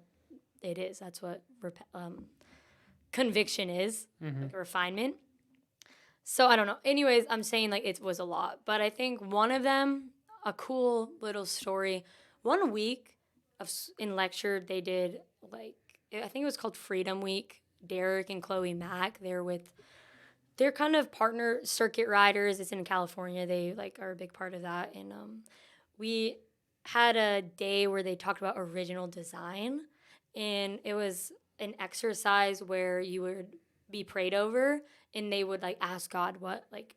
it is. That's what conviction is, Mm-hmm. like refinement. So I don't know. Anyways, I'm saying like it was a lot, but I think one of them, a cool little story. One week in lecture, they did like I think it was called Freedom Week. Derek and Chloe Mack, they're kind of partner circuit riders. It's in California. They like are a big part of that, and we had a day where they talked about original design, and it was an exercise where you would be prayed over and they would like ask God what like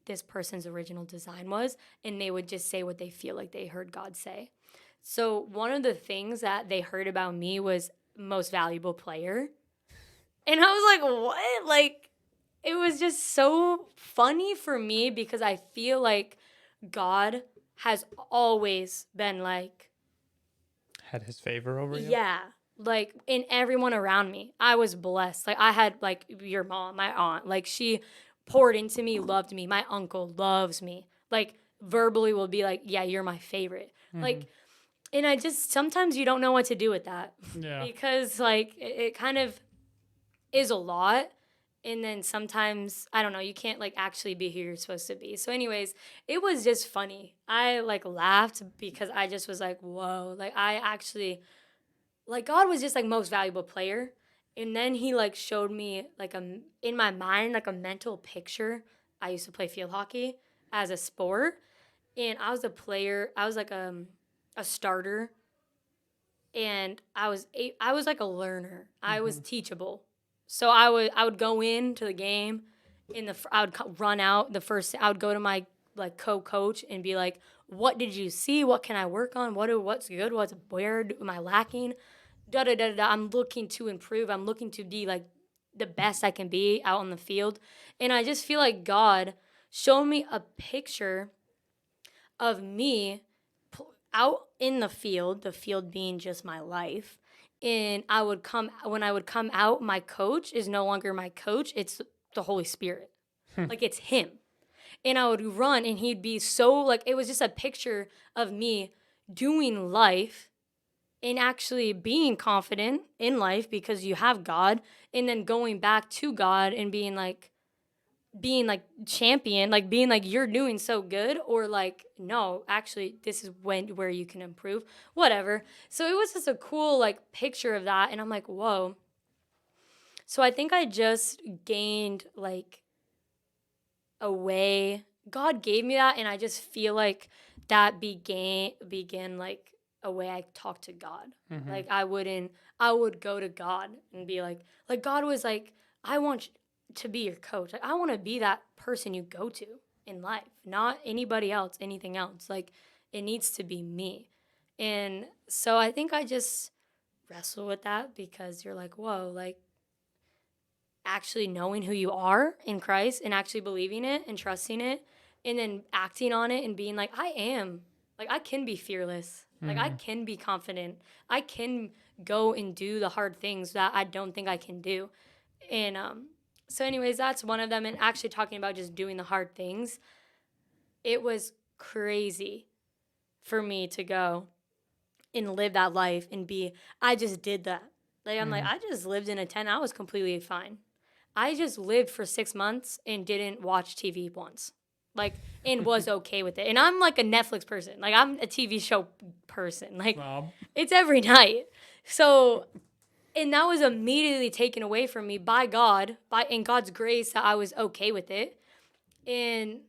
this person's original design was, and they would just say what they feel like they heard God say. So one of the things that they heard about me was most valuable player. And I was like, what? Like, it was just so funny for me because I feel like God has always been like, Had His favor over you. yeah, like in everyone around me. I was blessed. Like, I had like your mom, my aunt, like, she poured into me, loved me. My uncle loves me. Like, verbally will be like, yeah, you're my favorite. Mm-hmm. Like, and I just sometimes you don't know what to do with that Yeah. because like it kind of is a lot. And then sometimes I don't know, you can't like actually be who you're supposed to be. So anyways, it was just funny. I like laughed because I just was like, whoa, like I actually like God was just like most valuable player. And then he like showed me like in my mind like a mental picture. I used to play field hockey as a sport, and I was a player. I was like a starter, and I was like a learner. I was teachable. So I would go into the game I would run out the first. I would go to my like coach and be like, "What did you see? What can I work on? What's good? Where am I lacking? Da da da da. I'm looking to improve. I'm looking to be like the best I can be out on the field." And I just feel like God showed me a picture of me out in the field being just my life. And when I would come out, my coach is no longer my coach. It's the Holy Spirit. Like it's him. And I would run and he'd be so like, it was just a picture of me doing life and actually being confident in life because you have God, and then going back to God and being like champion, like being like you're doing so good, or like no, actually this is where you can improve, whatever. So it was just a cool like picture of that, and I'm like, whoa. So I think I just gained like a way. God gave me that, and I just feel like that began like a way I talk to God. Mm-hmm. Like I would go to God and be like God was like, I want to be your coach. Like I want to be that person you go to in life, not anybody else, anything else. Like it needs to be me. And so I think I just wrestle with that because you're like, whoa, like actually knowing who you are in Christ and actually believing it and trusting it and then acting on it and being like, I am, like, I can be fearless. Like, I can be confident. I can go and do the hard things that I don't think I can do. And so, anyways, that's one of them. And actually, talking about just doing the hard things, it was crazy for me to go and live that life and be, I just did that. Like, I'm like, I just lived in a tent. I was completely fine. I just lived for 6 months and didn't watch TV once. Like, and was okay with it. And I'm like a Netflix person. Like, I'm a TV show person. Like, Snob. it's every night. So, and that was immediately taken away from me by God, by in God's grace that I was okay with it. And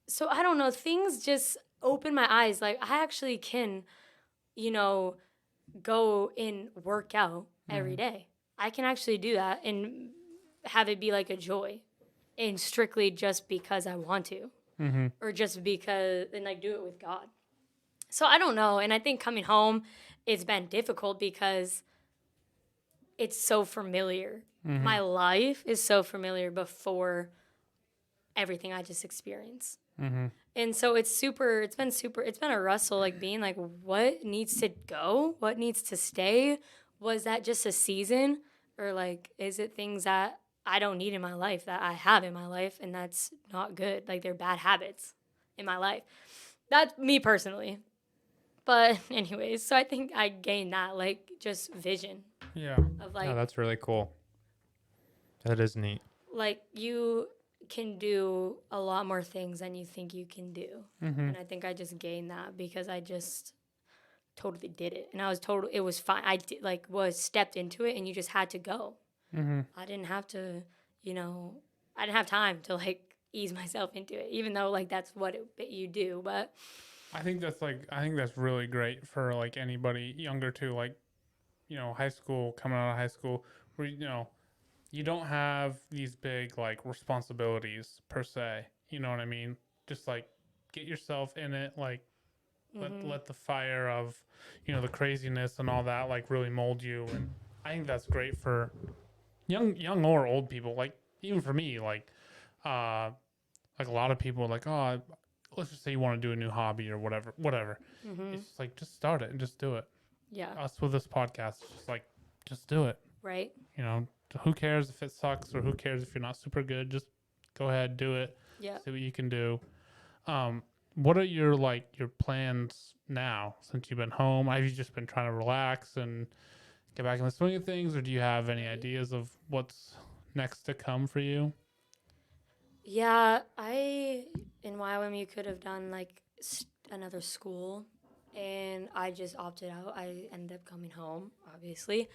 so I don't know, things just open my eyes. Like, I actually can, you know, go and work out every day. I can actually do that and have it be like a joy, and strictly just because I want to, or just because, and like do it with God. So I don't know. And I think coming home, it's been difficult because it's so familiar. My life is so familiar before everything I just experienced. And so it's been a wrestle, like being like, what needs to go? What needs to stay? Was that just a season? Or like, is it things that I don't need in my life that I have in my life and that's not good? Like, they're bad habits in my life. That's me personally. But anyways, so I think I gained that, like, just vision Yeah. of Oh, like, that's really cool. That is neat. like you can do a lot more things than you think you can do. And I think I just gained that because I just totally did it. And I was total, it was fine. I did, like, was stepped into it and you just had to go. I didn't have to, you know, I didn't have time to like ease myself into it, even though like that's what you do. But I think that's really great for like anybody younger too, like, you know, high school, coming out of high school, where, you know, you don't have these big like responsibilities per se. You know what I mean? Just like get yourself in it, like let the fire of, you know, the craziness and all that like really mold you. And I think that's great for young or old people. Like even for me, like a lot of people are like, oh, let's just say you want to do a new hobby or whatever. It's just like just start it and just do it. yeah, Us with this podcast, it's just like just do it. right. You know, who cares if it sucks or who cares if you're not super good? Just go ahead, do it. Yeah. See what you can do. What are your plans now since you've been home? Have you just been trying to relax and get back in the swing of things, or do you have any ideas of what's next to come for you? Yeah, in YWAM, you could have done like another school, and I just opted out. I ended up coming home, obviously,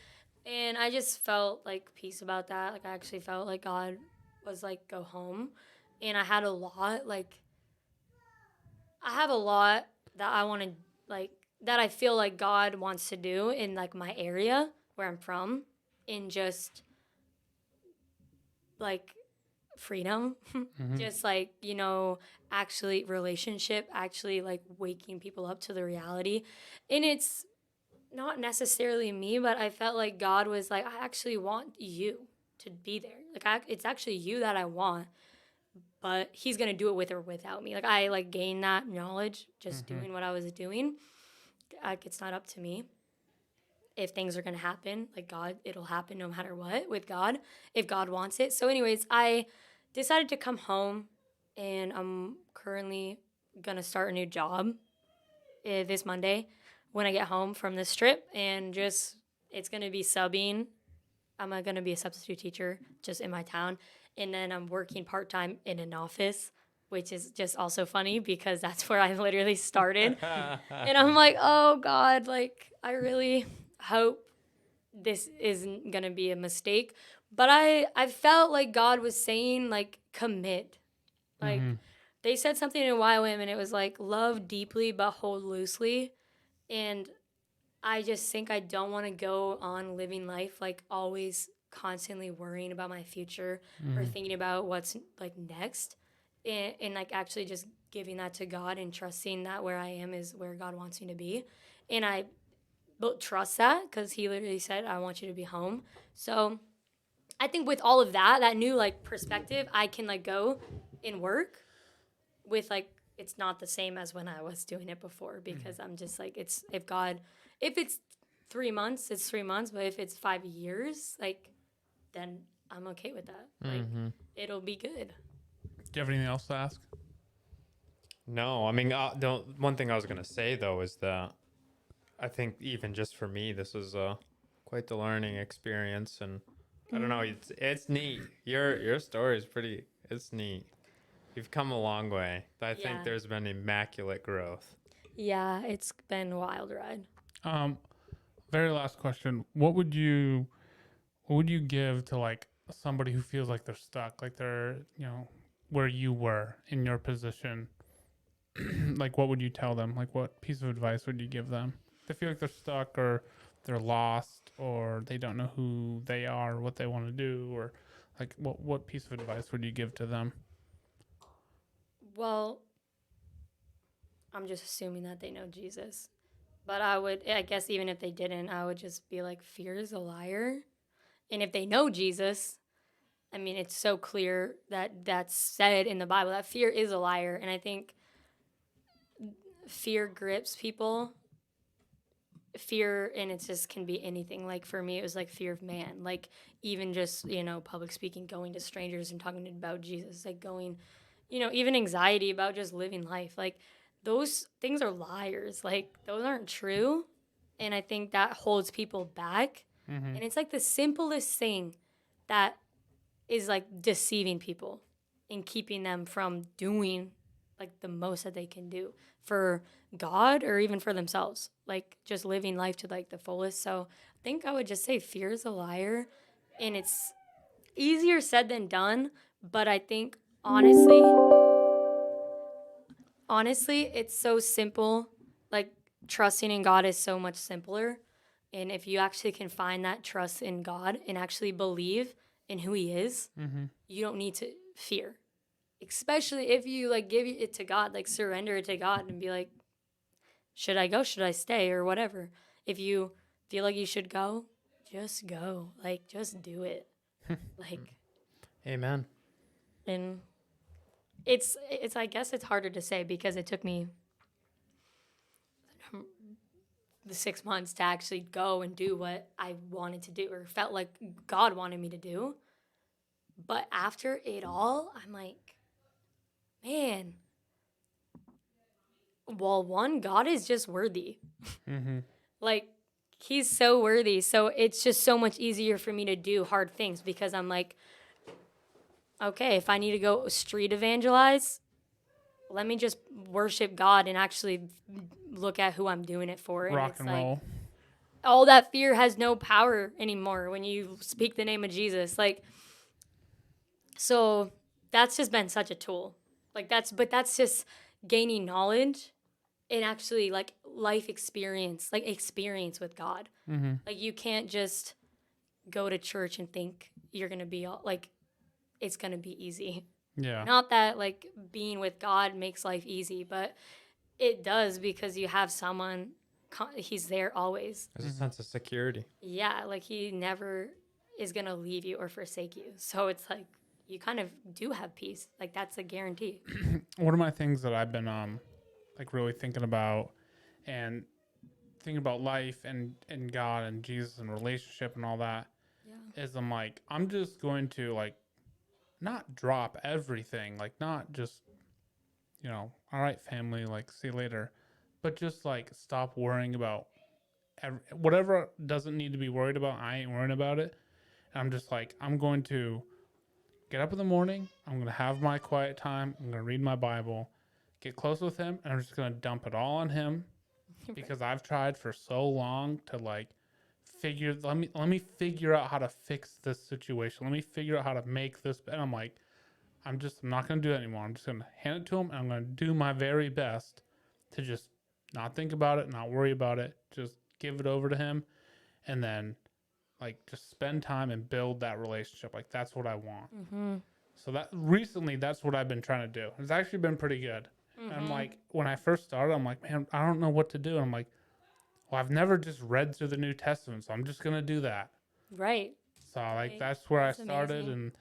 and I just felt like peace about that. Like, I actually felt like God was like, go home, and I had a lot, like, I have a lot that I want to, like, that I feel like God wants to do in like my area where I'm from, in just like freedom, just like, you know, actually relationship, actually like waking people up to the reality. And it's not necessarily me, but I felt like God was like, I actually want you to be there. Like, it's actually you that I want, but he's going to do it with or without me. Like, I like gained that knowledge just doing what I was doing. Like, it's not up to me if things are going to happen. Like, God, it'll happen no matter what with God, if God wants it. So anyways, I decided to come home, and I'm currently going to start a new job this Monday when I get home from this trip, and just it's going to be subbing. I'm going to be a substitute teacher just in my town, and then I'm working part-time in an office, which is just also funny because that's where I literally started. And I'm like, oh God, like, I really hope this isn't gonna be a mistake. But I felt like God was saying, like, commit. Like, they said something in YWAM, and it was like, love deeply but hold loosely. And I just think I don't want to go on living life like always constantly worrying about my future or thinking about what's like next, and like actually just giving that to God and trusting that where I am is where God wants me to be. And I trust that because he literally said, I want you to be home. So I think with all of that, that new like perspective, I can like go and work with like it's not the same as when I was doing it before, because I'm just like, if it's 3 months, it's 3 months, but if it's 5 years, like, then I'm okay with that. Like, it'll be good. Do you have anything else to ask? No, I mean, the one thing I was gonna say though is that I think even just for me, this was quite the learning experience, and I don't know, it's neat. Your story is pretty. It's neat. You've come a long way. I think Yeah. there's been immaculate growth. Yeah, it's been a wild ride. Very last question. What would you give to like somebody who feels like they're stuck, like they're, where you were in your position? Like, what would you tell them? Like, what piece of advice would you give them? They feel like they're stuck, or they're lost, or they don't know who they are, what they want to do, or like, what piece of advice would you give to them? Well, I'm just assuming that they know Jesus. But I guess even if they didn't, I would just be like, fear is a liar. And if they know Jesus, I mean, it's so clear that that's said in the Bible that fear is a liar. And I think fear grips people. Fear, and it just can be anything. Like for me, it was like fear of man. Like even just, public speaking, going to strangers and talking about Jesus, like going, even anxiety about just living life. Like those things are liars. Like those aren't true. And I think that holds people back. And it's like the simplest thing that is like deceiving people and keeping them from doing like the most that they can do for God or even for themselves, like just living life to like the fullest. So I think I would just say fear is a liar, and it's easier said than done. But I think honestly, it's so simple. Like trusting in God is so much simpler. And if you actually can find that trust in God and actually believe in who He is, you don't need to fear. Especially if you like give it to God, like surrender it to God and be like, should I go? Should I stay? Or whatever. If you feel like you should go, just go. Like, just do it. Like, Amen. and it's, I guess it's harder to say because it took me the 6 months to actually go and do what I wanted to do or felt like God wanted me to do. But after it all, I'm like, man, well, one, God is just worthy. Like, He's so worthy. So it's just so much easier for me to do hard things because I'm like, okay, if I need to go street evangelize, let me just worship God and actually look at who I'm doing it for. And Rock it's and like, roll. all that fear has no power anymore when you speak the name of Jesus. Like, so that's just been such a tool. Like but that's just gaining knowledge and actually like life experience, like experience with God. Like you can't just go to church and think you're going to be all like, it's going to be easy. Yeah. Not that like being with God makes life easy, but it does because you have someone, He's there always. There's a sense of security. Yeah, like He never is going to leave you or forsake you. So it's like you kind of do have peace. Like that's a guarantee. One of my things that I've been like really thinking about and thinking about life and God and Jesus and relationship and all that is I'm like, I'm just going to like not drop everything, like not just, all right, family, like see you later, but just like stop worrying about whatever doesn't need to be worried about. I ain't worrying about it. And I'm just like, I'm going to get up in the morning. I'm going to have my quiet time. I'm going to read my Bible, get close with Him, and I'm just going to dump it all on Him because I've tried for so long to like let me figure out how to fix this situation. Let me figure out how to make this. And I'm like, I'm not going to do that anymore. I'm just going to hand it to Him, and I'm going to do my very best to just not think about it, not worry about it, just give it over to Him, and then like just spend time and build that relationship. Like that's what I want. So that recently, that's what I've been trying to do. It's actually been pretty good. And I'm like, when I first started, I'm like, man, I don't know what to do. And I'm like, well, I've never just read through the New Testament, so I'm just gonna do that. Right. So like Right. that's where That's I started, amazing.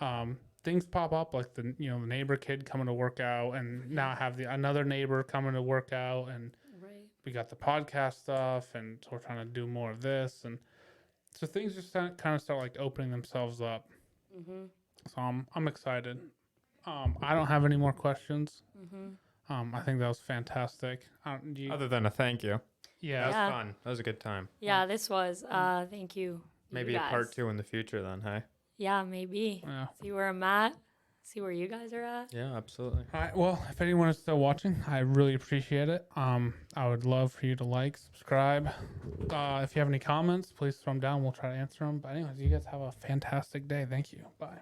and things pop up, like the the neighbor kid coming to work out, and now I have another neighbor coming to work out, and Right. we got the podcast stuff, and so we're trying to do more of this, and so things just kind of start like opening themselves up. Mm-hmm. So I'm excited. I don't have any more questions. Mm-hmm. I think that was fantastic. Do you, Other than a thank you. That yeah, was Yeah. fun. That was a good time. Yeah, this was. Thank you. Maybe you a part guys. 2 in the future then, hey? Yeah, maybe. yeah. See where I'm at. See where you guys are at. Yeah, absolutely. All right. Well, if anyone is still watching, I really appreciate it. I would love for you to like, subscribe. If you have any comments, please throw them down. We'll try to answer them. But anyways, you guys have a fantastic day. Thank you. Bye.